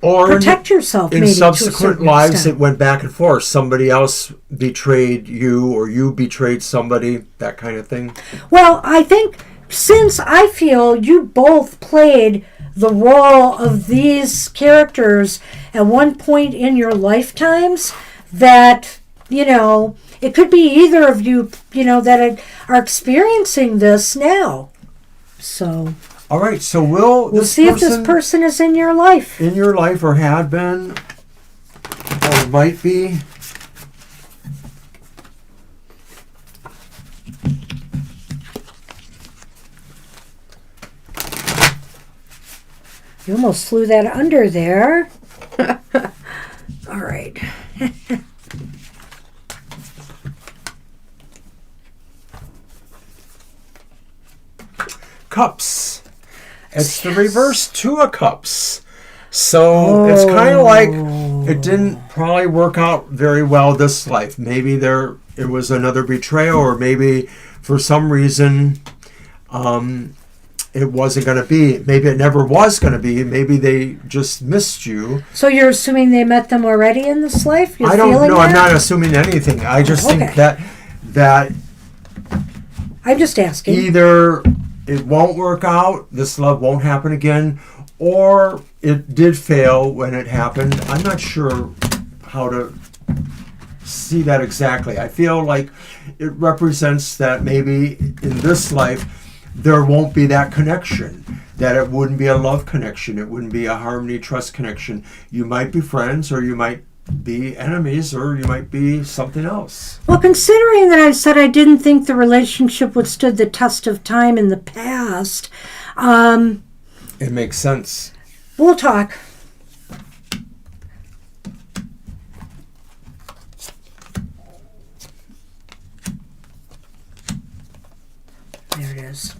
or protect yourself. In subsequent lives, it went back and forth. Somebody else betrayed you, or you betrayed somebody, that kind of thing. Well, I think since I feel you both played the role of these characters at one point in your lifetimes, that, it could be either of you, that are experiencing this now. So All right, so we'll see if this person is in your life. In your life, or had been, or might be. You almost flew that under there. All right. Cups. It's the reverse Two of Cups. So it's kind of like it didn't probably work out very well this life. Maybe it was another betrayal, or maybe for some reason it wasn't going to be. Maybe it never was going to be. Maybe they just missed you. So you're assuming they met them already in this life? I don't know. I'm not assuming anything. I just think that I'm just asking. Either it won't work out, this love won't happen again, or it did fail when it happened. I'm not sure how to see that exactly. I feel like it represents that maybe in this life there won't be that connection, that it wouldn't be a love connection, it wouldn't be a harmony, trust connection. You might be friends, or you might be enemies, or you might be something else. Well, considering that I said I didn't think the relationship withstood the test of time in the past, it makes sense. We'll talk. There it is.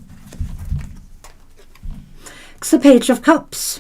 It's the Page of Cups.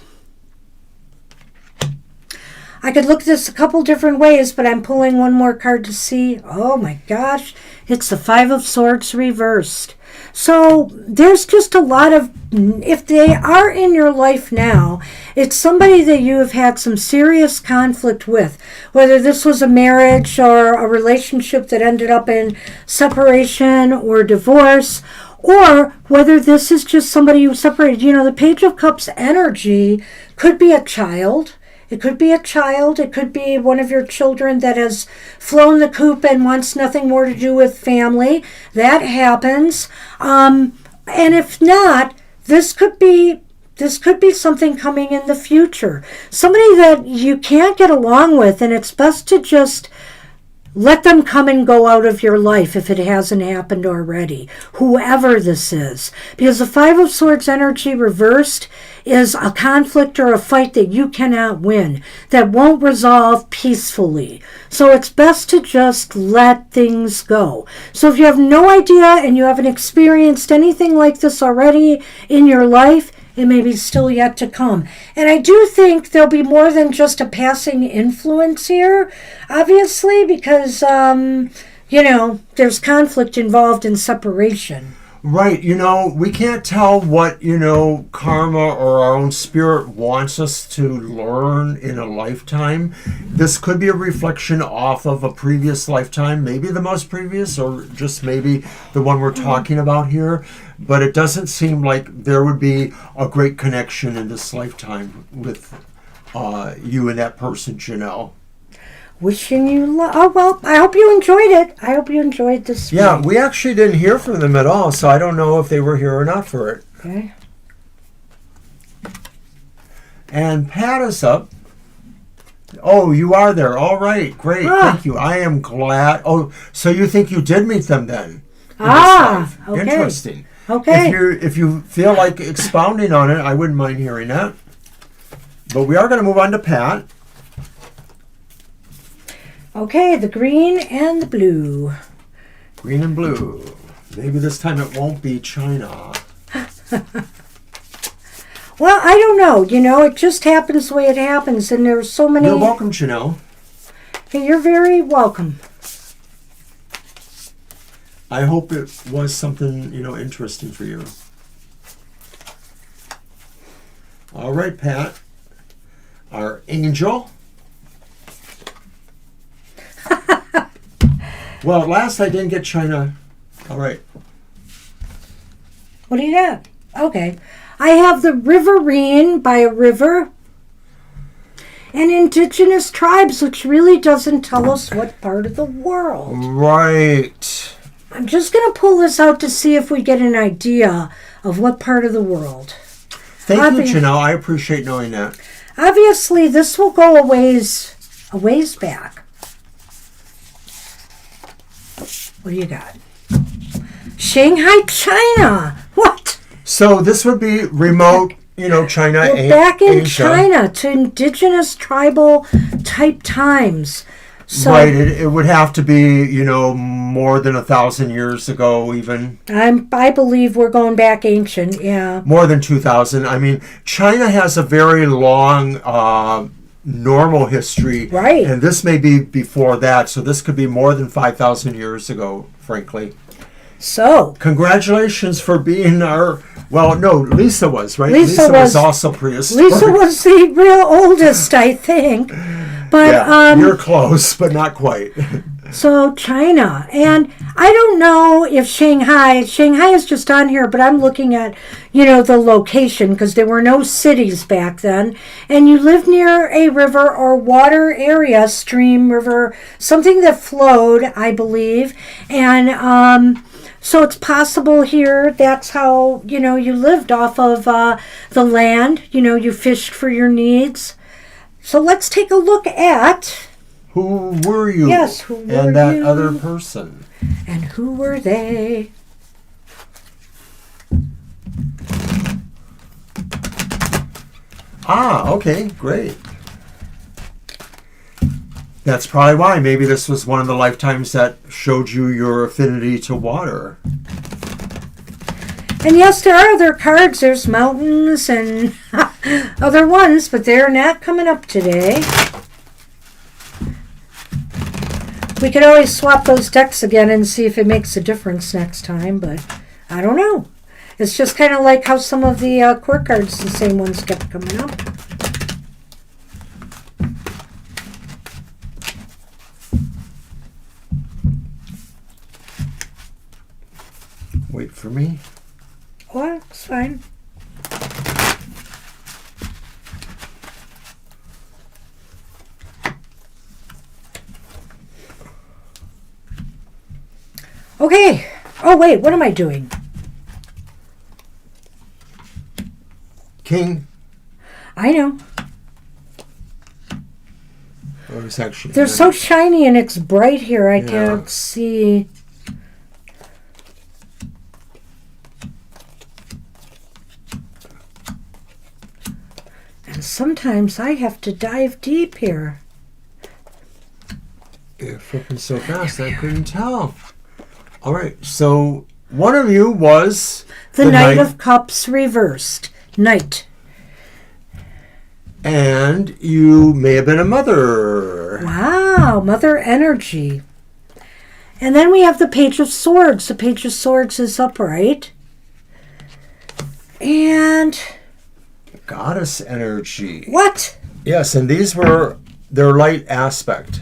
I could look at this a couple different ways, but I'm pulling one more card to see. Oh my gosh, it's the Five of Swords reversed. So there's just a lot of, if they are in your life now, it's somebody that you have had some serious conflict with, whether this was a marriage or a relationship that ended up in separation or divorce, or whether this is just somebody you separated. You know, the Page of Cups energy could be a child. It could be a child. It could be one of your children that has flown the coop and wants nothing more to do with family. That happens. And if not, this could be something coming in the future. Somebody that you can't get along with, and it's best to just let them come and go out of your life if it hasn't happened already, whoever this is. Because the Five of Swords energy reversed is a conflict or a fight that you cannot win, that won't resolve peacefully. So it's best to just let things go. So if you have no idea and you haven't experienced anything like this already in your life, it may be still yet to come. And I do think there'll be more than just a passing influence here, obviously, because, there's conflict involved in separation. Right, we can't tell what, karma or our own spirit wants us to learn in a lifetime. This could be a reflection off of a previous lifetime, maybe the most previous, or just maybe the one we're talking about here. But it doesn't seem like there would be a great connection in this lifetime with you and that person, Janelle. Wishing you oh, well, I hope you enjoyed it. I hope you enjoyed this. Yeah, we actually didn't hear from them at all, so I don't know if they were here or not for it. Okay. And Pat is up. Oh, you are there. All right, great. Thank you. I am glad. Oh, so you think you did meet them then? Okay. Interesting. Okay. If you feel like expounding on it, I wouldn't mind hearing that. But we are going to move on to Pat. Okay, the green and the blue. Green and blue. Maybe this time it won't be China. Well, I don't know. It just happens the way it happens, and there's so many... You're welcome, Janelle. Hey, you're very welcome. I hope it was something, interesting for you. All right, Pat. Our angel. Well, at last I didn't get China. All right. What do you got? Okay. I have the Riverine by a river. And indigenous tribes, which really doesn't tell us what part of the world. Right. I'm just going to pull this out to see if we get an idea of what part of the world. Thank you, Janelle. I appreciate knowing that. Obviously, this will go a ways back. What do you got? Shanghai, China. What? So this would be remote, China. We're back in Asia. China to indigenous tribal type times. So, right, it would have to be, more than 1,000 years ago, even. I believe we're going back ancient, yeah. More than 2,000. I mean, China has a very long normal history. Right. And this may be before that, so this could be more than 5,000 years ago, frankly. So. Congratulations for being Lisa was, right? Lisa was also prehistoric. Lisa was the real oldest, I think. But yeah, you're close, but not quite. So China, and I don't know if Shanghai is just on here, but I'm looking at, the location because there were no cities back then, and you lived near a river or water area, stream, river, something that flowed, I believe, and so it's possible here that's how, you lived off of the land, you fished for your needs. So let's take a look at... Who were you? Yes, who were you? And that other person. And who were they? Okay, great. That's probably why. Maybe this was one of the lifetimes that showed you your affinity to water. And yes, there are other cards. There's mountains and other ones, but they're not coming up today. We could always swap those decks again and see if it makes a difference next time, but I don't know. It's just kind of like how some of the court cards, the same ones kept coming up. Wait for me. Oh, it's fine. Okay. Oh, wait. What am I doing? King. I know. Oh, it's actually... They're so shiny and it's bright here. I Yeah. can't see. And sometimes I have to dive deep here. You're flipping so fast, I couldn't tell. All right, so one of you was... The Knight of Cups reversed. Knight. And you may have been a mother. Wow, mother energy. And then we have the Page of Swords. The Page of Swords is upright. And... Goddess energy. What? Yes, and these were their light aspect.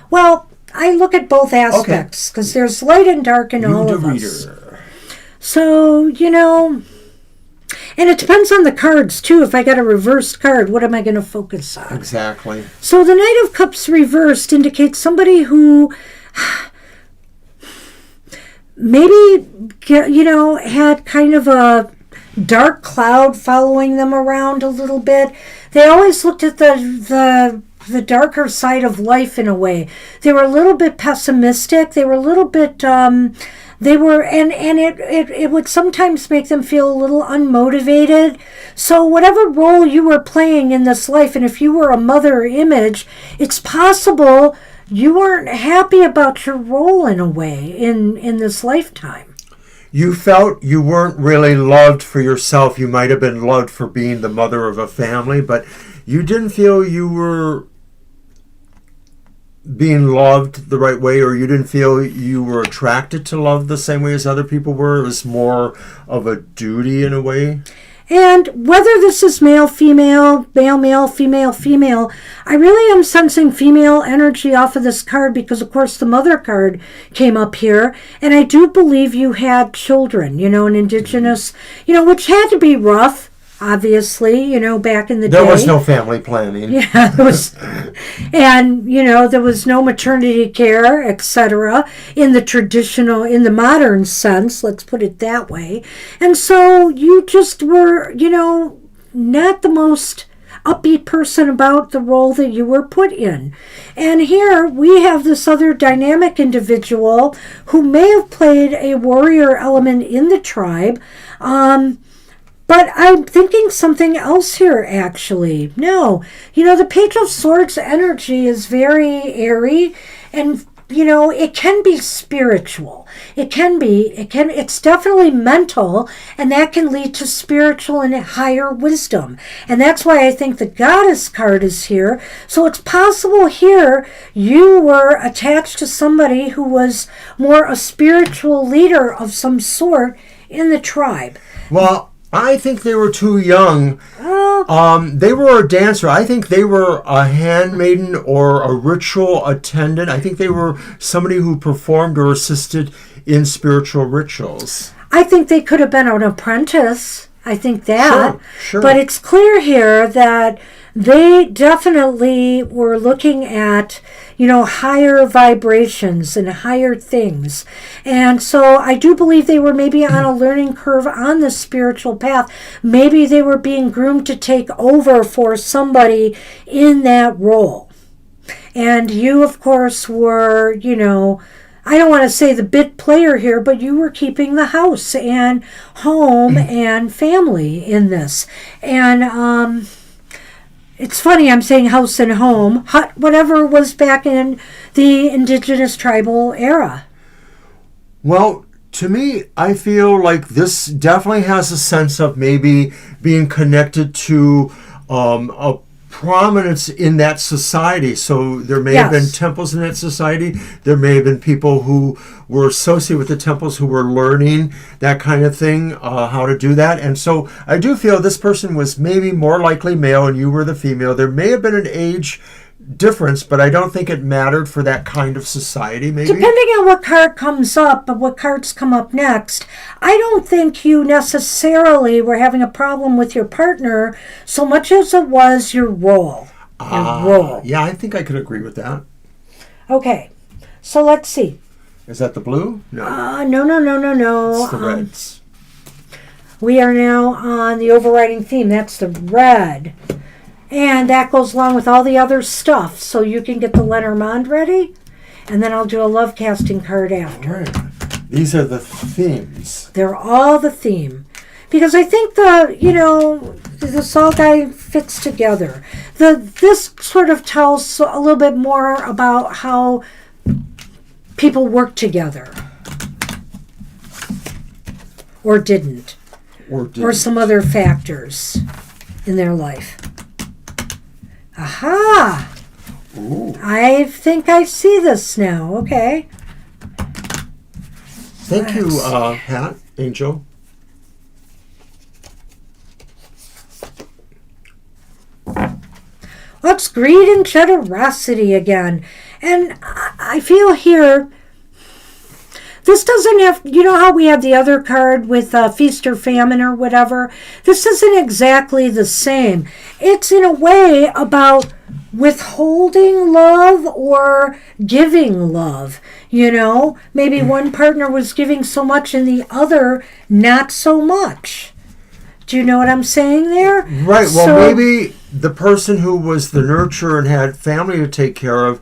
Well, I look at both aspects because there's light and dark in all of us. So, and it depends on the cards too. If I got a reversed card, what am I going to focus on? Exactly. So the Knight of Cups reversed indicates somebody who maybe, had kind of a dark cloud following them around a little bit. They always looked at the darker side of life in a way. They were a little bit pessimistic. They were a little bit, and it would sometimes make them feel a little unmotivated. So whatever role you were playing in this life, and if you were a mother image, it's possible you weren't happy about your role in a way in this lifetime. You felt you weren't really loved for yourself. You might have been loved for being the mother of a family, but you didn't feel you were being loved the right way, or you didn't feel you were attracted to love the same way as other people were. It was more of a duty in a way. And whether this is male, female, male, female, female, I really am sensing female energy off of this card because, of course, the mother card came up here. And I do believe you had children, an indigenous, which had to be rough, obviously, back in the day. There was no family planning. Yeah, there was, and, there was no maternity care, etc., in the modern sense, let's put it that way. And so you just were, not the most upbeat person about the role that you were put in. And here we have this other dynamic individual who may have played a warrior element in the tribe. But I'm thinking something else here, actually. No. The Page of Swords energy is very airy, and, it can be spiritual. It's definitely mental, and that can lead to spiritual and higher wisdom. And that's why I think the Goddess card is here. So it's possible here you were attached to somebody who was more a spiritual leader of some sort in the tribe. Well, I think they were too young. Oh. They were a dancer. I think they were a handmaiden or a ritual attendant. I think they were somebody who performed or assisted in spiritual rituals. I think they could have been an apprentice. I think that. Sure. But it's clear here that they definitely were looking at, higher vibrations and higher things. And so I do believe they were maybe on a learning curve on the spiritual path. Maybe they were being groomed to take over for somebody in that role. And you, of course, were, I don't want to say the bit player here, but you were keeping the house and home and family in this. And it's funny, I'm saying house and home, hut, whatever was back in the indigenous tribal era. Well, to me, I feel like this definitely has a sense of maybe being connected to a prominence in that society. So there may have been temples in that society. There may have been people who were associated with the temples who were learning that kind of thing, how to do that. And so I do feel this person was maybe more likely male and you were the female. There may have been an age difference, but I don't think it mattered for that kind of society, maybe. Depending on what card comes up, but what cards come up next, I don't think you necessarily were having a problem with your partner so much as it was your role. Yeah, I think I could agree with that. Okay, so let's see. Is that the blue? No. No. It's the reds. We are now on the overriding theme. That's the red. And that goes along with all the other stuff. So you can get the Lenormand ready. And then I'll do a love casting card after. All right. These are the themes. They're all the theme. Because I think this all guy fits together. This sort of tells a little bit more about how people work together. Or didn't. Or some other factors in their life. Aha! Ooh. I think I see this now. Okay. Thank you, Pat, Angel. Let's greed and generosity again. And I feel here, this doesn't have, how we have the other card with feast or famine or whatever? This isn't exactly the same. It's in a way about withholding love or giving love. Maybe one partner was giving so much and the other not so much. Do you know what I'm saying there? Right. Well, maybe the person who was the nurturer and had family to take care of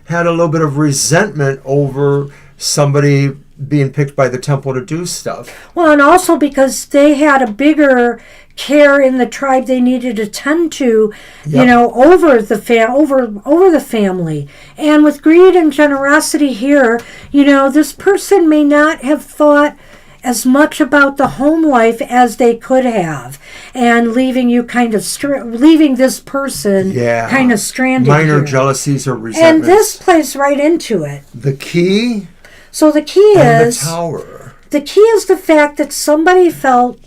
had a little bit of resentment over somebody being picked by the temple to do stuff. Well, and also because they had a bigger care in the tribe they needed to tend to, over the family. And with greed and generosity here, this person may not have thought as much about the home life as they could have, and leaving you leaving this person kind of stranded. Minor here. Jealousies or resentments. And this plays right into it. The key. So the key is the tower. The key is the fact that somebody felt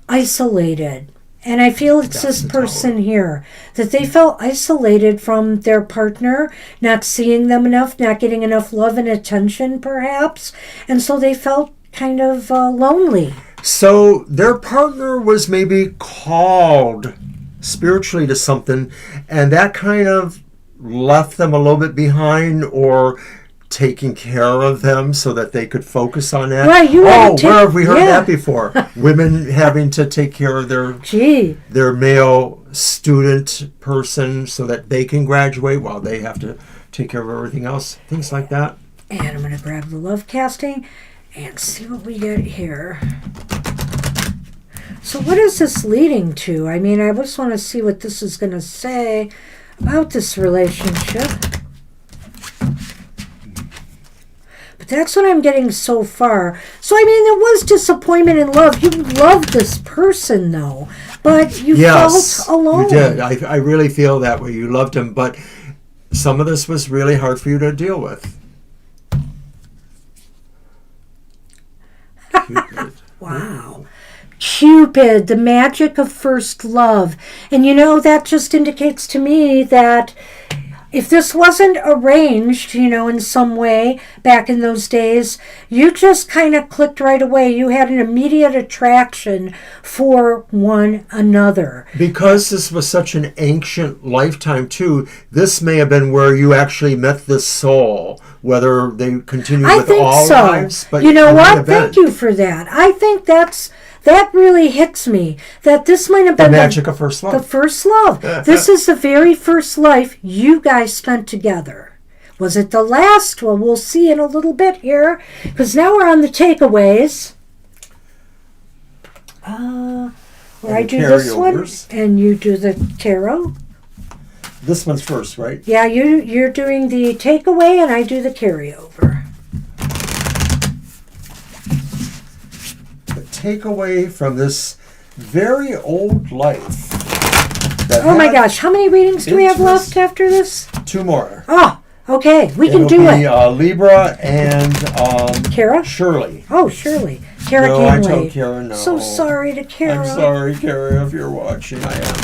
isolated. And I feel it's this person here, that they felt isolated from their partner, not seeing them enough, not getting enough love and attention, perhaps. And so they felt kind of lonely. So their partner was maybe called spiritually to something, and that kind of left them a little bit behind or taking care of them so that they could focus on that. Right, where have we heard yeah. that before? Women having to take care of Gee. their male student person so that they can graduate while they have to take care of everything else. Things like that. And I'm going to grab the love casting and see what we get here. So what is this leading to? I mean, I just want to see what this is going to say about this relationship. But that's what I'm getting so far. So, I mean, there was disappointment in love. You loved this person, though. But you felt alone. You did. I really feel that way. You loved him, but some of this was really hard for you to deal with. Cupid. Wow. Cupid, the magic of first love. And you know, that just indicates to me that if this wasn't arranged, you know, in some way back in those days, you just kind of clicked right away. You had an immediate attraction for one another. Because this was such an ancient lifetime, too, this may have been where you actually met this soul, whether they continue with all lives. But you know what? Thank you for that. I think that really hits me, that this might have been the magic of first love. The first love. This is the very first life you guys spent together. Was it the last? Well, we'll see in a little bit here, because now we're on the takeaways. Where I do this one, and you do the tarot. This one's first, right? Yeah, you're doing the takeaway, and I do the carryover. Takeaway from this very old life. Oh my gosh, how many readings do we have left after this? 2 more. Oh, okay, we can do it. Libra and Kara? Shirley. Oh, Shirley. Kara no, came I late. told Kara no. So sorry to Kara. I'm sorry, Kara, if you're watching. I am.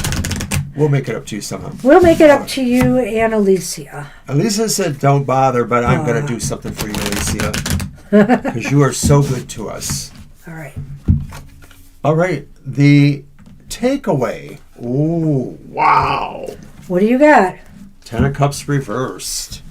We'll make it up to you somehow. We'll make it up to you and Alicia. Alicia said don't bother, but I'm going to do something for you, Alicia. Because you are so good to us. All right. All right, the takeaway. Ooh, wow. What do you got? 10 of Cups reversed.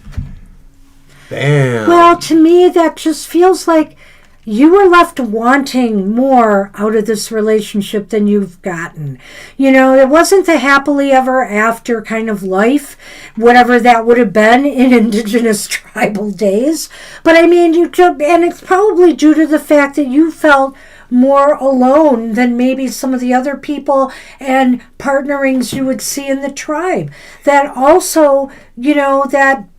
Bam. Well, to me, that just feels like you were left wanting more out of this relationship than you've gotten. You know, it wasn't the happily ever after kind of life, whatever that would have been in indigenous tribal days. But I mean, and it's probably due to the fact that you felt more alone than maybe some of the other people and partnerings you would see in the tribe. That also, you know, that,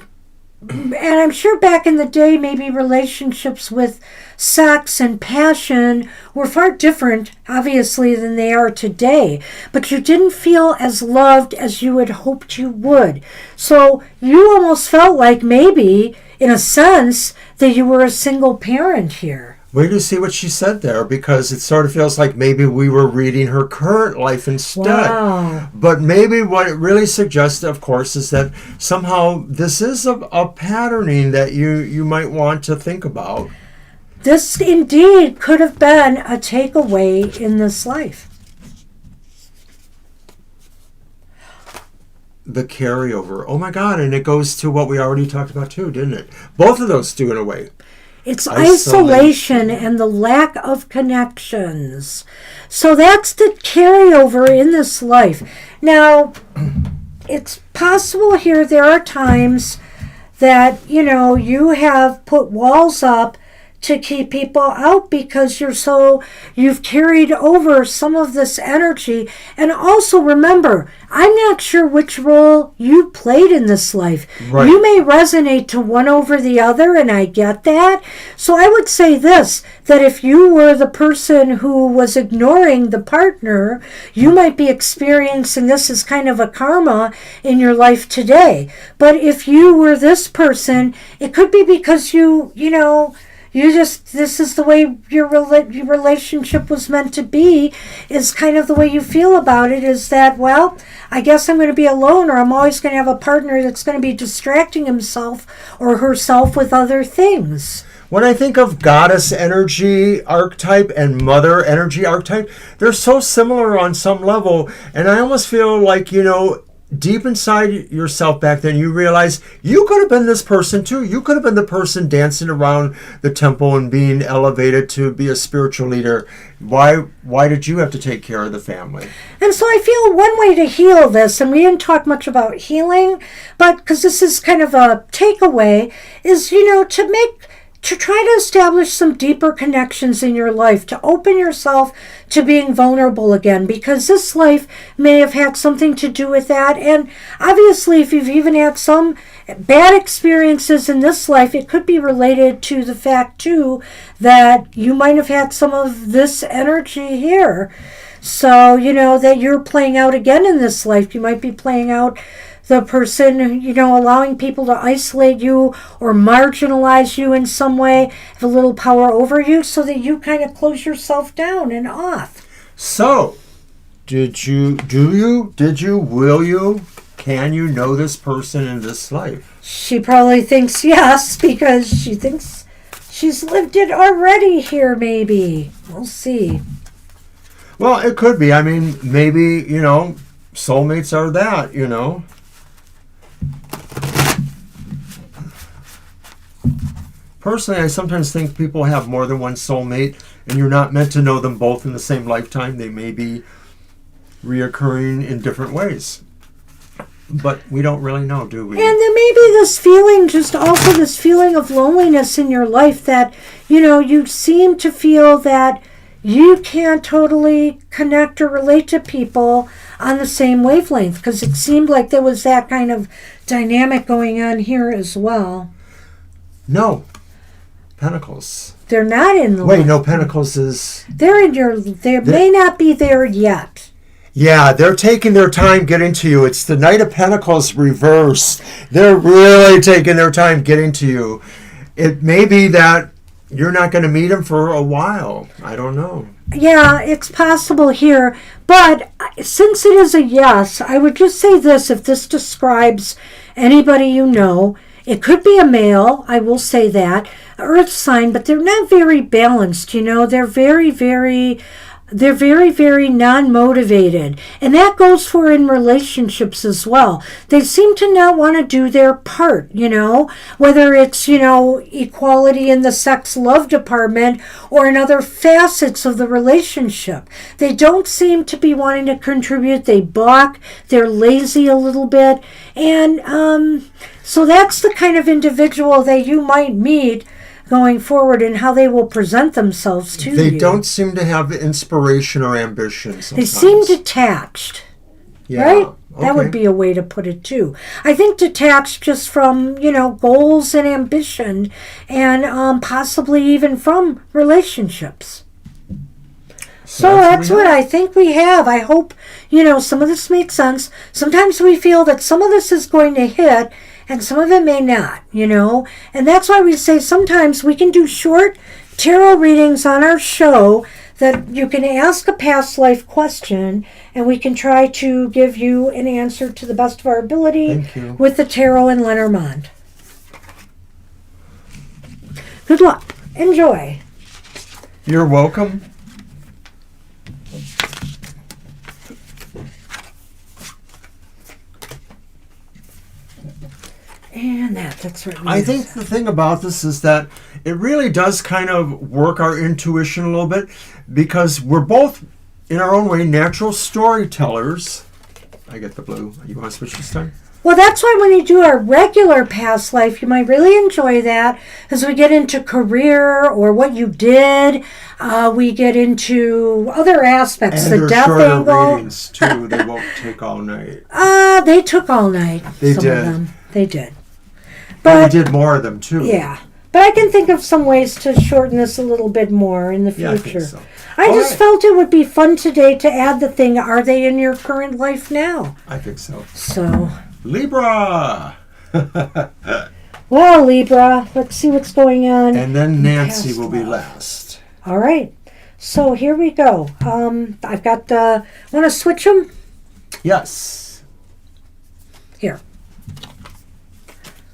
and I'm sure back in the day, maybe relationships with sex and passion were far different, obviously, than they are today. But you didn't feel as loved as you had hoped you would. So you almost felt like maybe, in a sense, that you were a single parent here. Wait to see what she said there, because it sort of feels like maybe we were reading her current life instead. Wow. But maybe what it really suggests, of course, is that somehow this is a patterning that you might want to think about. This indeed could have been a takeaway in this life. The carryover. Oh my God, and it goes to what we already talked about too, didn't it? Both of those do in a way. It's isolation and the lack of connections. So that's the carryover in this life. Now, it's possible here there are times that, you know, you have put walls up to keep people out because you've carried over some of this energy. And also remember, I'm not sure which role you played in this life. Right. You may resonate to one over the other, and I get that. So I would say this, that if you were the person who was ignoring the partner, you might be experiencing this as kind of a karma in your life today. But if you were this person, it could be because this is the way your relationship was meant to be, is kind of the way you feel about it, is that, well, I guess I'm going to be alone, or I'm always going to have a partner that's going to be distracting himself or herself with other things. When I think of goddess energy archetype and mother energy archetype, they're so similar on some level, and I almost feel like, deep inside yourself back then, you realize you could have been this person too. You could have been the person dancing around the temple and being elevated to be a spiritual leader. Why did you have to take care of the family? And so I feel one way to heal this, and we didn't talk much about healing, but because this is kind of a takeaway, is, to try to establish some deeper connections in your life, to open yourself to being vulnerable again, because this life may have had something to do with that. And obviously, if you've even had some bad experiences in this life, it could be related to the fact, too, that you might have had some of this energy here. So, that you're playing out again in this life. You might be playing out the person, allowing people to isolate you or marginalize you in some way, have a little power over you, so that you kind of close yourself down and off. So, will you, can you know this person in this life? She probably thinks yes, because she thinks she's lived it already here, maybe. We'll see. Well, it could be. I mean, maybe, soulmates are that, Personally, I sometimes think people have more than one soulmate, and you're not meant to know them both in the same lifetime. They may be reoccurring in different ways. But we don't really know, do we? And there may be this feeling, just also this feeling of loneliness in your life that, you seem to feel that you can't totally connect or relate to people on the same wavelength, because it seemed like there was that kind of dynamic going on here as well. No. Pentacles. They're not in the... Wait, no, Pentacles is... They're in your... They may not be there yet. Yeah, they're taking their time getting to you. It's the Knight of Pentacles reversed. They're really taking their time getting to you. It may be that you're not going to meet them for a while. I don't know. Yeah, it's possible here. But since it is a yes, I would just say this, if this describes anybody you know. It could be a male, I will say that, earth sign, but they're not very balanced, They're very, very non-motivated. And that goes for in relationships as well. They seem to not want to do their part, whether it's, equality in the sex love department or in other facets of the relationship. They don't seem to be wanting to contribute. They balk. They're lazy a little bit. And so that's the kind of individual that you might meet going forward and how they will present themselves to you. They don't seem to have inspiration or ambition sometimes. They seem detached. Yeah, right? Okay. That would be a way to put it too. I think detached just from, goals and ambition and possibly even from relationships. So that's what I think we have. I hope, some of this makes sense. Sometimes we feel that some of this is going to hit and some of it may not, And that's why we say sometimes we can do short tarot readings on our show that you can ask a past life question and we can try to give you an answer to the best of our ability with the tarot and Lenormand. Good luck. Enjoy. You're welcome. And that's right. I think the thing about this is that it really does kind of work our intuition a little bit because we're both, in our own way, natural storytellers. I get the blue. You want to switch this time? Well, that's why when you do our regular past life, you might really enjoy that as we get into career or what you did. We get into other aspects, and the death shorter angle. Readings too. They won't take all night. They took all night. They some did. Of them. They did. But we did more of them too. Yeah. But I can think of some ways to shorten this a little bit more in the future. Yeah, I think so. I just felt it would be fun today to add the thing, are they in your current life now? I think so. So. Libra! Well, Libra, let's see what's going on. And then Nancy will be last. All right. So here we go. I've got the... Want to switch them? Yes. Here.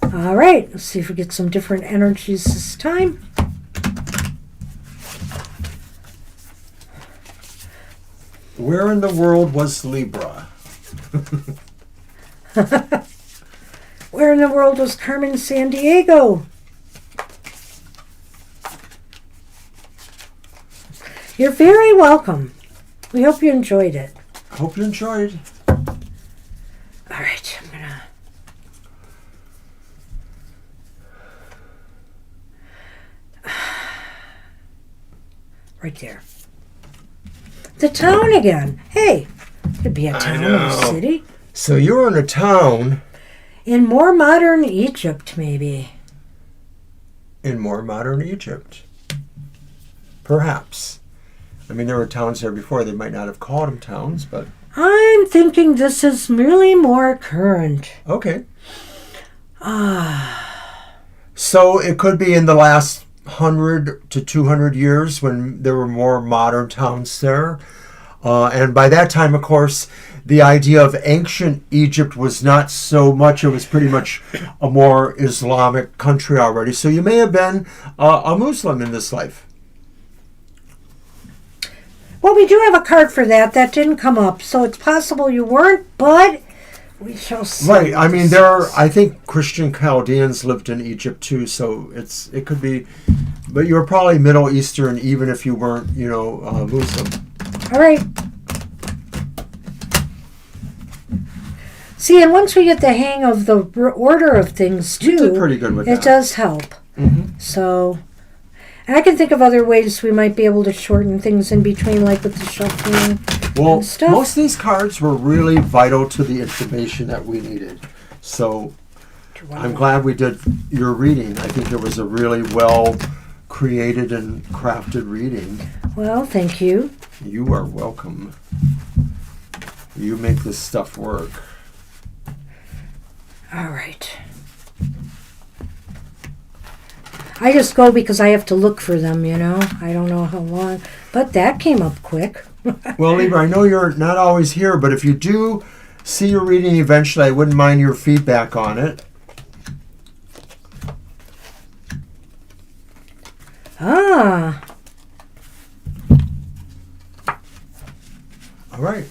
All right. Let's see if we get some different energies this time. Where in the world was Libra? Where in the world was Carmen Sandiego? You're very welcome. We hope you enjoyed it. Hope you enjoyed. All right, I'm gonna... Right there. The town again. Hey, could be a town or a city. So you're in a town. In more modern Egypt, maybe. In more modern Egypt. Perhaps. I mean, there were towns there before. They might not have called them towns, but... I'm thinking this is merely more current. Okay. So it could be in the last 100 to 200 years when there were more modern towns there. And by that time, of course, the idea of ancient Egypt was not so much. It was pretty much a more Islamic country already. So you may have been a Muslim in this life. Well, we do have a card for that. That didn't come up. So it's possible you weren't, but we shall see. Right. I mean, I think Christian Chaldeans lived in Egypt too, so it could be, but you were probably Middle Eastern even if you weren't, Muslim. All right. See, and once we get the hang of the order of things too, you did pretty good with that. It does help. Mm-hmm. So, and I can think of other ways we might be able to shorten things in between, like with the shuffling and stuff. Most of these cards were really vital to the information that we needed. So I'm glad we did your reading. I think it was a really well created and crafted reading. Well, thank you. You are welcome. You make this stuff work. All right. I just go because I have to look for them, I don't know how long. But that came up quick. Well, Libra, I know you're not always here, but if you do see your reading eventually, I wouldn't mind your feedback on it. Ah. All right.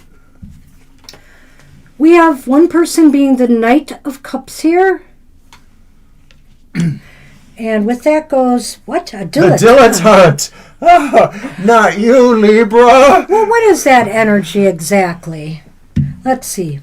We have one person being the Knight of Cups here. And with that goes, what? A dilettante. A dilettante. Oh, not you, Libra. Well, what is that energy exactly? Let's see.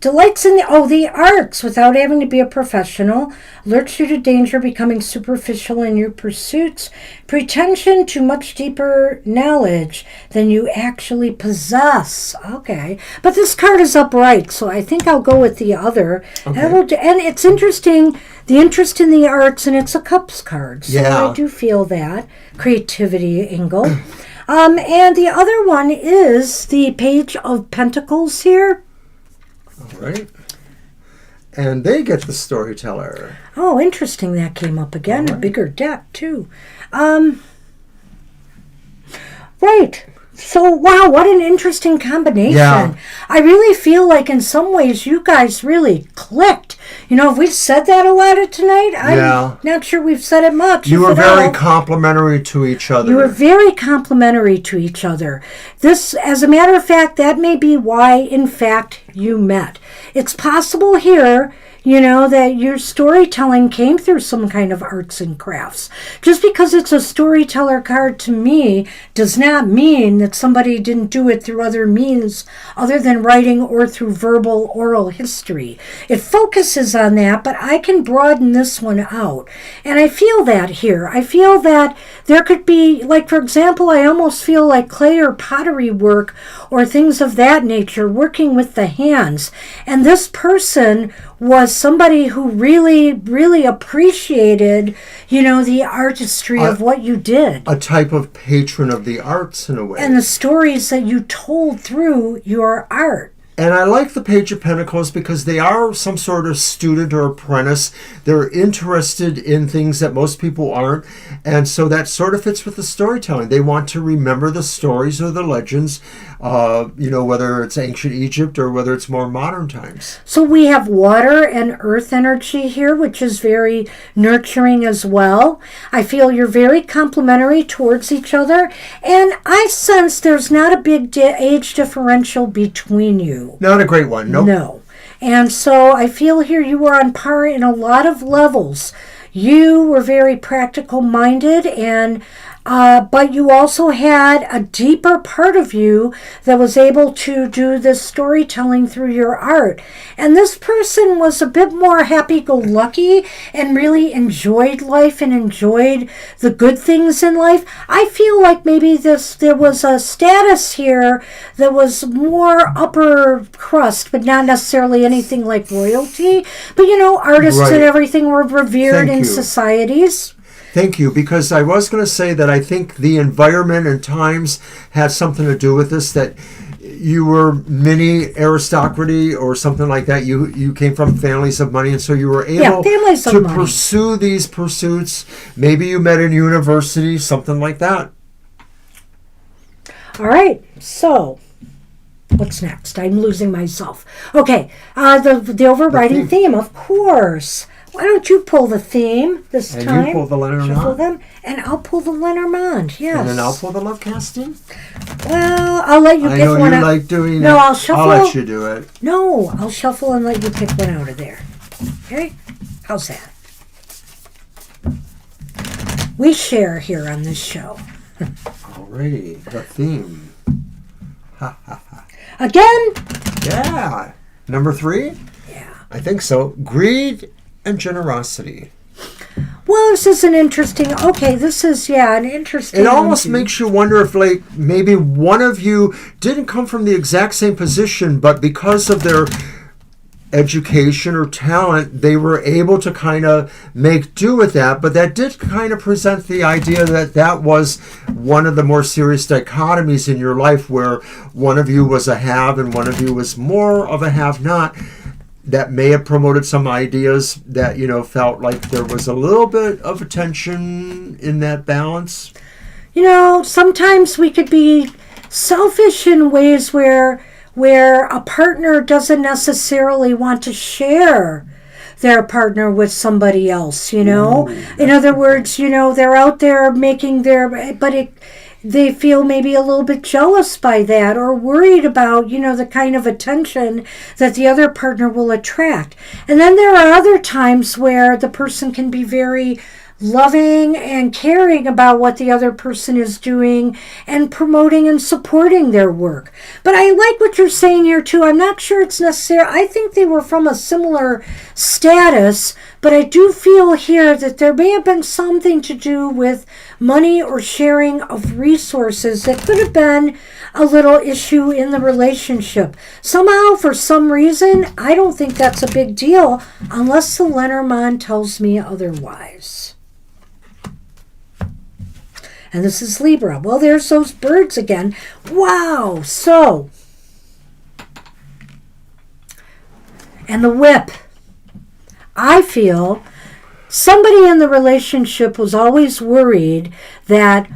Delights in the arts without having to be a professional. Alerts you to danger, becoming superficial in your pursuits. Pretension to much deeper knowledge than you actually possess. Okay. But this card is upright, so I think I'll go with the other. Okay. And it's interesting, the interest in the arts, and it's a cups card. So yeah. I do feel that. Creativity angle. And the other one is the Page of Pentacles here. All right. And they get the storyteller. Oh, interesting. That came up again. Right. A bigger deck, too. Right. So, wow, what an interesting combination. Yeah. I really feel like in some ways you guys really clicked. Have we said that a lot tonight? I'm not sure we've said it much. You were very complimentary to each other. You were very complimentary to each other. This, as a matter of fact, that may be why, in fact, you met. It's possible here, that your storytelling came through some kind of arts and crafts. Just because it's a storyteller card to me does not mean that somebody didn't do it through other means other than writing or through verbal oral history. It focuses on that, but I can broaden this one out. And I feel that here. I feel that there could be, like, for example, I almost feel like clay or pottery work or things of that nature, working with the hands. And this person was somebody who really, really appreciated, the artistry of what you did. A type of patron of the arts in a way. And the stories that you told through your art. And I like the Page of Pentacles because they are some sort of student or apprentice. They're interested in things that most people aren't. And so that sort of fits with the storytelling. They want to remember the stories or the legends, whether it's ancient Egypt or whether it's more modern times. So we have water and earth energy here, which is very nurturing as well. I feel you're very complimentary towards each other. And I sense there's not a big age differential between you. Not a great one, nope. No. And so I feel here you were on par in a lot of levels. You were very practical minded, and but you also had a deeper part of you that was able to do this storytelling through your art. And this person was a bit more happy-go-lucky and really enjoyed life and enjoyed the good things in life. I feel like maybe there was a status here that was more upper crust, but not necessarily anything like royalty. But artists Right. and everything were revered Thank in you. societies. Thank you, because I was going to say that I think the environment and times had something to do with this, that you were mini aristocracy or something like that. You came from families of money, and so you were able families of to money. pursue these pursuits. Maybe you met in university, something like that. All right, so what's next? I'm losing myself. Okay, the overriding theme, of course. Why don't you pull the theme this And time? you pull the Lenormand. Shuffle them, and I'll pull the Lenormand. Yes. And then I'll pull the love casting. Well, I'll let you I pick know one you out. like doing No, it. I'll shuffle. I'll let you do it. No, I'll shuffle and let you pick one out of there. Okay? How's that? We share here on this show. Alrighty, the theme. Again? Yeah. Number 3? Yeah. I think so. Greed and generosity. Well, this is an interesting. Okay, this is an interesting. It almost one, too. makes you wonder if, like, maybe one of you didn't come from the exact same position, but because of their education or talent, they were able to kind of make do with that. But that did kind of present the idea that that was one of the more serious dichotomies in your life, where one of you was a have and one of you was more of a have-not. That may have promoted some ideas that, felt like there was a little bit of a tension in that balance. Sometimes we could be selfish in ways where a partner doesn't necessarily want to share their partner with somebody else, In other words, they're out there making they feel maybe a little bit jealous by that, or worried about, the kind of attention that the other partner will attract. And then there are other times where the person can be very loving and caring about what the other person is doing and promoting and supporting their work. But I like what you're saying here too. I'm not sure it's necessary. I think they were from a similar status, but I do feel here that there may have been something to do with money or sharing of resources that could have been a little issue in the relationship. Somehow, for some reason, I don't think that's a big deal unless the Lenormand tells me otherwise. And this is Libra. Well, there's those birds again. Wow. So, and the whip. I feel somebody in the relationship was always worried that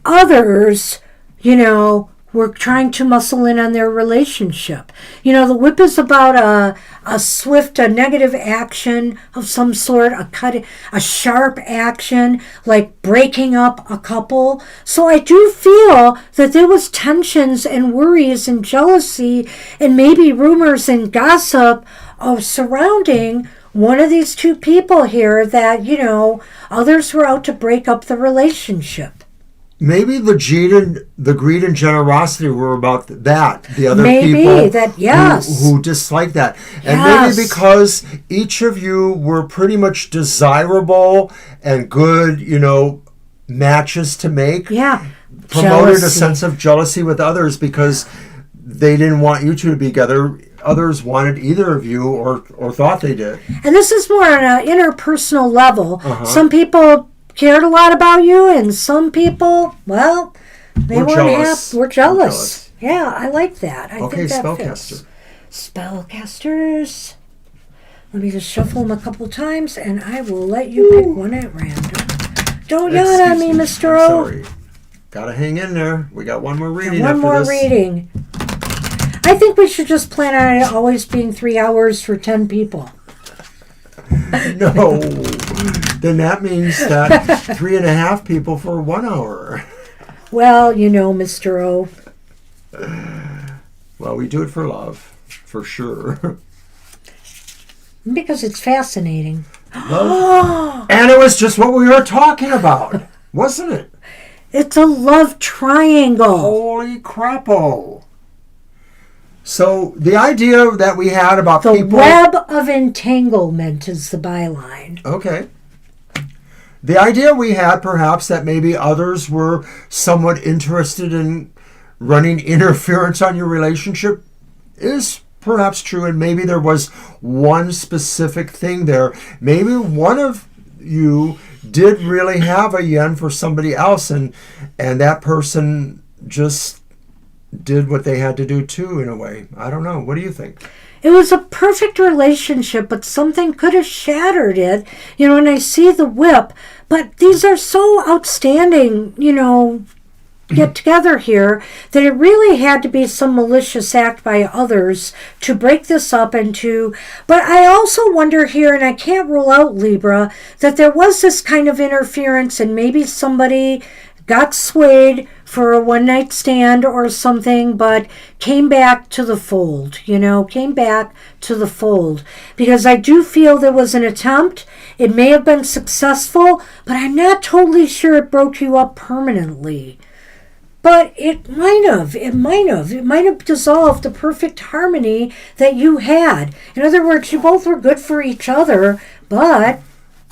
others, were trying to muscle in on their relationship. The whip is about a swift, a negative action of some sort, a sharp action, like breaking up a couple. So I do feel that there was tensions and worries and jealousy and maybe rumors and gossip of surrounding one of these two people here that, others were out to break up the relationship. Maybe the greed and generosity were about that. The other Maybe people that, yes. who disliked that. And Yes. maybe because each of you were pretty much desirable and good, matches to make. Yeah. Promoted Jealousy. a sense of jealousy with others because they didn't want you two to be together. Others wanted either of you or thought they did. And this is more on an interpersonal level. Uh-huh. Some people cared a lot about you, and some people, well, they We're weren't jealous. We're jealous. Yeah, I like that. I Okay, think that spellcaster. fits. Spellcasters. Let me just shuffle them a couple times, and I will let you pick one at random. Don't yawn at me, Mr. O. Sorry. Gotta hang in there. We got one more reading One after more this. reading. I think we should just plan on it always being 3 hours for 10 people. No. Then that means that 3.5 people for 1 hour. Well, Mr. O. Well, we do it for love, for sure. Because it's fascinating. Love. And it was just what we were talking about, wasn't it? It's a love triangle. Holy crapo. So the idea that we had about The people... web of entanglement is the byline. Okay. The idea we had, perhaps, that maybe others were somewhat interested in running interference on your relationship is perhaps true, and maybe there was one specific thing there. Maybe one of you did really have a yen for somebody else, and that person just did what they had to do too, in a way. I don't know. What do you think? It was a perfect relationship, but something could have shattered it. And I see the whip, but these are so outstanding, get together here, that it really had to be some malicious act by others to break this up into. But I also wonder here, and I can't rule out, Libra, that there was this kind of interference and maybe somebody got swayed for a one-night stand or something, but came back to the fold, came back to the fold. Because I do feel there was an attempt. It may have been successful, but I'm not totally sure it broke you up permanently. But it might have. It might have dissolved the perfect harmony that you had. In other words, you both were good for each other, but...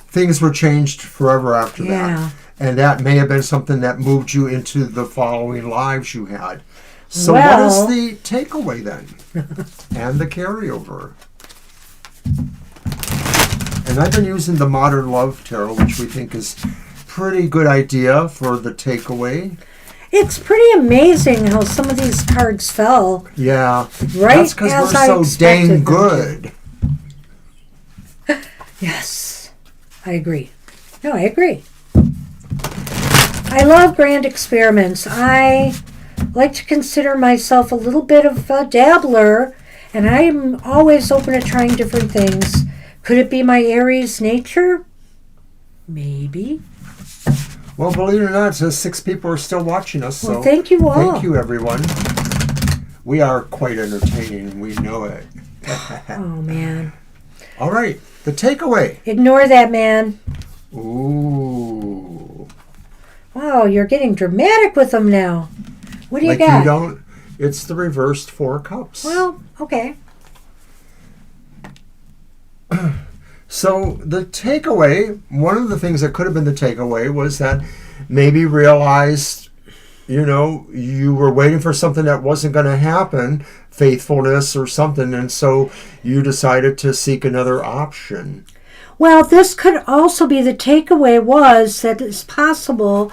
things were changed forever after that. And that may have been something that moved you into the following lives you had. So what is the takeaway then? And the carryover? And I've been using the Modern Love Tarot, which we think is pretty good idea for the takeaway. It's pretty amazing how some of these cards fell. Yeah. Right. That's because we're so dang good. Yes. I agree. No, I agree. I love grand experiments. I like to consider myself a little bit of a dabbler, and I'm always open to trying different things. Could it be my Aries nature? Maybe. Well, believe it or not, it says 6 people are still watching us. Well, so thank you all. Thank you, everyone. We are quite entertaining. We know it. Oh, man. All right. The takeaway. Ignore that, man. Ooh. Wow, you're getting dramatic with them now. What do you got? You don't. It's the reversed 4 cups. Well, okay. So the takeaway, one of the things that could have been the takeaway was that maybe realized, you were waiting for something that wasn't going to happen, faithfulness or something, and so you decided to seek another option. Well, this could also be the takeaway was that it's possible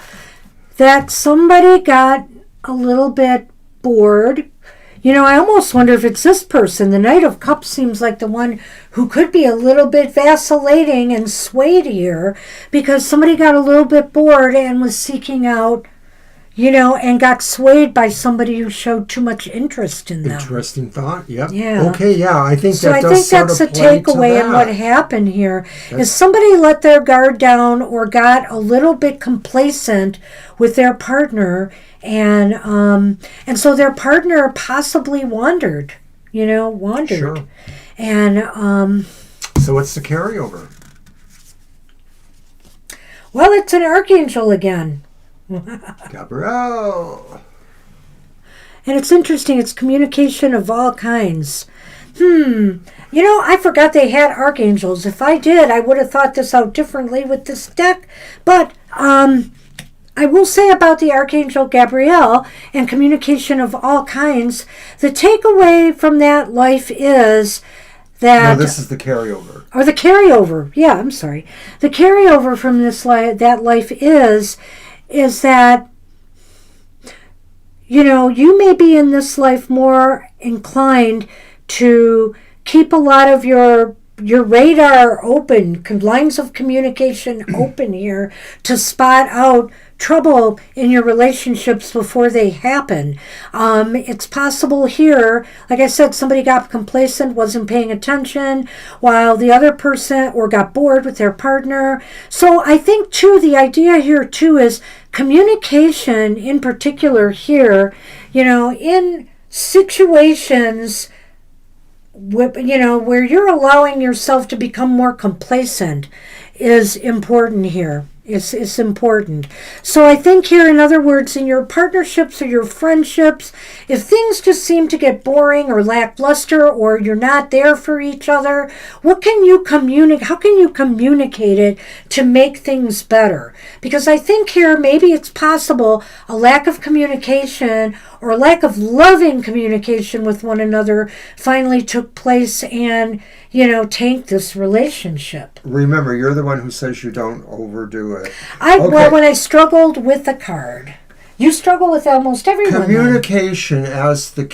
that somebody got a little bit bored. I almost wonder if it's this person. The Knight of Cups seems like the one who could be a little bit vacillating and swayed here because somebody got a little bit bored and was seeking out, and got swayed by somebody who showed too much interest in them. Interesting thought. Yep. Yeah. Okay. Yeah. I think so that does I think that's the takeaway in what happened here is somebody let their guard down or got a little bit complacent with their partner, and so their partner possibly wandered. Sure. And so what's the carryover? Well, it's an archangel again. Gabrielle. And it's interesting. It's communication of all kinds. I forgot they had archangels. If I did, I would have thought this out differently with this deck. But I will say about the Archangel Gabriel and communication of all kinds, the takeaway from that life is that... No, this is the carryover. Or the carryover. Yeah, I'm sorry. The carryover from that life is that, you may be in this life more inclined to keep a lot of your radar open, lines of communication open here to spot out trouble in your relationships before they happen. It's possible here, like I said, somebody got complacent, wasn't paying attention, while the other person or got bored with their partner. So I think too, the idea here too is communication in particular here, in situations where you're allowing yourself to become more complacent is important here. It's important. So I think here, in other words, in your partnerships or your friendships, if things just seem to get boring or lackluster, or you're not there for each other, what can you communicate? How can you communicate it to make things better? Because I think here maybe it's possible a lack of communication or lack of loving communication with one another finally took place and, tanked this relationship. Remember, you're the one who says you don't overdo it. Well, when I struggled with the card, you struggle with almost everyone. Communication as the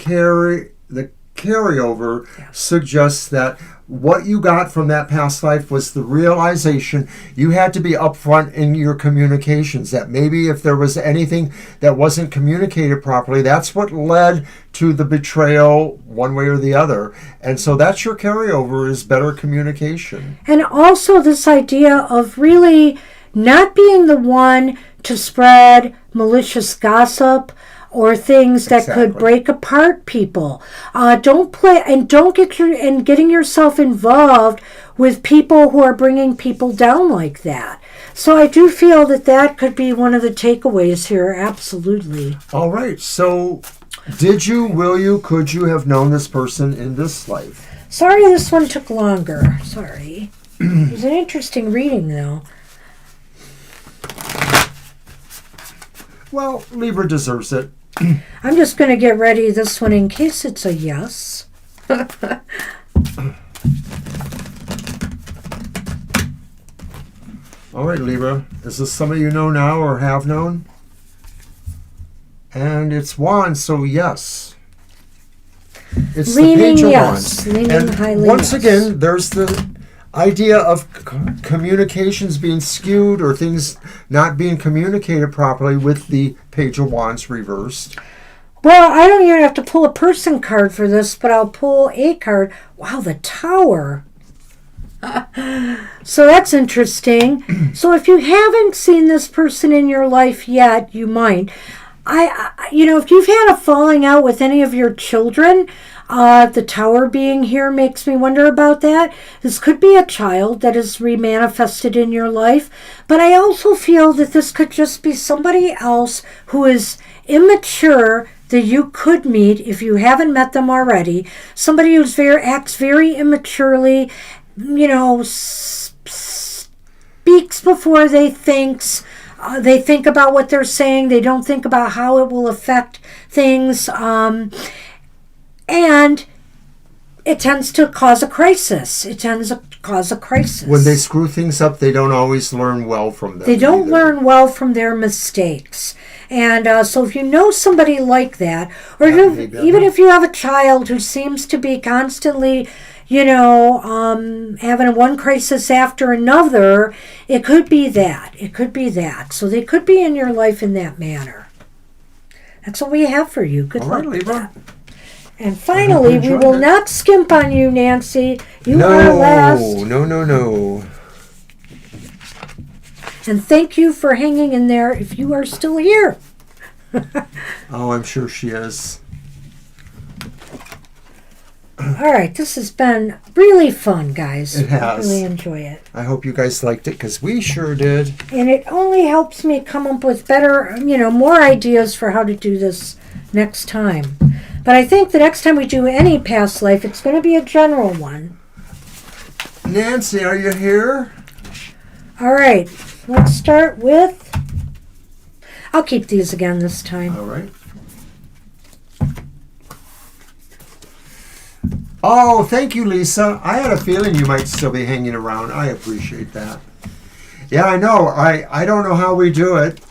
carryover suggests that what you got from that past life was the realization you had to be upfront in your communications, that maybe if there was anything that wasn't communicated properly, that's what led to the betrayal one way or the other. And so that's your carryover, is better communication. And also this idea of really not being the one to spread malicious gossip or things that could break apart people. Getting yourself involved with people who are bringing people down like that. So I do feel that could be one of the takeaways here. Absolutely. All right. So did you, will you, could you have known this person in this life? Sorry this one took longer. Sorry. It was an interesting reading, though. Well, Libra deserves it. I'm just going to get ready this one in case it's a yes. All right, Libra. Is this somebody you know now or have known? And it's Wands, so yes. It's Leaning the Page of yes. Wands. Leaning and highly once yes. again, there's the idea of communications being skewed or things not being communicated properly with the Page of Wands reversed. Well, I don't even have to pull a person card for this, but I'll pull a card. Wow, the Tower. So that's interesting. So if you haven't seen this person in your life yet, you might. If you've had a falling out with any of your children, the Tower being here makes me wonder about that. This could be a child that is remanifested in your life, but I also feel that this could just be somebody else who is immature that you could meet if you haven't met them already. Somebody who acts very immaturely, speaks before they thinks. They think about what they're saying. They don't think about how it will affect things. And it tends to cause a crisis. When they screw things up, they don't always learn well from them. They don't learn well from their mistakes. And so if you know somebody like that, or even if you have a child who seems to be constantly having one crisis after another, it could be that. So they could be in your life in that manner. That's what we have for you. Good luck, Libra. And finally, we will not skimp on you, Nancy. You are last. No. And thank you for hanging in there if you are still here. Oh, I'm sure she is. All right, this has been really fun, guys. It has. I really enjoy it. I hope you guys liked it, because we sure did. And it only helps me come up with better, more ideas for how to do this next time. But I think the next time we do any past life, it's going to be a general one. Nancy, are you here? All right, let's start with... I'll keep these again this time. All right. Oh, thank you, Lisa. I had a feeling you might still be hanging around. I appreciate that. Yeah, I know. I don't know how we do it.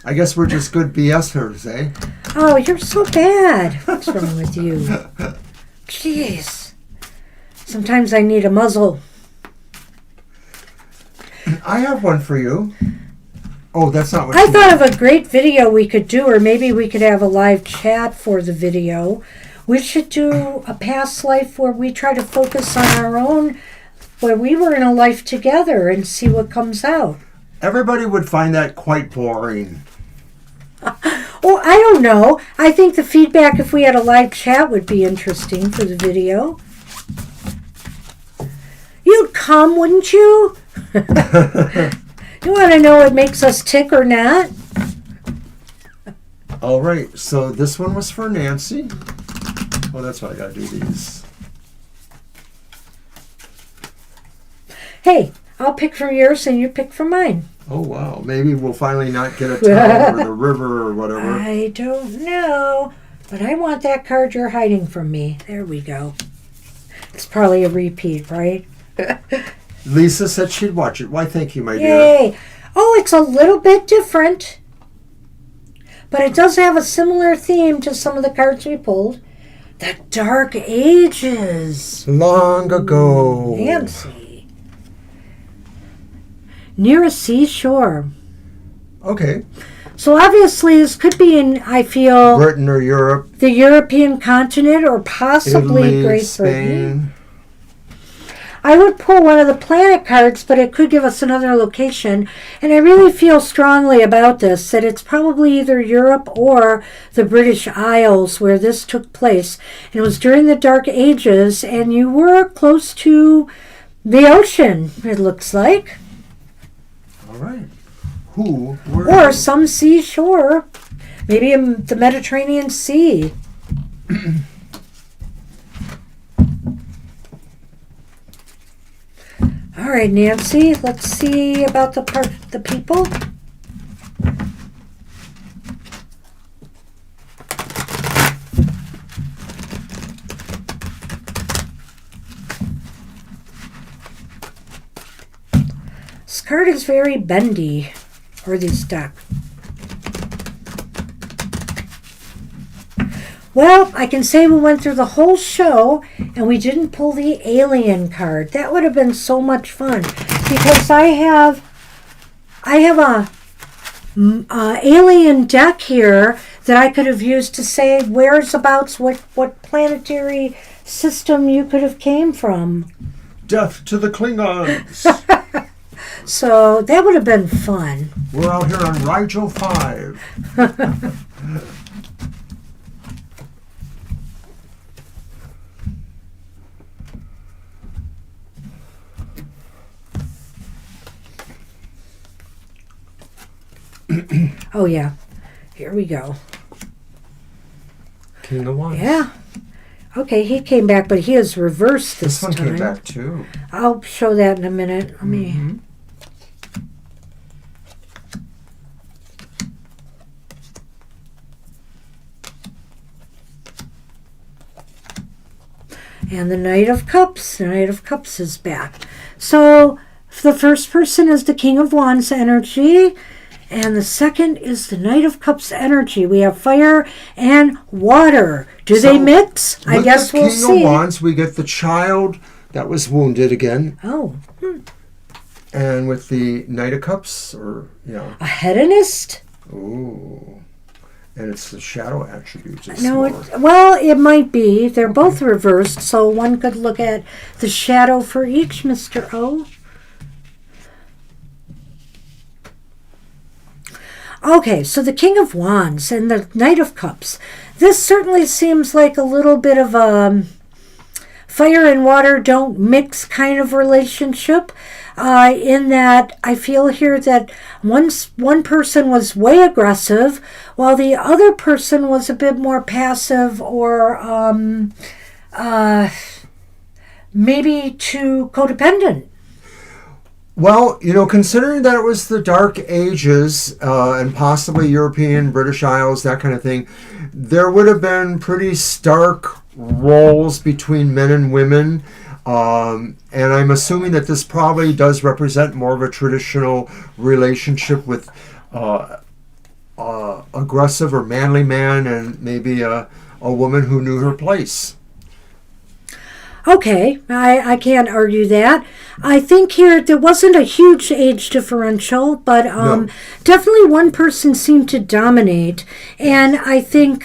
I guess we're just good BSers, eh? Oh, you're so bad. What's wrong with you? Jeez. Sometimes I need a muzzle. I have one for you. Oh, that's not what I thought of a great video we could do, or maybe we could have a live chat for the video. We should do a past life where we try to focus on our own, where we were in a life together, and see what comes out. Everybody would find that quite boring. Well, I don't know. I think the feedback if we had a live chat would be interesting for the video. come, wouldn't you? You want to know what makes us tick or not? All right, so this one was for Nancy. Oh, that's why I got to do these. Hey, I'll pick from yours and you pick from mine. Oh, wow. Maybe we'll finally not get a town or the river or whatever. I don't know, but I want that card you're hiding from me. There we go. It's probably a repeat, right? Lisa said she'd watch it. Why, thank you, my dear. Yay! Oh, it's a little bit different, but it does have a similar theme to some of the cards we pulled. The Dark Ages. Long ago. Nancy. Near a seashore. Okay. So obviously this could be in, I feel, Britain or Europe. the European continent or possibly Italy, Great Spain. Britain. I would pull one of the planet cards, but it could give us another location. And I really feel strongly about this, that it's probably either Europe or the British Isles where this took place. And it was during the Dark Ages, and you were close to the ocean, it looks like. All right. Who were Or you? some seashore. Maybe in the Mediterranean Sea. All right, Nancy, let's see about the people. This card is very bendy, or this deck. Well, I can say we went through the whole show and we didn't pull the alien card. That would have been so much fun because I have a alien deck here that I could have used to say whereabouts what planetary system you could have came from. Death to the Klingons. So that would have been fun. We're out here on Rigel 5. Oh yeah, here we go. King of Wands. Yeah. Okay, he came back, but he is reversed this This one time. came back too. I'll show that in a minute. Let me. And the Knight of Cups. The Knight of Cups is back. So the first person is the King of Wands energy. And the second is the Knight of Cups energy. We have fire and water. Do they mix? I guess we'll see. With the King of Wands, we get the child that was wounded again. Oh. And with the Knight of Cups, A hedonist? Ooh. And it's the shadow attributes. It might be. They're both reversed, so one could look at the shadow for each, Mr. O. Okay, so the King of Wands and the Knight of Cups. This certainly seems like a little bit of a fire and water don't mix kind of relationship, in that I feel here that one person was way aggressive while the other person was a bit more passive or maybe too codependent. Well, considering that it was the Dark Ages and possibly European, British Isles, that kind of thing, there would have been pretty stark roles between men and women. And I'm assuming that this probably does represent more of a traditional relationship with aggressive or manly man and maybe a woman who knew her place. Okay, I can't argue that. I think here there wasn't a huge age differential, but No. definitely one person seemed to dominate. And I think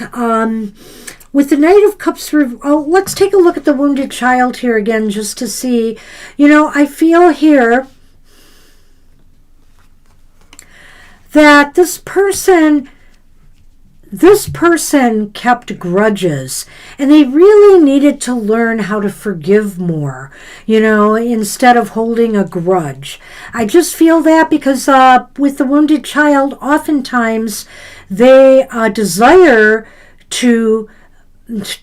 with the Knight of Cups, let's take a look at the wounded child here again just to see. I feel here that this person, this person kept grudges, and they really needed to learn how to forgive more, instead of holding a grudge. I just feel that because with the wounded child, oftentimes they desire to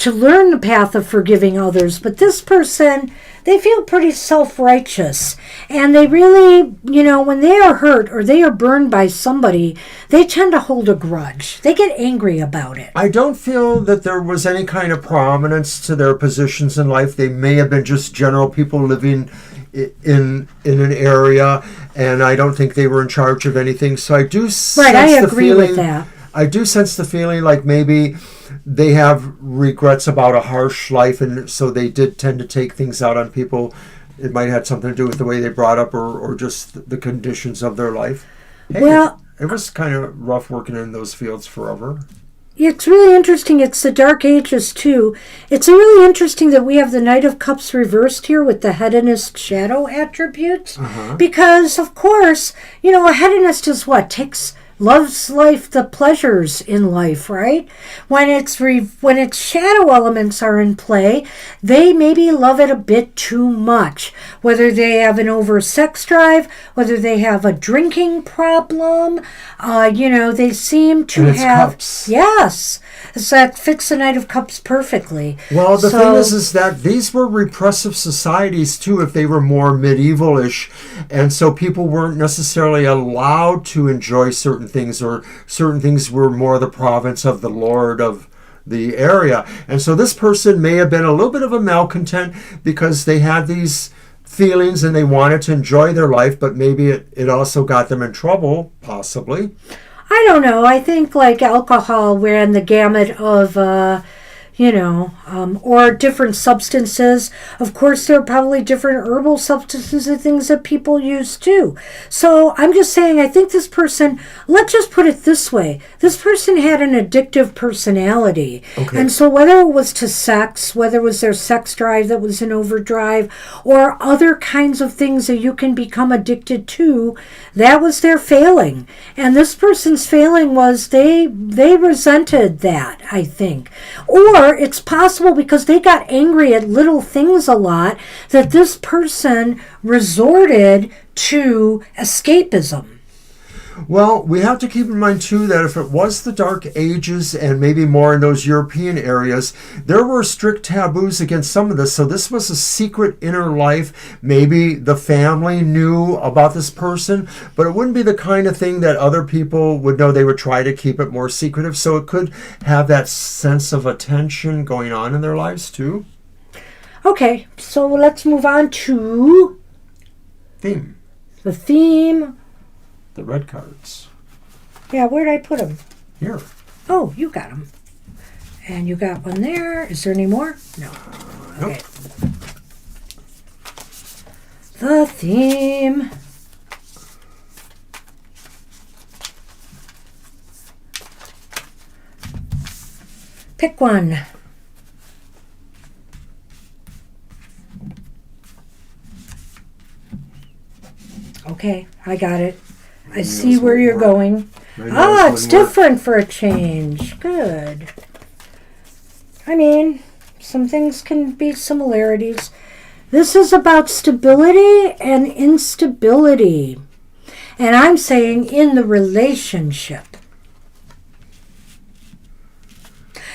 learn the path of forgiving others, but this person, they feel pretty self-righteous, and they really, when they are hurt or they are burned by somebody, they tend to hold a grudge. They get angry about it. I don't feel that there was any kind of prominence to their positions in life. They may have been just general people living in an area, and I don't think they were in charge of anything. So I do sense I agree with that. I do sense the feeling like maybe they have regrets about a harsh life, and so they did tend to take things out on people. It might have something to do with the way they brought up or just the conditions of their life. Hey, well, it was kind of rough working in those fields forever. It's really interesting. It's the Dark Ages, too. It's really interesting that we have the Knight of Cups reversed here with the hedonist shadow attributes. Because, of course, a hedonist is what? Loves life, the pleasures in life, right? When its shadow elements are in play, they maybe love it a bit too much. Whether they have an over sex drive, whether they have a drinking problem, they seem to have cups. Yes. So that fits the Knight of Cups perfectly. Well, the thing is that these were repressive societies too, if they were more medieval-ish, and so people weren't necessarily allowed to enjoy certain things, or certain things were more the province of the lord of the area. And so this person may have been a little bit of a malcontent because they had these feelings and they wanted to enjoy their life, but maybe it also got them in trouble, possibly. I don't know. I think like alcohol ran the gamut of, or different substances. Of course, there are probably different herbal substances and things that people use too. So I'm just saying, I think this person, let's just put it this way. This person had an addictive personality. Okay. And so whether it was to sex, whether it was their sex drive that was in overdrive, or other kinds of things that you can become addicted to, that was their failing. And this person's failing was they resented that, I think. Or it's possible because they got angry at little things a lot that this person resorted to escapism. Well, we have to keep in mind, too, that if it was the Dark Ages and maybe more in those European areas, there were strict taboos against some of this. So this was a secret inner life. Maybe the family knew about this person, but it wouldn't be the kind of thing that other people would know. They would try to keep it more secretive. So it could have that sense of attention going on in their lives, too. Okay, so let's move on to Theme. the theme. The red cards. Yeah, where'd I put them? Here. Oh, you got them. And you got one there. Is there any more? No. Okay. Nope. The theme. Pick one. Okay, I got it. I see where you're going. It's different for a change. Good. I mean, some things can be similarities. This is about stability and instability. And I'm saying in the relationship.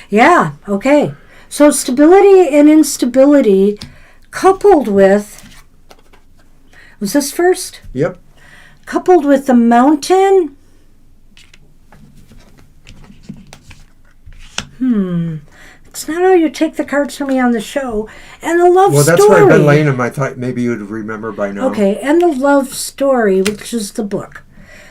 Yeah, okay. So stability and instability coupled with... Was this first? Yep. Coupled with the Mountain. It's not how you take the cards from me on the show. And the love story. Well, that's where I've been laying them. I thought maybe you'd remember by now. Okay, and the love story, which is the book.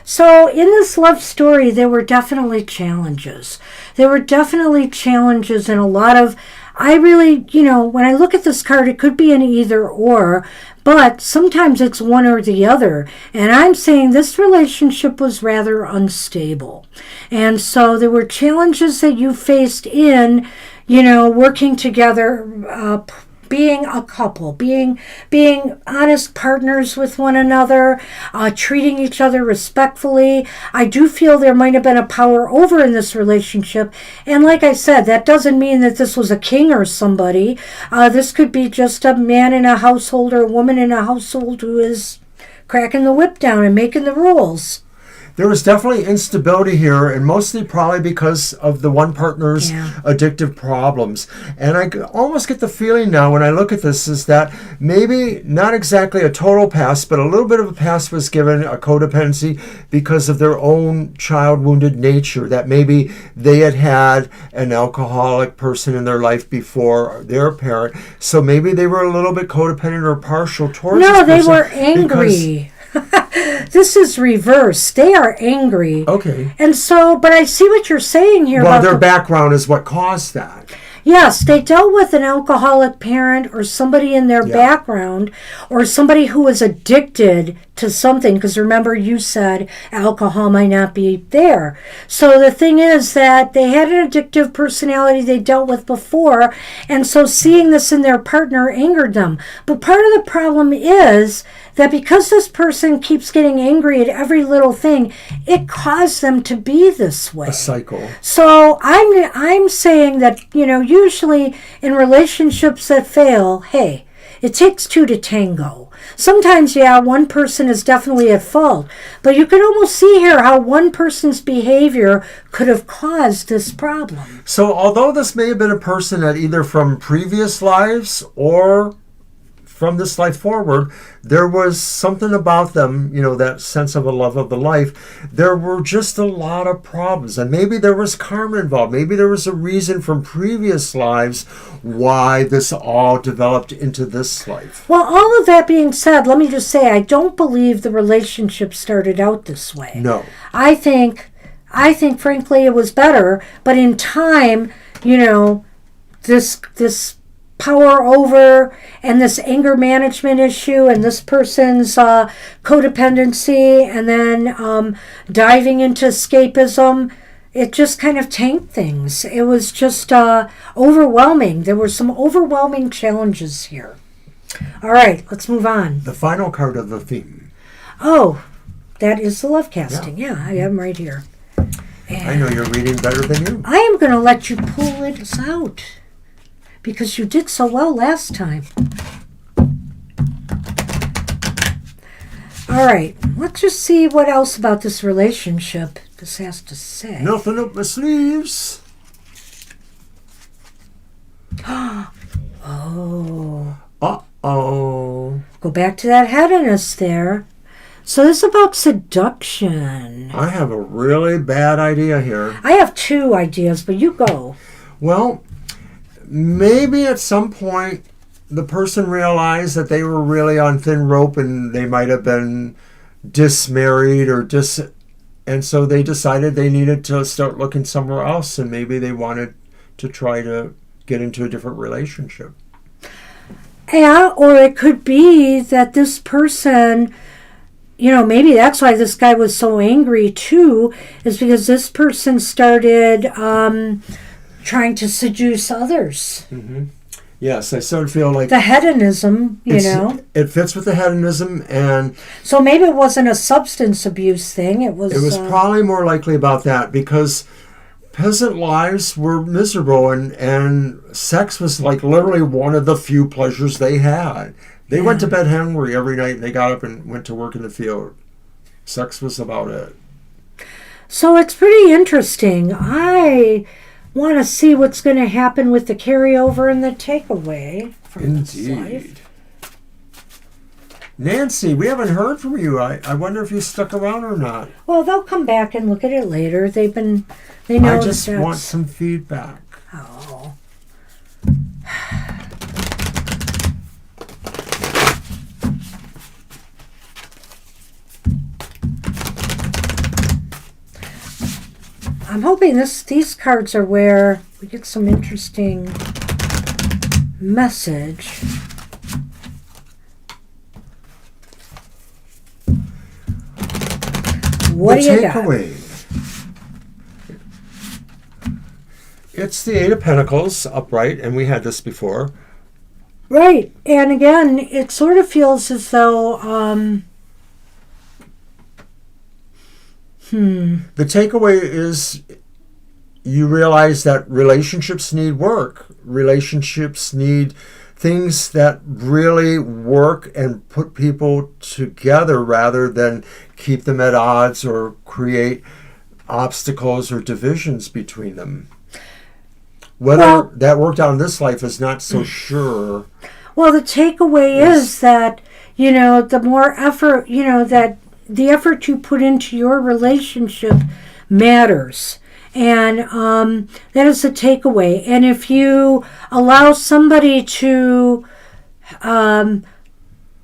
So in this love story, there were definitely challenges. There were definitely challenges and a lot of... I really, when I look at this card, it could be an either or, but sometimes it's one or the other. And I'm saying this relationship was rather unstable. And so there were challenges that you faced in, working together, being a couple, being honest partners with one another, treating each other respectfully. I do feel there might have been a power over in this relationship. And like I said, that doesn't mean that this was a king or somebody. This could be just a man in a household or a woman in a household who is cracking the whip down and making the rules. There was definitely instability here, and mostly probably because of the one partner's addictive problems. And I almost get the feeling now when I look at this is that maybe not exactly a total pass, but a little bit of a pass was given, a codependency, because of their own child-wounded nature, that maybe they had an alcoholic person in their life before their parent, so maybe they were a little bit codependent or partial towards this person. No, they were angry. This is reverse. They are angry. Okay. And so, but I see what you're saying here. Well, about their background is what caused that. Yes, they dealt with an alcoholic parent or somebody in their background or somebody who was addicted to something. Because remember, you said alcohol might not be there. So the thing is that they had an addictive personality they dealt with before. And so seeing this in their partner angered them. But part of the problem is that because this person keeps getting angry at every little thing, it caused them to be this way. A cycle. So I'm saying that, usually in relationships that fail, hey, it takes two to tango. Sometimes, one person is definitely at fault, but you can almost see here how one person's behavior could have caused this problem. So although this may have been a person that either from previous lives or from this life forward, there was something about them, that sense of a love of the life. There were just a lot of problems, and maybe there was karma involved. Maybe there was a reason from previous lives why this all developed into this life. Well, all of that being said, let me just say, I don't believe the relationship started out this way. No. I think frankly it was better, but in time, this power over and this anger management issue and this person's codependency and then diving into escapism, it just kind of tanked things. It was just overwhelming. There were some overwhelming challenges here. All right, let's move on. The final card of the theme. Oh, that is the love casting. Yeah, I am right here. And I know you're reading better than you. I am going to let you pull it out, because you did so well last time. All right, let's just see what else about this relationship this has to say. Nothing up my sleeves. Oh. Uh-oh. Go back to that headiness there. So this is about seduction. I have a really bad idea here. I have two ideas, but you go. Well, maybe at some point the person realized that they were really on thin rope and they might have been dismarried and so they decided they needed to start looking somewhere else, and maybe they wanted to try to get into a different relationship. Yeah, or it could be that this person, maybe that's why this guy was so angry too, is because this person started trying to seduce others. Mm-hmm. Yes, I sort of feel like the hedonism, it fits with the hedonism, and so maybe it wasn't a substance abuse thing. It was probably more likely about that, because peasant lives were miserable, and sex was like literally one of the few pleasures they had. They went to bed hungry every night, and they got up and went to work in the field. Sex was about it. So it's pretty interesting. I want to see what's going to happen with the carryover and the takeaway from this life. Nancy, we haven't heard from you. I wonder if you stuck around or not. Well, they'll come back and look at it later. They know. I just want some feedback. Oh. I'm hoping these cards are where we get some interesting message. What do you got? Takeaway. It's the Eight of Pentacles upright, and we had this before. Right. And again, it sort of feels as though, The takeaway is you realize that relationships need work. Relationships need things that really work and put people together rather than keep them at odds or create obstacles or divisions between them. Whether that worked out in this life is not so sure. well, the takeaway is that, the more effort, that the effort you put into your relationship matters. And that is the takeaway. And if you allow somebody to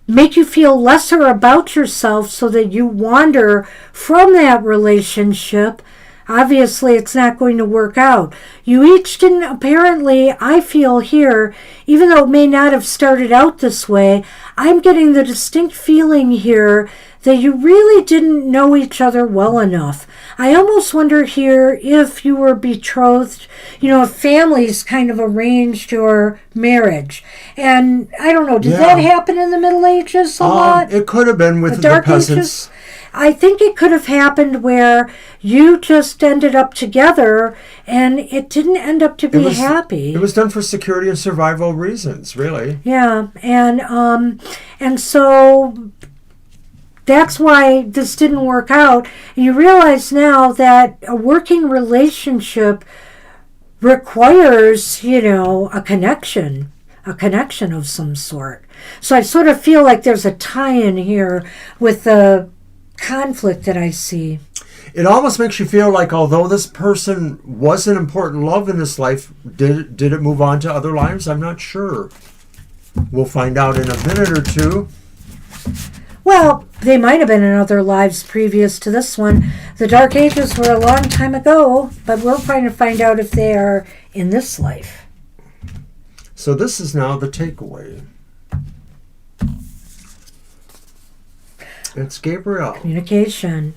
make you feel lesser about yourself so that you wander from that relationship, obviously it's not going to work out. You each didn't, apparently, I feel here, even though it may not have started out this way, I'm getting the distinct feeling here that you really didn't know each other well enough. I almost wonder here if you were betrothed, if families kind of arranged your marriage. And I don't know, did that happen in the Middle Ages a lot? It could have been with the Dark peasants. Ages? I think it could have happened where you just ended up together and it didn't end up to be happy. It was done for security and survival reasons, really. Yeah, and so that's why this didn't work out. And you realize now that a working relationship requires, a connection of some sort. So I sort of feel like there's a tie-in here with the conflict that I see. It almost makes you feel like although this person was an important love in this life, did it move on to other lives? I'm not sure. We'll find out in a minute or two. Well, they might have been in other lives previous to this one. The Dark Ages were a long time ago, but we're trying to find out if they are in this life. So this is now the takeaway. It's Gabriel. Communication.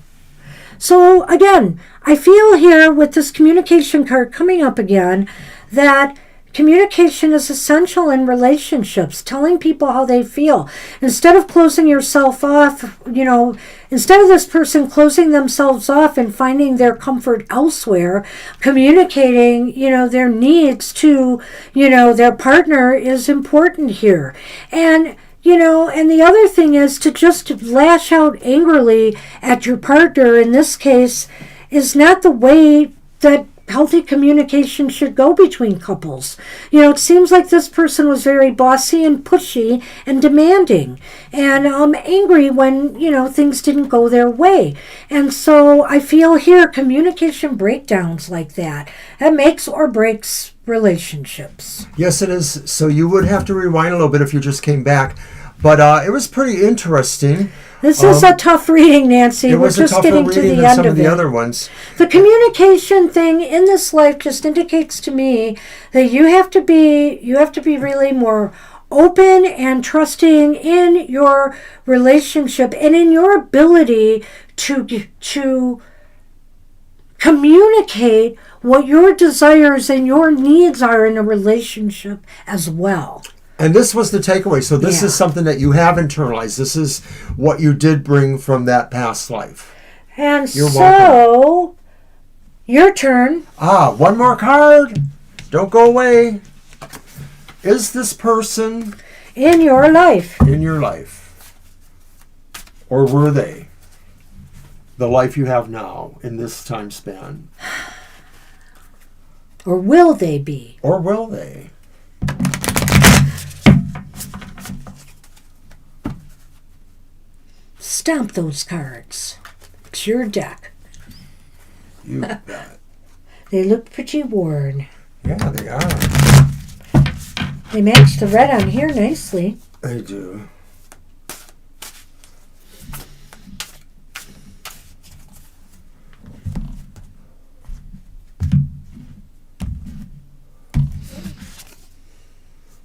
So again, I feel here with this communication card coming up again that communication is essential in relationships, telling people how they feel. Instead of closing yourself off, instead of this person closing themselves off and finding their comfort elsewhere, communicating, their needs to, their partner is important here. And and the other thing is to just lash out angrily at your partner, in this case, is not the way that healthy communication should go between couples. It seems like this person was very bossy and pushy and demanding and angry when, things didn't go their way. And so I feel here communication breakdowns like that makes or breaks relationships. Yes, it is. So you would have to rewind a little bit if you just came back. But it was pretty interesting. This is a tough reading, Nancy. It was We're just getting to the end some of the it. other ones. The communication thing in this life just indicates to me that you have to be really more open and trusting in your relationship and in your ability to communicate what your desires and your needs are in a relationship as well. And this was the takeaway. So this is something that you have internalized. This is what you did bring from that past life. And You're so, welcome. Your turn. One more card. Don't go away. Is this person in your life? In your life. Or were they? The life you have now in this time span. Or will they be? Or will they? Stomp those cards. It's your deck. You bet. They look pretty worn. Yeah, they are. They match the red on here nicely. They do.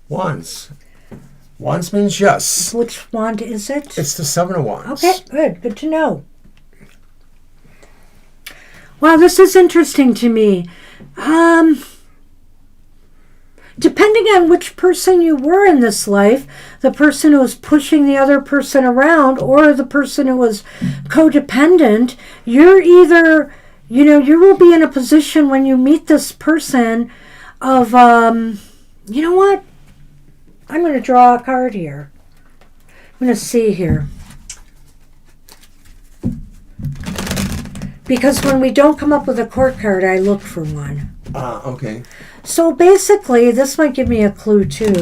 Wands. Wands means yes. Which wand is it? It's the Seven of Wands. Okay, good. Good to know. Wow, this is interesting to me. Depending on which person you were in this life, the person who was pushing the other person around or the person who was codependent, you're either, you will be in a position when you meet this person of, you know what? I'm going to draw a card here. I'm going to see here. Because when we don't come up with a court card, I look for one. Okay. So basically, this might give me a clue too.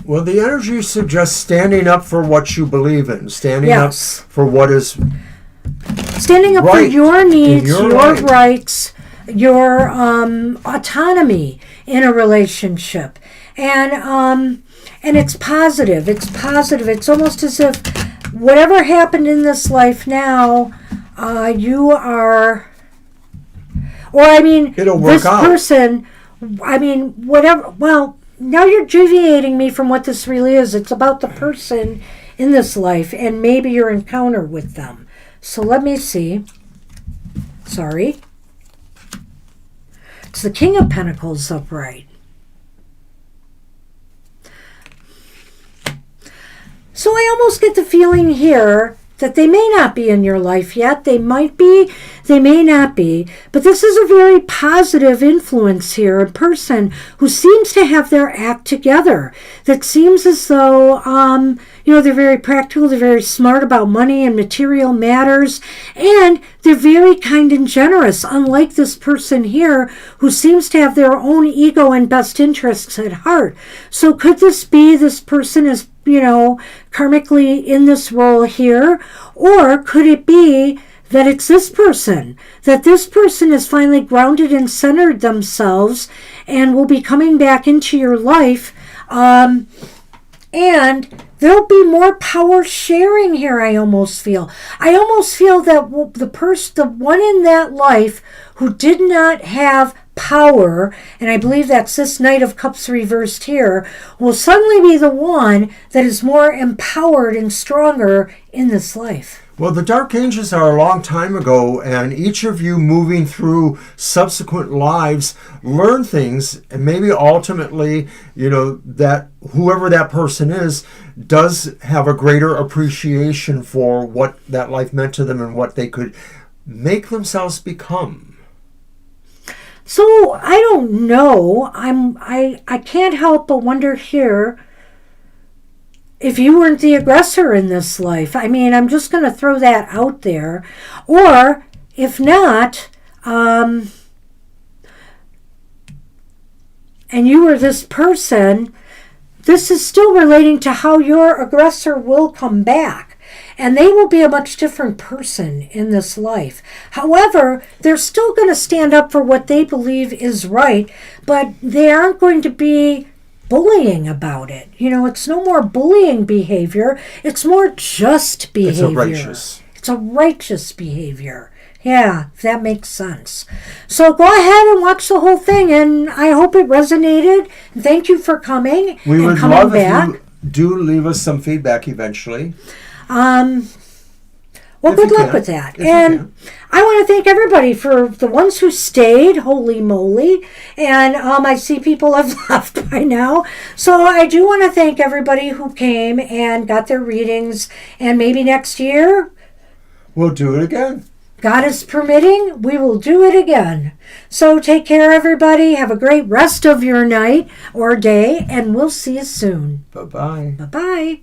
Well, the energy suggests standing up for what you believe in, standing up for what is standing up for your needs, your right. rights, your autonomy in a relationship. And it's positive. It's positive. It's almost as if whatever happened in this life now, you are, or I mean, it'll work this out. person, I mean, whatever, well, now you're deviating me from what this really is. It's about the person in this life and maybe your encounter with them. So let me see. Sorry. It's the King of Pentacles upright. So I almost get the feeling here that they may not be in your life yet. They might be, they may not be. But this is a very positive influence here, a person who seems to have their act together. That seems as though, they're very practical, they're very smart about money and material matters, and they're very kind and generous, unlike this person here who seems to have their own ego and best interests at heart. So could this be this person is karmically in this role here? Or could it be that it's this person, that this person has finally grounded and centered themselves and will be coming back into your life, and there'll be more power sharing here, I almost feel. I almost feel that the one in that life who did not have power, and I believe that's this Knight of Cups reversed here, will suddenly be the one that is more empowered and stronger in this life. Well, the Dark Ages are a long time ago, and each of you moving through subsequent lives learn things, and maybe ultimately, that whoever that person is does have a greater appreciation for what that life meant to them and what they could make themselves become. So I don't know. I can't help but wonder here if you weren't the aggressor in this life. I mean, I'm just going to throw that out there. Or if not, and you were this person, this is still relating to how your aggressor will come back. And they will be a much different person in this life. However, they're still going to stand up for what they believe is right, but they aren't going to be bullying about it. It's no more bullying behavior. It's more just behavior. It's a righteous behavior. Yeah, if that makes sense. So go ahead and watch the whole thing, and I hope it resonated. Thank you for coming. We and would coming love back. if you do leave us some feedback eventually. Well, good luck with that. And I want to thank everybody for the ones who stayed. Holy moly. And I see people have left by now. So I do want to thank everybody who came and got their readings. And maybe next year, we'll do it again. God is permitting, we will do it again. So take care, everybody. Have a great rest of your night or day. And we'll see you soon. Bye-bye. Bye-bye.